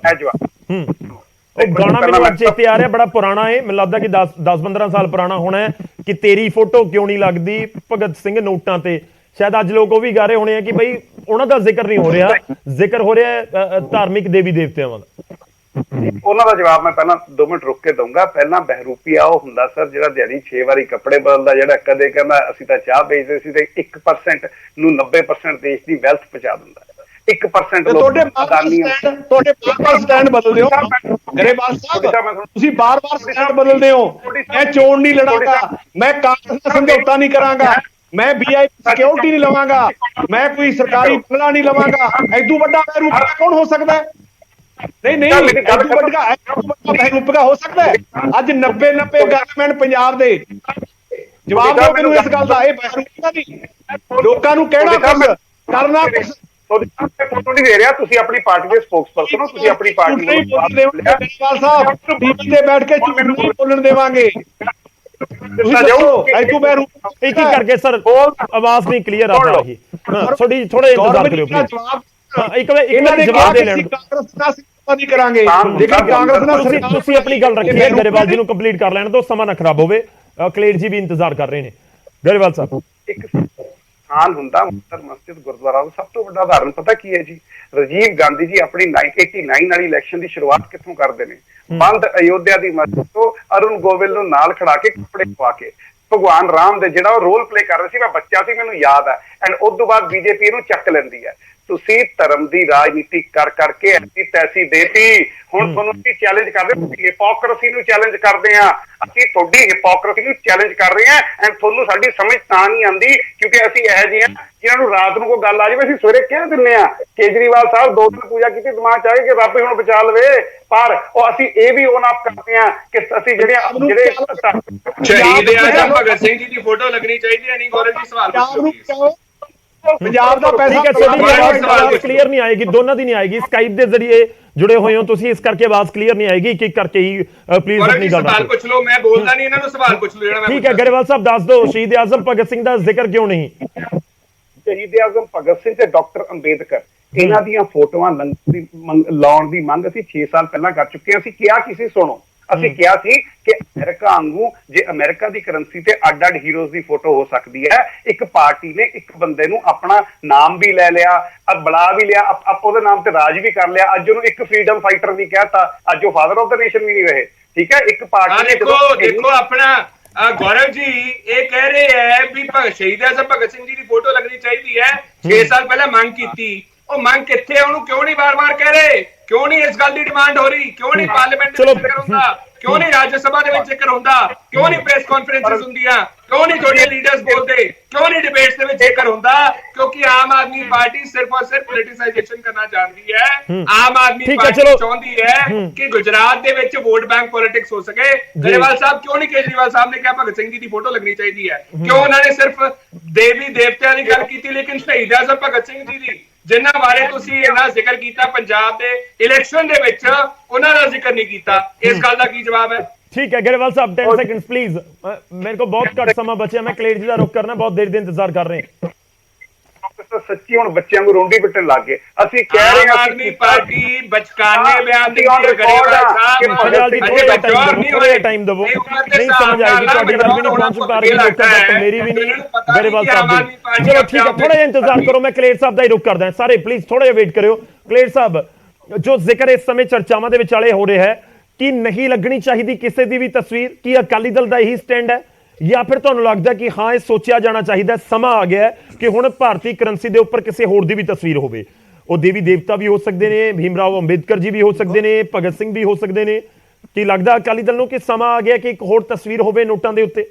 ਉਹ ਗਾਣਾ ਮੈਨੂੰ ਅੱਜ ਚੇਤੇ ਆ ਰਿਹਾ, ਬੜਾ ਪੁਰਾਣਾ ਹੈ, ਮੈਨੂੰ ਲੱਗਦਾ ਕਿ 10-15 ਸਾਲ ਪੁਰਾਣਾ ਹੋਣਾ ਹੈ, ਕਿ ਤੇਰੀ ਫੋਟੋ ਕਿਉਂ ਨਹੀਂ ਲੱਗਦੀ ਭਗਤ ਸਿੰਘ ਨੋਟਾਂ ਤੇ। ਸ਼ਾਇਦ ਅੱਜ ਲੋਕ ਉਹ ਵੀ ਗਾ ਰਹੇ ਹੋਣੇ ਆ ਕਿ ਬਈ ਉਹਨਾਂ ਦਾ ਜ਼ਿਕਰ ਨਹੀਂ ਹੋ ਰਿਹਾ, ਜ਼ਿਕਰ ਹੋ ਰਿਹਾ ਧਾਰਮਿਕ ਦੇਵੀ ਦੇਵਤਿਆਂ ਦਾ। ਉਹਨਾਂ ਦਾ ਜਵਾਬ ਮੈਂ ਪਹਿਲਾਂ 2 ਮਿੰਟ ਰੁਕ ਕੇ ਦਊਂਗਾ। ਪਹਿਲਾਂ ਬਹਿਰੂਪੀਆ ਉਹ ਹੁੰਦਾ ਸਰ ਜਿਹੜਾ ਦਿਹਾੜੀ 6 ਵਾਰੀ ਕੱਪੜੇ ਬਦਲਦਾ, ਜਿਹੜਾ ਕਦੇ ਕਹਿੰਦਾ ਅਸੀਂ ਤਾਂ ਚਾਹ ਵੇਚਦੇ ਸੀ ਤੇ 1% ਨੂੰ 90% ਦੇਸ਼ ਦੀ ਵੈਲਥ ਪਹੁੰਚਾ ਦਿੰਦਾ। 1% ਤੁਹਾਡੇ ਬਾਰ-ਬਾਰ ਸਟੈਂਡ ਬਦਲਦੇ ਹੋ ਗਰੇਵਾਲ ਸਾਹਿਬ, ਤੁਸੀਂ ਬਾਰ-ਬਾਰ ਸਟੈਂਡ ਬਦਲਦੇ ਹੋ। ਮੈਂ ਚੋਣ ਨਹੀਂ ਲੜਾਂਗਾ, ਮੈਂ ਕਾਂਗਰਸ ਦਾ ਸਮਝੌਤਾ ਨਹੀਂ ਕਰਾਂਗਾ, ਮੈਂ ਵੀਆਈਪੀ ਸਿਕਿਉਰਿਟੀ ਨਹੀਂ ਲਵਾਂਗਾ, ਮੈਂ ਕੋਈ ਸਰਕਾਰੀ ਬੰਗਲਾ ਨਹੀਂ ਲਵਾਂਗਾ। ਐਦੂ ਵੱਡਾ ਬਹਿਰੂਪੀਆ ਕੌਣ ਹੋ ਸਕਦਾ ਹੈ? ਨਹੀਂ ਐਦੂ ਵੱਡਾ ਬਹਿਰੂਪੀਆ ਹੋ ਸਕਦਾ ਹੈ? ਅੱਜ 90 ਗਵਰਨਮੈਂਟ ਪੰਜਾਬ ਦੇ ਜਵਾਬ ਦਿਓ ਮੈਨੂੰ ਇਸ ਗੱਲ ਦਾ। ਇਹ ਬਹਿਰੂਪੀਆ ਨਹੀਂ, ਲੋਕਾਂ ਨੂੰ ਕਹਿਣਾ ਕਰਨਾ ਫੋਟੋ ਨਹੀਂ ਦੇ ਰਿਹਾ। ਤੁਸੀਂ ਆਪਣੀ ਪਾਰਟੀ ਦੇ ਸਪੋਕਸਪਰਸਨ ਹੋ, ਤੁਸੀਂ ਆਪਣੀ ਪਾਰਟੀ ਨੂੰ ਗਰੇਵਾਲ ਸਾਹਿਬ ਟੀਵੀ ਤੇ ਬੈਠ ਕੇ ਝੂਠ ਨਹੀਂ ਬੋਲਣ ਦੇਵਾਂਗੇ। ਇੱਕ ਇੱਕ ਕਰਕੇ ਸਰ ਆਵਾਜ਼ ਨਹੀਂ ਕਲੀਅਰ ਆ ਰਹੀ, ਥੋੜੀ ਥੋੜਾ ਇੰਤਜ਼ਾਰ ਕਰਿਓ ਪਲੀਜ਼। ਇੱਕ ਜਵਾਬ ਦੇ ਲੈਣ ਨਹੀਂ ਕਰਾਂਗੇ, ਲੇਕਿਨ ਕਾਂਗਰਸ ਨਾਲ ਤੁਸੀਂ ਆਪਣੀ ਗੱਲ ਰੱਖੀ ਹੈ, ਗਰੇਵਾਲ ਜੀ ਨੂੰ ਕੰਪਲੀਟ ਕਰ ਲੈਣ ਦਿਓ, ਸਮਾਂ ਨਾ ਖਰਾਬ ਹੋਵੇ। ਕਲੇਰ ਜੀ ਵੀ ਇੰਤਜ਼ਾਰ ਕਰ ਰਹੇ ਨੇ। ਗਰੇਵਾਲ ਸਾਹਿਬ, ਇੱਕ ਸਥਾਨ ਹੁੰਦਾ ਮਸਜਿਦ ਗੁਰਦੁਆਰਾ ਦਾ ਸਭ ਤੋਂ ਵੱਡਾ ਉਦਾਹਰਨ ਪਤਾ ਕੀ ਹੈ ਜੀ? ਰਾਜੀਵ ਗਾਂਧੀ ਜੀ ਆਪਣੀ 1989 ਵਾਲੀ ਇਲੈਕਸ਼ਨ ਦੀ ਸ਼ੁਰੂਆਤ ਕਿੱਥੋਂ ਕਰਦੇ ਨੇ? ਬੰਦ ਅਯੋਧਿਆ ਦੀ ਮਸਜਿਦ ਤੋਂ ਅਰੁਣ ਗੋਵਿਲ ਨੂੰ ਨਾਲ ਖੜਾ ਕੇ ਕੱਪੜੇ ਪਵਾ ਕੇ ਭਗਵਾਨ ਰਾਮ ਦੇ ਜਿਹੜਾ ਉਹ ਰੋਲ ਪਲੇ ਕਰ ਰਹੇ ਸੀ। ਮੈਂ ਬੱਚਾ ਸੀ, ਮੈਨੂੰ ਯਾਦ ਹੈ। ਐਂਡ ਉਸ ਤੋਂ ਬਾਅਦ ਬੀਜੇਪੀ ਇਹਨੂੰ ਚੱਕ ਲੈਂਦੀ ਹੈ। ਤੁਸੀਂ ਧਰਮ ਦੀ ਰਾਜਨੀਤੀ ਕਰ ਕਰਕੇ ਐਸੀ ਤੈਸੀ ਦੇਤੀ। ਹੁਣ ਤੁਹਾਨੂੰ ਅਸੀਂ ਚੈਲੰਜ ਕਰਦੇ ਹਾਂ, ਹਿਪੋਕ੍ਰੇਸੀ ਨੂੰ ਚੈਲੰਜ ਕਰਦੇ ਹਾਂ, ਅਸੀਂ ਤੁਹਾਡੀ ਹਿਪੋਕ੍ਰੇਸੀ ਨੂੰ ਚੈਲੰਜ ਕਰ ਰਹੇ ਹਾਂ। ਐਂਡ ਤੁਹਾਨੂੰ ਸਾਡੀ ਸਮਝ ਤਾਂ ਨਹੀਂ ਆਉਂਦੀ ਕਿਉਂਕਿ ਅਸੀਂ ਇਹੋ ਜਿਹੇ ਹਾਂ ਜਿਹਨਾਂ ਨੂੰ ਰਾਤ ਨੂੰ ਕੋਈ ਗੱਲ ਆ ਜਾਵੇ ਅਸੀਂ ਸਵੇਰੇ ਕਹਿ ਦਿੰਦੇ ਆ। ਕੇਜਰੀਵਾਲ ਸਾਹਿਬ 2 ਦਿਨ ਪੂਜਾ ਕੀਤੀ, ਦਿਮਾਗ ਚ ਆਏ ਕਿ ਰੱਬ ਹੀ ਹੁਣ ਬਚਾ ਲਵੇ, ਪਰ ਉਹ ਅਸੀਂ ਇਹ ਵੀ ਉਹ ਨਾਪ ਕਰਦੇ ਆ ਕਿ ਅਸੀਂ ਜਿਹੜੇ ਸ਼ਹੀਦ ਆਜ਼ਮ ਭਗਤ ਸਿੰਘ ਜੀ ਦੀ ਫੋਟੋ ਲੱਗਣੀ ਚਾਹੀਦੀ ਹੈ। ਨਹੀਂ ਗੌਰਵ ਜੀ ਸਵਾਲ ਪੁੱਛੋ। ਪੰਜਾਬ ਦਾ ਪੈਸਾ ਆਵਾਜ਼ ਕਲੀਅਰ ਨਹੀਂ ਆਏਗੀ, ਦੋਨਾਂ ਦੀ ਨਹੀਂ ਆਏਗੀ। ਸਕਾਈਪ ਦੇ ਜ਼ਰੀਏ ਜੁੜੇ ਹੋਏ ਹੋ ਤੁਸੀਂ, ਇਸ ਕਰਕੇ ਆਵਾਜ਼ ਕਲੀਅਰ ਨਹੀਂ ਆਏਗੀ। ਇੱਕ ਕਰਕੇ ਹੀ ਪਲੀਜ਼ ਆਪਣੀ ਗੱਲ ਸਵਾਲ ਪੁੱਛ ਲਓ, ਮੈਂ ਬੋਲਦਾ ਨਹੀਂ, ਇਹਨਾਂ ਨੂੰ ਸਵਾਲ ਪੁੱਛ ਲਓ ਜਿਹੜਾ ਮੈਂ। ਠੀਕ ਹੈ ਗਰੇਵਾਲ ਸਾਹਿਬ, ਦੱਸ ਦਿਓ ਸ਼ਹੀਦ ਆਜ਼ਮ ਭਗਤ ਸਿੰਘ ਦਾ ਜ਼ਿਕਰ ਕਿਉਂ ਨਹੀਂ? ਸ਼ਹੀਦ ਆਜ਼ਮ ਭਗਤ ਸਿੰਘ ਤੇ ਡਾਕਟਰ ਅੰਬੇਦਕਰ ਇਹਨਾਂ ਦੀਆਂ ਫੋਟੋਆਂ ਲਾਉਣ ਦੀ ਮੰਗ ਅਸੀਂ 6 ਸਾਲ ਪਹਿਲਾਂ ਕਰ ਚੁੱਕੇ ਹਾਂ। ਅਸੀਂ ਕਿਹਾ ਕਿਸੇ ਸੁਣੋ, ਅਸੀਂ ਕਿਹਾ ਸੀ ਕਿ ਅਮਰੀਕਾ ਵਾਂਗੂ ਜੇ ਅਮਰੀਕਾ ਦੀ ਕਰੰਸੀ ਤੇ ਅੱਡ-ਅੱਡ ਹੀਰੋਜ਼ ਦੀ ਫੋਟੋ ਹੋ ਸਕਦੀ ਹੈ, ਇੱਕ ਪਾਰਟੀ ਨੇ ਇੱਕ ਬੰਦੇ ਨੂੰ ਆਪਣਾ ਨਾਮ ਵੀ ਲੈ ਲਿਆ, ਬੁਲਾ ਵੀ ਲਿਆ, ਉਹਦੇ ਨਾਮ ਤੇ ਰਾਜ ਵੀ ਕਰ ਲਿਆ, ਅੱਜ ਉਹਨੂੰ ਇੱਕ ਫਰੀडम ਫਾਈਟਰ ਵੀ ਕਹਿਤਾ, ਅੱਜ ਉਹ ਫਾਦਰ ਆਫ ਦ ਨੇਸ਼ਨ ਵੀ ਨਹੀਂ ਰਹੇ। ਠੀਕ ਹੈ, ਇੱਕ ਪਾਰਟੀ ਨੇ ਦੇਖੋ ਆਪਣਾ ਗੌਰਵ ਜੀ ਇਹ ਕਹਿ ਰਹੇ ਹੈ ਵੀ ਸ਼ਹੀਦ ਆਜ਼ਮ ਭਗਤ ਸਿੰਘ ਜੀ ਦੀ ਫੋਟੋ ਲੱਗਣੀ ਚਾਹੀਦੀ ਹੈ। 6 ਸਾਲ ਪਹਿਲਾਂ ਮੰਗ ਕੀਤੀ, ਉਹ ਮੰਗ ਕਿੱਥੇ? ਉਹਨੂੰ ਕਿਉਂ ਨਹੀਂ ਬਾਰ-ਬਾਰ ਕਹਿ ਰਹੇ? ਕਿਉਂ ਨਹੀਂ ਇਸ ਗੱਲ ਦੀ ਡਿਮਾਂਡ ਹੋ ਰਹੀ? ਕਿਉਂ ਨਹੀਂ ਪਾਰਲੀਮੈਂਟ ਦੇ ਵਿੱਚ ਜ਼ਿਕਰ ਹੁੰਦਾ? ਕਿਉਂ ਨਹੀਂ ਰਾਜ ਸਭਾ ਦੇ ਵਿੱਚ ਜ਼ਿਕਰ ਹੁੰਦਾ? ਕਿਉਂ ਨਹੀਂ ਪ੍ਰੈਸ ਕਾਨਫਰੰਸਿਸ ਹੁੰਦੀਆਂ? ਕਿਉਂ ਨਹੀਂ ਤੁਹਾਡੇ ਲੀਡਰਸ ਬੋਲਦੇ? ਕਿਉਂ ਨਹੀਂ ਡਿਬੇਟਸ ਦੇ ਵਿੱਚ ਜ਼ਿਕਰ ਹੁੰਦਾ? ਕਿਉਂਕਿ ਆਮ ਆਦਮੀ ਪਾਰਟੀ ਸਿਰਫ ਔਰ ਸਿਰਫ ਪੋਲਿਟਿਸਾਈਜੇਸ਼ਨ ਕਰਨਾ ਚਾਹੁੰਦੀ ਹੈ। ਆਮ ਆਦਮੀ ਪਾਰਟੀ ਚਾਹੁੰਦੀ ਹੈ ਕਿ ਗੁਜਰਾਤ ਦੇ ਵਿੱਚ ਵੋਟ ਬੈਂਕ ਪੋਲਿਟਿਕਸ ਹੋ ਸਕੇ। ਗਰੇਵਾਲ ਸਾਹਿਬ ਕਿਉਂ ਨਹੀਂ, ਕੇਜਰੀਵਾਲ ਸਾਹਿਬ ਨੇ ਕਿਹਾ ਭਗਤ ਸਿੰਘ ਜੀ ਦੀ ਫੋਟੋ ਲੱਗਣੀ ਚਾਹੀਦੀ ਹੈ, ਕਿਉਂ ਉਹਨਾਂ ਨੇ ਸਿਰਫ ਦੇਵੀ ਦੇਵਤਿਆਂ ਦੀ ਗੱਲ ਕੀਤੀ ਲੇਕਿਨ ਸ਼ਹੀਦ ਆਜ਼ਮ ਭਗਤ ਸਿੰਘ ਜੀ ਦੀ ਜਿਨ੍ਹਾਂ ਬਾਰੇ ਤੁਸੀਂ ਇਹਨਾਂ ਜ਼ਿਕਰ ਕੀਤਾ ਪੰਜਾਬ ਦੇ ਇਲੈਕਸ਼ਨ ਦੇ ਵਿੱਚ, ਉਹਨਾਂ ਦਾ ਜ਼ਿਕਰ ਨਹੀਂ ਕੀਤਾ। ਇਸ ਗੱਲ ਦਾ ਕੀ ਜਵਾਬ ਹੈ? ठीक है गरेवाल साहब 10 सेकंड्स प्लीज, मेरे को बहुत कट समय बचे, मैं क्लेर जी का रुख करना, बहुत देर इंतजार कर रहे हैं। ਸੱਚੀ ਹੁਣ ਬੱਚਿਆਂ ਨੂੰ ਰੋਂਡੀ ਪਿੱਟਣ ਲੱਗ ਗਏ। ਅਸੀਂ ਕਹਿ ਰਹੇ ਹਾਂ ਆਦਮੀ ਪਾਰਟੀ ਬਚਕਾਨੇ ਬਿਆਨ ਦੀ ਗਰੇਵਾਲ ਸਾਹਿਬ ਥੋੜਾ ਟਾਈਮ ਦਿਵੋ, ਨਹੀਂ ਸਮਝ ਆਏਗੀ ਤੁਹਾਡੀ ਗੱਲ ਵੀ ਨਹੀਂ ਪਹੁੰਚ ਪਾ ਰਹੀ ਲੋਕਾਂ ਤੱਕ, ਮੇਰੀ ਵੀ ਨਹੀਂ ਗਰੇਵਾਲ ਸਾਹਿਬ ਦੀ। ਚਲੋ ठीक है, थोड़ा इंतजार करो, मैं क्लेर साहब ਦਾ ਹੀ ਰੁਖ ਕਰਦਾ। ਸਾਰੇ ਪਲੀਜ਼ ਥੋੜਾ ਜਿਹਾ ਵੇਟ ਕਰਿਓ। क्लेर ਸਾਹਿਬ, ਜੋ ਜ਼ਿਕਰ ਇਸ ਸਮੇਂ ਚਰਚਾਵਾਂ ਦੇ ਵਿਚਾਲੇ ਹੋ ਰਿਹਾ ਹੈ ਕਿ ਨਹੀਂ ਲੱਗਣੀ ਚਾਹੀਦੀ ਕਿਸੇ ਦੀ ਵੀ ਤਸਵੀਰ, ਕੀ ਅਕਾਲੀ ਦਲ ਦਾ ਇਹੀ ਸਟੈਂਡ ਹੈ ਜਾਂ ਫਿਰ ਤੁਹਾਨੂੰ ਲੱਗਦਾ ਕਿ ਹਾਂ ਇਹ ਸੋਚਿਆ ਜਾਣਾ ਚਾਹੀਦਾ, ਸਮਾਂ ਆ ਗਿਆ ਕਿ ਹੁਣ ਭਾਰਤੀ ਕਰੰਸੀ ਦੇ ਉੱਪਰ ਕਿਸੇ ਹੋਰ ਦੀ ਵੀ ਤਸਵੀਰ ਹੋਵੇ? ਉਹ ਦੇਵੀ ਦੇਵਤਾ ਵੀ ਹੋ ਸਕਦੇ ਨੇ, ਭੀਮ ਰਾਓ ਅੰਬੇਦਕਰ ਜੀ ਵੀ ਹੋ ਸਕਦੇ ਨੇ, ਭਗਤ ਸਿੰਘ ਵੀ ਹੋ ਸਕਦੇ ਨੇ। ਕੀ ਲੱਗਦਾ ਅਕਾਲੀ ਦਲ ਨੂੰ ਕਿ ਸਮਾਂ ਆ ਗਿਆ ਕਿ ਇੱਕ ਹੋਰ ਤਸਵੀਰ ਹੋਵੇ ਨੋਟਾਂ ਦੇ ਉੱਤੇ?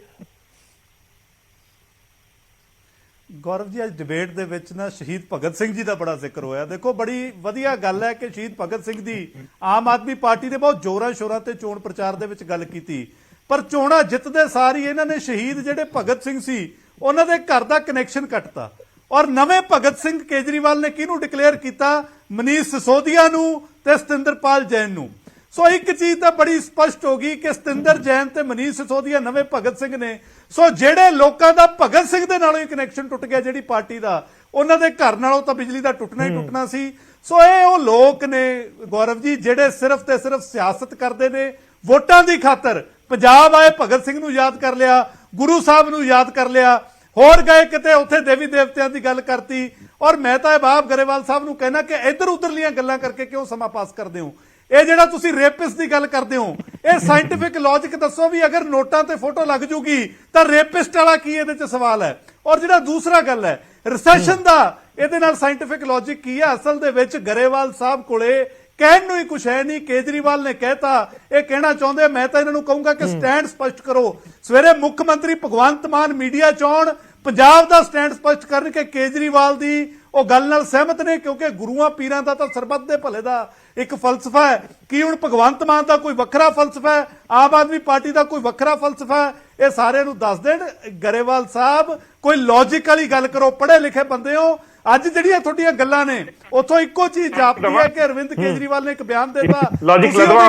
ਗੌਰਵ ਜੀ, ਅੱਜ ਡਿਬੇਟ ਦੇ ਵਿੱਚ ਨਾ ਸ਼ਹੀਦ ਭਗਤ ਸਿੰਘ ਜੀ ਦਾ ਬੜਾ ਜ਼ਿਕਰ ਹੋਇਆ। ਦੇਖੋ ਬੜੀ ਵਧੀਆ ਗੱਲ ਹੈ ਕਿ ਸ਼ਹੀਦ ਭਗਤ ਸਿੰਘ ਦੀ ਆਮ ਆਦਮੀ ਪਾਰਟੀ ਨੇ ਬਹੁਤ ਜ਼ੋਰਾਂ ਸ਼ੋਰਾਂ ਤੇ ਚੋਣ ਪ੍ਰਚਾਰ ਦੇ ਵਿੱਚ ਗੱਲ ਕੀਤੀ, ਪਰ ਚੋਣਾਂ ਜਿੱਤਦੇ ਸਾਰ ਹੀ ਇਹਨਾਂ ਨੇ ਸ਼ਹੀਦ ਜਿਹੜੇ ਭਗਤ ਸਿੰਘ ਸੀ ਉਹਨਾਂ ਦੇ ਘਰ ਦਾ ਕਨੈਕਸ਼ਨ ਕੱਟਤਾ। ਔਰ ਨਵੇਂ ਭਗਤ ਸਿੰਘ ਕੇਜਰੀਵਾਲ ਨੇ ਕਿਹਨੂੰ ਡਿਕਲੇਅਰ ਕੀਤਾ? ਮਨੀਸ਼ ਸਿਸੋਦੀਆ ਨੂੰ ਤੇ ਸਤਿੰਦਰਪਾਲ ਜੈਨ ਨੂੰ। ਸੋ ਇੱਕ ਚੀਜ਼ ਤਾਂ ਬੜੀ ਸਪਸ਼ਟ ਹੋ ਗਈ ਕਿ ਸਤਿੰਦਰ ਜੈਨ ਤੇ ਮਨੀਸ਼ ਸਿਸੋਦੀਆ ਨਵੇਂ ਭਗਤ ਸਿੰਘ ਨੇ। ਸੋ ਜਿਹੜੇ ਲੋਕਾਂ ਦਾ ਭਗਤ ਸਿੰਘ ਦੇ ਨਾਲੋਂ ਹੀ ਕਨੈਕਸ਼ਨ ਟੁੱਟ ਗਿਆ, ਜਿਹੜੀ ਪਾਰਟੀ ਦਾ, ਉਹਨਾਂ ਦੇ ਘਰ ਨਾਲੋਂ ਤਾਂ ਬਿਜਲੀ ਦਾ ਟੁੱਟਣਾ ਹੀ ਟੁੱਟਣਾ ਸੀ। ਸੋ ਇਹ ਉਹ ਲੋਕ ਨੇ ਗੌਰਵ ਜੀ ਜਿਹੜੇ ਸਿਰਫ ਤੇ ਸਿਰਫ ਸਿਆਸਤ ਕਰਦੇ ਨੇ ਵੋਟਾਂ ਦੀ ਖਾਤਰ। ਪੰਜਾਬ ਆਏ ਭਗਤ ਸਿੰਘ ਨੂੰ ਯਾਦ ਕਰ ਲਿਆ, ਗੁਰੂ ਸਾਹਿਬ ਨੂੰ ਯਾਦ ਕਰ ਲਿਆ, ਹੋਰ ਗਏ ਕਿਤੇ ਉੱਥੇ ਦੇਵੀ ਦੇਵਤਿਆਂ ਦੀ ਗੱਲ ਕਰਤੀ। ਔਰ ਮੈਂ ਤਾਂ ਬਾਬ ਗਰੇਵਾਲ ਸਾਹਿਬ ਨੂੰ ਕਹਿਣਾ ਕਿ ਇੱਧਰ ਉੱਧਰਲੀਆਂ ਗੱਲਾਂ ਕਰਕੇ ਕਿਉਂ ਸਮਾਂ ਪਾਸ ਕਰਦੇ ਹੋ? ਇਹ ਜਿਹੜਾ ਤੁਸੀਂ ਰੇਪਿਸਟ ਦੀ ਗੱਲ ਕਰਦੇ ਹੋ, ਇਹ ਸਾਇੰਟੀਫਿਕ ਲੌਜੀਕ ਦੱਸੋ ਵੀ ਅਗਰ ਨੋਟਾਂ ਤੇ ਫੋਟੋ ਲੱਗ ਜੂਗੀ ਤਾਂ ਰੇਪਿਸਟ ਵਾਲਾ ਕੀ ਇਹਦੇ 'ਚ ਸਵਾਲ ਹੈ? ਔਰ ਜਿਹੜਾ ਦੂਸਰਾ ਗੱਲ ਹੈ ਰਿਸੈਸ਼ਨ ਦਾ, ਇਹਦੇ ਨਾਲ ਸਾਇੰਟੀਫਿਕ ਲੌਜਿਕ ਕੀ ਹੈ? ਅਸਲ ਦੇ ਵਿੱਚ ਗਰੇਵਾਲ ਸਾਹਿਬ ਕੋਲੇ ਕਹਿਣ ਨੂੰ ਹੀ ਕੁਛ ਹੈ ਨਹੀਂ। ਕੇਜਰੀਵਾਲ ਨੇ ਕਹਿਤਾ, ਇਹ ਕਹਿਣਾ ਚਾਹੁੰਦੇ। ਮੈਂ ਤਾਂ ਇਹਨਾਂ ਨੂੰ ਕਹੂੰਗਾ ਕਿ ਸਟੈਂਡ ਸਪਸ਼ਟ ਕਰੋ। ਸਵੇਰੇ ਮੁੱਖ ਮੰਤਰੀ ਭਗਵੰਤ ਮਾਨ ਮੀਡੀਆ ਚੋਣ ਪੰਜਾਬ ਦਾ ਸਟੈਂਡ ਸਪਸ਼ਟ ਕਰਨ ਕਿ ਕੇਜਰੀਵਾਲ ਦੀ ਉਹ ਗੱਲ ਨਾਲ ਸਹਿਮਤ ਨੇ, ਕਿਉਂਕਿ ਗੁਰੂਆਂ ਪੀਰਾਂ ਦਾ ਤਾਂ ਸਰਬੱਤ ਦੇ ਭਲੇ ਦਾ ਇੱਕ ਫਲਸਫਾ ਹੈ। ਕੀ ਹੁਣ ਭਗਵੰਤ ਮਾਨ ਦਾ ਕੋਈ ਵੱਖਰਾ ਫਲਸਫਾ ਹੈ, ਆਮ ਆਦਮੀ ਪਾਰਟੀ ਦਾ ਕੋਈ ਵੱਖਰਾ ਫਲਸਫਾ ਹੈ? ਇਹ ਸਾਰਿਆਂ ਨੂੰ ਦੱਸ ਦੇਣ। ਗਰੇਵਾਲ ਸਾਹਿਬ ਕੋਈ ਲੌਜਿਕ ਵਾਲੀ ਗੱਲ ਕਰੋ, ਪੜ੍ਹੇ ਲਿਖੇ ਬੰਦੇ ਹੋ। ਅੱਜ ਜਿਹੜੀਆਂ ਤੁਹਾਡੀਆਂ ਗੱਲਾਂ ਨੇ ਉੱਥੋਂ ਇੱਕੋ ਚੀਜ਼ ਜਾਪਦੀ ਹੈ ਕਿ ਅਰਵਿੰਦ ਕੇਜਰੀਵਾਲ ਨੇ ਇੱਕ ਬਿਆਨ ਦਿੱਤਾ,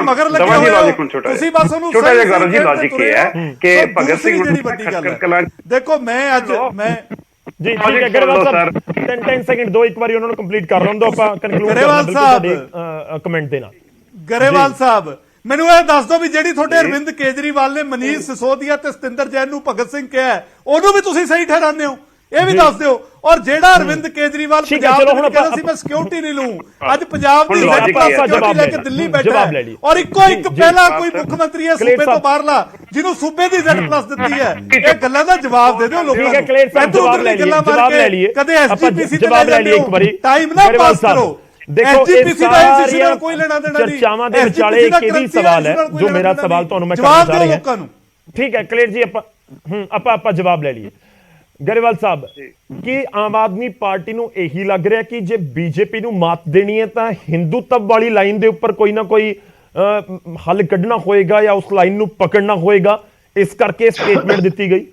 ਮਗਰ ਲੱਗੇ ਹੋਏ ਹੋ ਤੁਸੀਂ, ਬਸ ਉਹਨੂੰ ਛੋਟਾ ਜਿਹਾ ਗੌਰਵ ਜੀ ਲੌਜਿਕ ਇਹ ਹੈ ਕਿ ਭਗਤ ਸਿੰਘ ਜਿਹੜੀ ਵੱਡੀ ਗੱਲ ਹੈ। ਦੇਖੋ ਮੈਂ ਅੱਜ ਮੈਂ ਜੀ ਠੀਕ ਹੈ ਗਰੇਵਾਲ ਸਾਹਿਬ 10 ਸੈਕਿੰਡ ਦੋ, ਇੱਕ ਵਾਰੀ ਉਹਨਾਂ ਨੂੰ ਕੰਪਲੀਟ ਕਰ ਲੈਣ ਦਿਓ, ਆਪਾਂ ਕਨਕਲੂਡ ਗਰੇਵਾਲ ਸਾਹਿਬ ਕਮੈਂਟ ਦੇਣਾ। ਗਰੇਵਾਲ ਸਾਹਿਬ ਮੈਨੂੰ ਇਹ ਦੱਸ ਦਿਓ ਵੀ ਜਿਹੜੀ ਤੁਹਾਡੇ ਅਰਵਿੰਦ ਕੇਜਰੀਵਾਲ ਨੇ ਮਨੀਸ਼ ਸਿਸੋਦੀਆ ਤੇ ਸਤਿੰਦਰ ਜੈਨ ਨੂੰ ਭਗਤ ਸਿੰਘ ਕਿਹਾ, ਉਹਨੂੰ ਵੀ ਤੁਸੀਂ ਸਹੀ ਠਹਿਰਾਉਂਦੇ ਹੋ? ਇਹ ਵੀ ਦੱਸ ਦਿਓ। ਔਰ ਜਿਹੜਾ ਅਰਵਿੰਦ ਕੇਜਰੀਵਾਲ ਠੀਕ ਹੈ, ਪੰਜਾਬ ਚਲੋ ਦੇ ਹੁਣ ਵਿੱਚ ਕਹਿੰਦਾ ਆਪਾਂ- ਸੀ ਮੈਂ ਸਿਕਿਉਰਿਟੀ ਨਹੀਂ ਲਊ, ਅੱਜ ਪੰਜਾਬ ਦੀ ਹੁਣ Z+ ਆਪਾਂ ਸਿਕਿਉਰਿਟੀ ਜਵਾਬ ਲੈ ਲੈ ਕੇ ਲਈ। ਦਿੱਲੀ ਬੈਠਾ ਜਵਾਬ ਲੈ ਹੈ ਲਈ। ਔਰ ਇੱਕੋ ਇੱਕ ਜੀ, ਪਹਿਲਾ ਜੀ। ਕੋਈ ਮੁੱਖ ਮੰਤਰੀ ਹੈ ਕਲੇਰ ਸੂਬੇ ਤੋਂ ਸਾਹਿਬ। ਬਾਹਰਲਾ ਜਿਹਨੂੰ ਸੂਬੇ ਦੀ Z+ ਦਿੱਤੀ ਹੈ। ਇਹ ਗੱਲਾਂ ਦਾ ਜਵਾਬ ਦੇ ਦਿਓ ਲੋਕਾਂ ਨੂੰ। ਠੀਕ ਹੈ ਕਲੇਰ ਸਾਹਿਬ, ਇੱਧਰ ਜਵਾਬ ਉੱਧਰ ਲੈ ਦੀ ਲਈਏ, ਗੱਲਾਂ ਮਾਰ ਜਵਾਬ ਕੇ ਲੈ ਲਈਏ, ਕਦੇ SGPC ਤੇ ਜਵਾਬ ਲੈ ਲਈਏ ਇੱਕ ਵਾਰੀ। ਟਾਈਮ ਨਾ ਗਰੇਵਾਲ ਪਾਸ ਸਾਹਿਬ, ਕਰੋ। ਦੇਖੋ SGPC ਦਾ MCC ਨਾਲ ਕੋਈ ਲੈਣਾ ਦੇਣਾ ਨਹੀਂ। ਚਰਚਾਵਾਂ ਦੇ ਵਿਚਾਲੇ SGPC ਦਾ ਇੱਕ ਇਹ ਵੀ ਕਰੰਸੀ ਸਵਾਲ ਹੈ ਨਾਲ ਕੋਈ ਜੋ ਲੈਣਾ ਮੇਰਾ ਦੇਣਾ ਸਵਾਲ ਨਹੀਂ। ਤੁਹਾਨੂੰ ਮੈਂ ਜਵਾਬ ਕਰਨਾ ਚਾਹ ਦਿਓ ਰਿਹਾ ਲੋਕਾਂ ਨੂੰ। ਠੀਕ ਹੈ ਕਲੇਰ ਜੀ, ਆਪਾਂ ਜਵਾਬ ਲੈ ਲਈਏ। ਗਰੇਵਾਲ ਸਾਹਿਬ, ਕੀ ਆਮ ਆਦਮੀ ਪਾਰਟੀ ਨੂੰ ਇਹੀ ਲੱਗ ਰਿਹਾ ਕਿ ਜੇ ਬੀਜੇਪੀ ਨੂੰ ਮਾਤ ਦੇਣੀ ਹੈ ਤਾਂ ਹਿੰਦੂਤਵ ਵਾਲੀ ਲਾਈਨ ਦੇ ਉੱਪਰ ਕੋਈ ਨਾ ਕੋਈ ਹੱਲ ਕੱਢਣਾ ਹੋਏਗਾ ਜਾਂ ਉਸ ਲਾਈਨ ਨੂੰ ਪਕੜਨਾ ਹੋਏਗਾ, ਇਸ ਕਰਕੇ ਸਟੇਟਮੈਂਟ ਦਿੱਤੀ ਗਈ?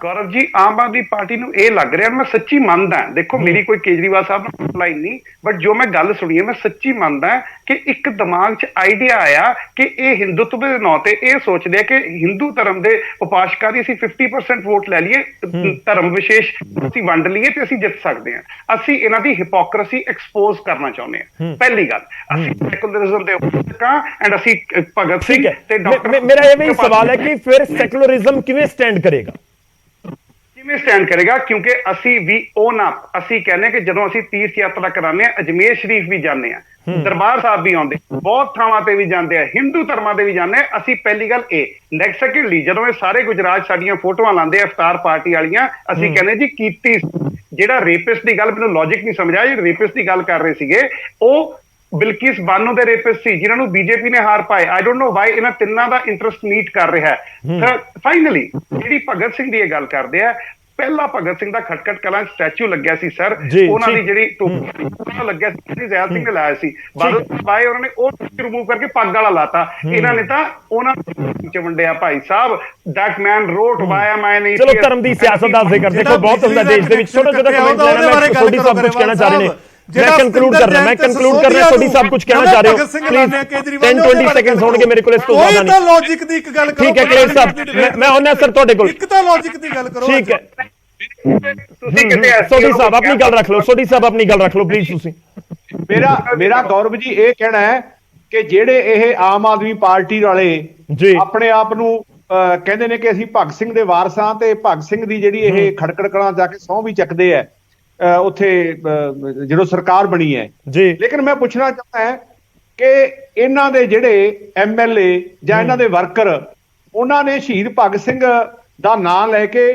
ਗੌਰਵ ਜੀ, ਆਮ ਆਦਮੀ ਪਾਰਟੀ ਨੂੰ ਇਹ ਲੱਗ ਰਿਹਾ, ਮੈਂ ਸੱਚੀ ਮੰਨਦਾ, ਦੇਖੋ ਮੇਰੀ ਕੋਈ ਕੇਜਰੀਵਾਲ ਸਾਹਿਬ ਨਾਲ ਲਾਈਨ ਨਹੀਂ, ਬਟ ਜੋ ਮੈਂ ਗੱਲ ਸੁਣੀ ਹੈ ਮੈਂ ਸੱਚੀ ਮੰਨਦਾ ਕਿ ਇੱਕ ਦਿਮਾਗ 'ਚ ਆਈਡੀਆ ਆਇਆ ਕਿ ਇਹ ਹਿੰਦੂਤਵ ਦੇ ਨਾਂ ਤੇ ਇਹ ਸੋਚਦੇ ਆ ਕਿ ਹਿੰਦੂ ਧਰਮ ਦੇ ਉਪਾਸ਼ਕਾਂ ਦੀ ਅਸੀਂ 50% ਵੋਟ ਲੈ ਲਈਏ, ਧਰਮ ਵਿਸ਼ੇਸ਼ ਅਸੀਂ ਵੰਡ ਲਈਏ ਤੇ ਅਸੀਂ ਜਿੱਤ ਸਕਦੇ ਹਾਂ। ਅਸੀਂ ਇਹਨਾਂ ਦੀ ਹਿਪੋਕ੍ਰੇਸੀ ਐਕਸਪੋਜ਼ ਕਰਨਾ ਚਾਹੁੰਦੇ ਹਾਂ। ਪਹਿਲੀ ਗੱਲ, ਅਸੀਂ ਸੈਕੂਲਰਿਜ਼ਮ ਦੇ ਉਪਾਸ਼ਕਾਂ ਐਂਡ ਅਸੀਂ ਭਗਤ ਸਿੰਘ ਤੇ ਡਾਕਟਰ, ਮੇਰਾ ਇਹ ਵੀ ਸਵਾਲ ਹੈ ਕਿ ਫਿਰ ਸੈਕੂਲਰਿਜ਼ਮ ਕਿਵੇਂ ਸਟੈਂਡ ਕਰੇਗਾ? ਕਿਵੇਂ ਸਟੈਂਡ ਕਰੇਗਾ? ਕਿਉਂਕਿ ਅਸੀਂ ਵੀ ਅਸੀਂ ਕਹਿੰਦੇ ਕਿ ਜਦੋਂ ਅਸੀਂ ਤੀਰਥ ਯਾਤਰਾ ਕਰਾਉਂਦੇ ਆ, ਅਜਮੇਰ ਸ਼ਰੀਫ ਵੀ ਜਾਂਦੇ ਆ, ਦਰਬਾਰ ਸਾਹਿਬ ਵੀ ਆਉਂਦੇ, ਬਹੁਤ ਥਾਵਾਂ ਤੇ ਵੀ ਜਾਂਦੇ ਆ, ਹਿੰਦੂ ਧਰਮਾਂ ਦੇ ਵੀ ਜਾਂਦੇ ਆ। ਅਸੀਂ ਪਹਿਲੀ ਗੱਲ ਇਹ ਨੈਕਸਟ ਸੈਕਿੰਡਲੀ ਜਦੋਂ ਇਹ ਸਾਰੇ ਗੁਜਰਾਤ ਸਾਡੀਆਂ ਫੋਟੋਆਂ ਲਾਉਂਦੇ ਆ ਅਫਤਾਰ ਪਾਰਟੀ ਵਾਲੀਆਂ, ਅਸੀਂ ਕਹਿੰਦੇ ਜੀ ਕੀਤੀ ਜਿਹੜਾ ਰੇਪਿਸਟ ਦੀ ਗੱਲ, ਮੈਨੂੰ ਲੌਜਿਕ ਨਹੀਂ ਸਮਝ ਆਇਆ, ਰੇਪਿਸਟ ਦੀ ਗੱਲ ਕਰ ਰਹੇ ਸੀਗੇ, ਉਹ ਬਿਲਕਿਸ ਬਾਨੋ ਦੇ ਰੇਪਿਸਟ ਸੀ ਜਿਨ੍ਹਾਂ ਨੂੰ ਬੀਜੇਪੀ ਨੇ ਹਾਰ ਪਾਏ। ਆਈ ਡੋਨਟ ਨੋ ਵਾਈ ਇਹਨਾਂ ਤਿੰਨਾਂ ਦਾ ਇੰਟਰਸਟ ਮੀਟ ਕਰ ਰਿਹਾ ਹੈ। ਫਾਈਨਲੀ ਜਿਹੜੀ ਭਗਤ ਸਿੰਘ ਦੀ ਇਹ ਗੱਲ ਕਰਦੇ ਆ, ਪਹਿਲਾ ਭਗਤ ਸਿੰਘ ਦਾ ਖਟਕਟ ਕਲਾਂ ਸਟੈਚੂ ਲੱਗਿਆ ਸੀ ਸਰ, ਉਹਨਾਂ ਦੀ ਜਿਹੜੀ ਟੋਪੀ ਲੱਗਿਆ ਸੀ ਜ਼ੈਲ ਸਿੰਘ ਨੇ ਲਾਇਆ ਸੀ, ਬਾਦਲ ਬਾਏ ਉਹਨਾਂ ਨੇ ਉਹ ਰਿਮੂਵ ਕਰਕੇ ਪੱਗ ਵਾਲਾ ਲਾਤਾ। ਇਹਨਾਂ ਨੇ ਤਾਂ ਉਹਨਾਂ ਚ ਵੰਡਿਆ। Bhai Sahib, that man ਰੋਟ via ਮੈਂ ਨਹੀਂ। ਚਲੋ ਧਰਮ ਦੀ ਸਿਆਸਤ ਦਾ ਜ਼ਿਕਰ ਦੇਖੋ ਬਹੁਤ ਹੁੰਦਾ ਦੇਸ਼ ਦੇ ਵਿੱਚ। ਛੋਟਾ ਛੋਟਾ ਕਮੈਂਟ ਲੈਣਾ, ਮੈਂ ਤੁਹਾਡੀ ਸਭ ਕੁਝ ਕਹਿਣਾ ਚਾਹ ਰਹੇ ਨੇ, ਮੈਂ ਕੰਕਲੂਡ ਕਰ ਰਿਹਾ ਤੁਹਾਡੀ ਸਭ ਕੁਝ ਕਹਿਣਾ ਚਾਹ ਰਹੇ ਹੋ। 10-20 ਸੈਕਿੰਡਸ ਹੋਣਗੇ ਮੇਰੇ ਕੋਲ, ਇਸ ਤੋਂ ਜ਼ਿਆਦਾ ਨਹੀਂ। ਲੌਜਿਕ ਦੀ ਇੱਕ ਗੱਲ ਕਰੋ। ਠੀਕ ਹੈ ਕਲੇਰ ਸਾਹਿਬ, ਮੈਂ ਆਉਣਾ ਸਰ ਤੁਹਾਡੇ ਕੋਲ। ਇੱਕ ਤਾਂ ਲੌਜਿਕ ਦੀ ਗੱਲ ਕਰੋ। ਠੀਕ ਹੈ, ਸੋਢੀ ਸਾਹਿਬ ਆਪਣੀ ਗੱਲ ਰੱਖ ਲਓ। ਸੋਢੀ ਸਾਹਿਬ ਆਪਣੀ ਗੱਲ ਰੱਖ ਲਓ ਪਲੀਜ਼। ਤੁਸੀਂ ਮੇਰਾ ਗੌਰਵ ਜੀ ਇਹ ਕਹਿਣਾ ਹੈ ਕਿ ਜਿਹੜੇ ਇਹ ਆਮ ਆਦਮੀ ਪਾਰਟੀ ਵਾਲੇ ਆਪਣੇ ਆਪ ਨੂੰ ਕਹਿੰਦੇ ਨੇ ਕਿ ਅਸੀਂ ਭਗਤ ਸਿੰਘ ਦੇ ਵਾਰਸ ਹਾਂ, ਤੇ ਭਗਤ ਸਿੰਘ ਦੀ ਜਿਹੜੀ ਇਹ ਖੜਕੜ ਕਲਾਂ ਜਾ ਕੇ ਸਹੁੰ ਵੀ ਚੱਕਦੇ ਆ ਉੱਥੇ ਜਦੋਂ ਸਰਕਾਰ ਬਣੀ ਹੈ ਜੀ। ਲੇਕਿਨ ਮੈਂ ਪੁੱਛਣਾ ਚਾਹੁੰਦਾ ਹਾਂ ਕਿ ਇਹਨਾਂ ਦੇ ਜਿਹੜੇ MLA ਜਾਂ ਇਹਨਾਂ ਦੇ ਵਰਕਰ, ਉਹਨਾਂ ਨੇ ਸ਼ਹੀਦ ਭਗਤ ਸਿੰਘ ਦਾ ਨਾਂ ਲੈ ਕੇ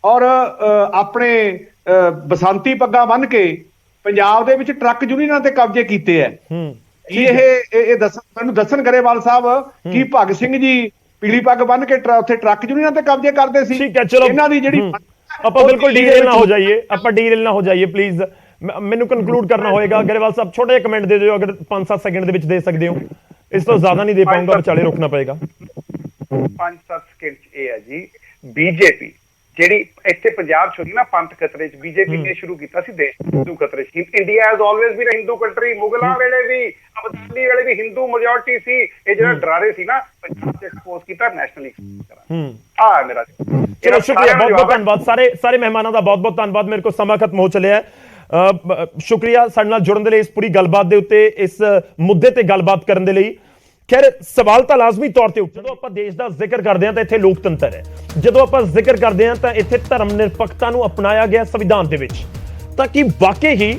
ਔਰ ਆਪਣੇ ਬਸੰਤੀ ਪੱਗਾਂ ਬੰਨ੍ਹ ਕੇ ਪੰਜਾਬ ਦੇ ਵਿੱਚ ਟਰੱਕ ਯੂਨੀਅਨਾਂ ਤੇ ਕਬਜ਼ੇ ਕੀਤੇ ਹੈ। ਇਹ ਮੈਨੂੰ ਦੱਸਣ ਗਰੇਵਾਲ ਸਾਹਿਬ ਕਿ ਭਗਤ ਸਿੰਘ ਜੀ ਪੀਲੀ ਪੱਗ ਬੰਨ੍ਹ ਕੇ ਉੱਥੇ ਟਰੱਕ ਯੂਨੀਅਨਾਂ ਤੇ ਕਬਜ਼ੇ ਕਰਦੇ ਸੀ। ਠੀਕ ਹੈ, ਚਲੋ ਇਹਨਾਂ ਦੀ ਜਿਹੜੀ ਆਪਾਂ ਬਿਲਕੁਲ ਡੀਰੇਲ ਨਾ ਹੋ ਜਾਈਏ ਪਲੀਜ਼। ਮੈਨੂੰ ਕਨਕਲੂਡ ਕਰਨਾ ਹੋਏਗਾ। ਗਰੇਵਾਲ ਸਾਹਿਬ ਛੋਟਾ ਜਿਹਾ ਕਮੈਂਟ ਦੇ ਦਿਓ, ਅਗਰ 5-7 ਸੈਕਿੰਡ ਦੇ ਵਿੱਚ ਦੇ ਸਕਦੇ ਹੋ। ਇਸ ਤੋਂ ਜ਼ਿਆਦਾ ਨਹੀਂ ਦੇ ਪਾਉਂਗਾ, ਵਿਚਾਲੇ ਰੋਕਣਾ ਪਏਗਾ। 5-7 ਸਕਿੰਟ ਇਹ ਹੈ ਜੀ, ਬੀਜੇਪੀ ਜਿਹੜੀ ਇੱਥੇ ਪੰਜਾਬ ਚ ਹੋਈ ਨਾ ਪੰਥ ਖਤਰੇ ਚ, ਬੀਜੇਪੀ ਨੇ ਸ਼ੁਰੂ ਕੀਤਾ ਸੀ ਦੇਸ਼ ਹਿੰਦੂ ਖਤਰੇ ਚ। India has always been Hindu country. ਮੁਗਲਾਂ ਵੇਲੇ ਵੀ, ਅਬਦਾਲੀ ਵੇਲੇ ਵੀ ਹਿੰਦੂ ਮੈਜੋਰਟੀ ਸੀ। ਇਹ ਜਿਹੜਾ ਡਰਾਰੇ ਸੀ ਨਾ, ਪੰਜਾਬ ਚ ਐਕਸਪੋਜ਼ ਕੀਤਾ ਨੈਸ਼ਨਲੀ ਕਰਾਂਗੇ। ਮੇਰਾ ਚਲੋ ਸ਼ੁਕਰੀਆ, ਬਹੁਤ ਬਹੁਤ ਧੰਨਵਾਦ ਸਾਰੇ ਮਹਿਮਾਨਾਂ ਦਾ, ਬਹੁਤ ਬਹੁਤ ਧੰਨਵਾਦ। ਮੇਰੇ ਕੋਲ ਸਮਾਂ ਖਤਮ ਹੋ ਚੱਲਿਆ ਹੈ। ਸ਼ੁਕਰੀਆ ਸਾਡੇ ਨਾਲ ਜੁੜਨ ਦੇ ਲਈ, ਇਸ ਪੂਰੀ ਗੱਲਬਾਤ ਦੇ ਉੱਤੇ, ਇਸ ਮੁੱਦੇ ਤੇ ਗੱਲਬਾਤ ਕਰਨ ਦੇ ਲਈ। ਖੈਰ ਸਵਾਲ ਤਾਂ ਲਾਜ਼ਮੀ ਤੌਰ ਤੇ ਜਦੋਂ ਆਪਾਂ ਦੇਸ਼ ਦਾ ਜ਼ਿਕਰ ਕਰਦੇ ਹਾਂ ਤਾਂ ਇੱਥੇ ਲੋਕਤੰਤਰ ਹੈ, ਜਦੋਂ ਆਪਾਂ ਜ਼ਿਕਰ ਕਰਦੇ ਹਾਂ ਤਾਂ ਇੱਥੇ ਧਰਮ ਨਿਰਪੱਖਤਾ ਨੂੰ ਅਪਣਾਇਆ ਗਿਆ ਸੰਵਿਧਾਨ ਦੇ ਵਿੱਚ, ਤਾਂ ਕਿ ਵਾਕਈ ਹੀ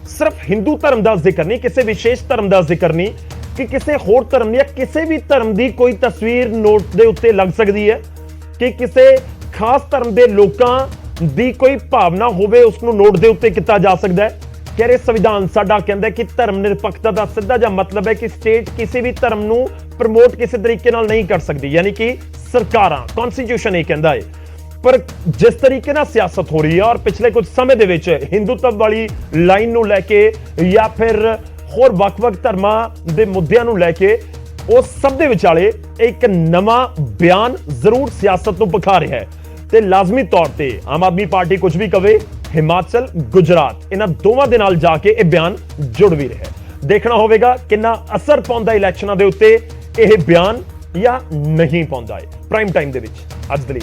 ਸਿਰਫ ਹਿੰਦੂ ਧਰਮ ਦਾ ਜ਼ਿਕਰ ਨਹੀਂ, ਕਿਸੇ ਵਿਸ਼ੇਸ਼ ਧਰਮ ਦਾ ਜ਼ਿਕਰ ਨਹੀਂ, ਕਿ ਕਿਸੇ ਹੋਰ ਧਰਮ ਜਾਂ ਕਿਸੇ ਵੀ ਧਰਮ ਦੀ ਕੋਈ ਤਸਵੀਰ ਨੋਟ ਦੇ ਉੱਤੇ ਲੱਗ ਸਕਦੀ ਹੈ, ਕਿ ਕਿਸੇ ਖਾਸ ਧਰਮ ਦੇ ਲੋਕਾਂ ਦੀ ਕੋਈ ਭਾਵਨਾ ਹੋਵੇ ਉਸ ਨੂੰ ਨੋਟ ਦੇ ਉੱਤੇ ਕੀਤਾ ਜਾ ਸਕਦਾ ਹੈ। ਕਹਿ ਸੰਵਿਧਾਨ ਸਾਡਾ ਕਹਿੰਦਾ ਕਿ ਧਰਮ ਨਿਰਪੱਖਤਾ ਦਾ ਸਿੱਧਾ ਜਿਹਾ ਮਤਲਬ ਹੈ ਕਿ ਸਟੇਟ ਕਿਸੇ ਵੀ ਧਰਮ ਨੂੰ ਪ੍ਰਮੋਟ ਕਿਸੇ ਤਰੀਕੇ ਨਾਲ ਨਹੀਂ ਕਰ ਸਕਦੀ, ਯਾਨੀ ਕਿ ਸਰਕਾਰਾਂ, ਕਨਸਟੀਟਿਊਸ਼ਨ ਇਹ ਕਹਿੰਦਾ ਹੈ। ਪਰ ਜਿਸ ਤਰੀਕੇ ਨਾਲ ਸਿਆਸਤ ਹੋ ਰਹੀ ਹੈ ਔਰ ਪਿਛਲੇ ਕੁਝ ਸਮੇਂ ਦੇ ਵਿੱਚ ਹਿੰਦੂਤਵ ਵਾਲੀ ਲਾਈਨ ਨੂੰ ਲੈ ਕੇ ਜਾਂ ਫਿਰ ਹੋਰ ਵੱਖ-ਵੱਖ ਧਰਮਾਂ ਦੇ ਮੁੱਦਿਆਂ ਨੂੰ ਲੈ ਕੇ, ਉਸ ਸਭ ਦੇ ਵਿਚਾਲੇ ਇੱਕ ਨਵਾਂ ਬਿਆਨ ਜ਼ਰੂਰ ਸਿਆਸਤ ਨੂੰ ਪਖਾ ਰਿਹਾ ਹੈ। ਤੇ ਲਾਜ਼ਮੀ ਤੌਰ ਤੇ ਆਮ ਆਦਮੀ ਪਾਰਟੀ ਕੁਝ ਵੀ ਕਵੇ, ਹਿਮਾਚਲ, ਗੁਜਰਾਤ, ਇਹਨਾਂ ਦੋਵਾਂ ਦੇ ਨਾਲ ਜਾ ਕੇ ਇਹ ਬਿਆਨ ਜੁੜ ਵੀ ਰਿਹਾ। ਦੇਖਣਾ ਹੋਵੇਗਾ ਕਿੰਨਾ ਅਸਰ ਪਾਉਂਦਾ ਇਲੈਕਸ਼ਨਾਂ ਦੇ ਉੱਤੇ ਇਹ ਬਿਆਨ ਜਾਂ ਨਹੀਂ ਪਾਉਂਦਾ ਹੈ। ਪ੍ਰਾਈਮ ਟਾਈਮ ਦੇ ਵਿੱਚ ਅੱਜ ਦੇ ਲਈ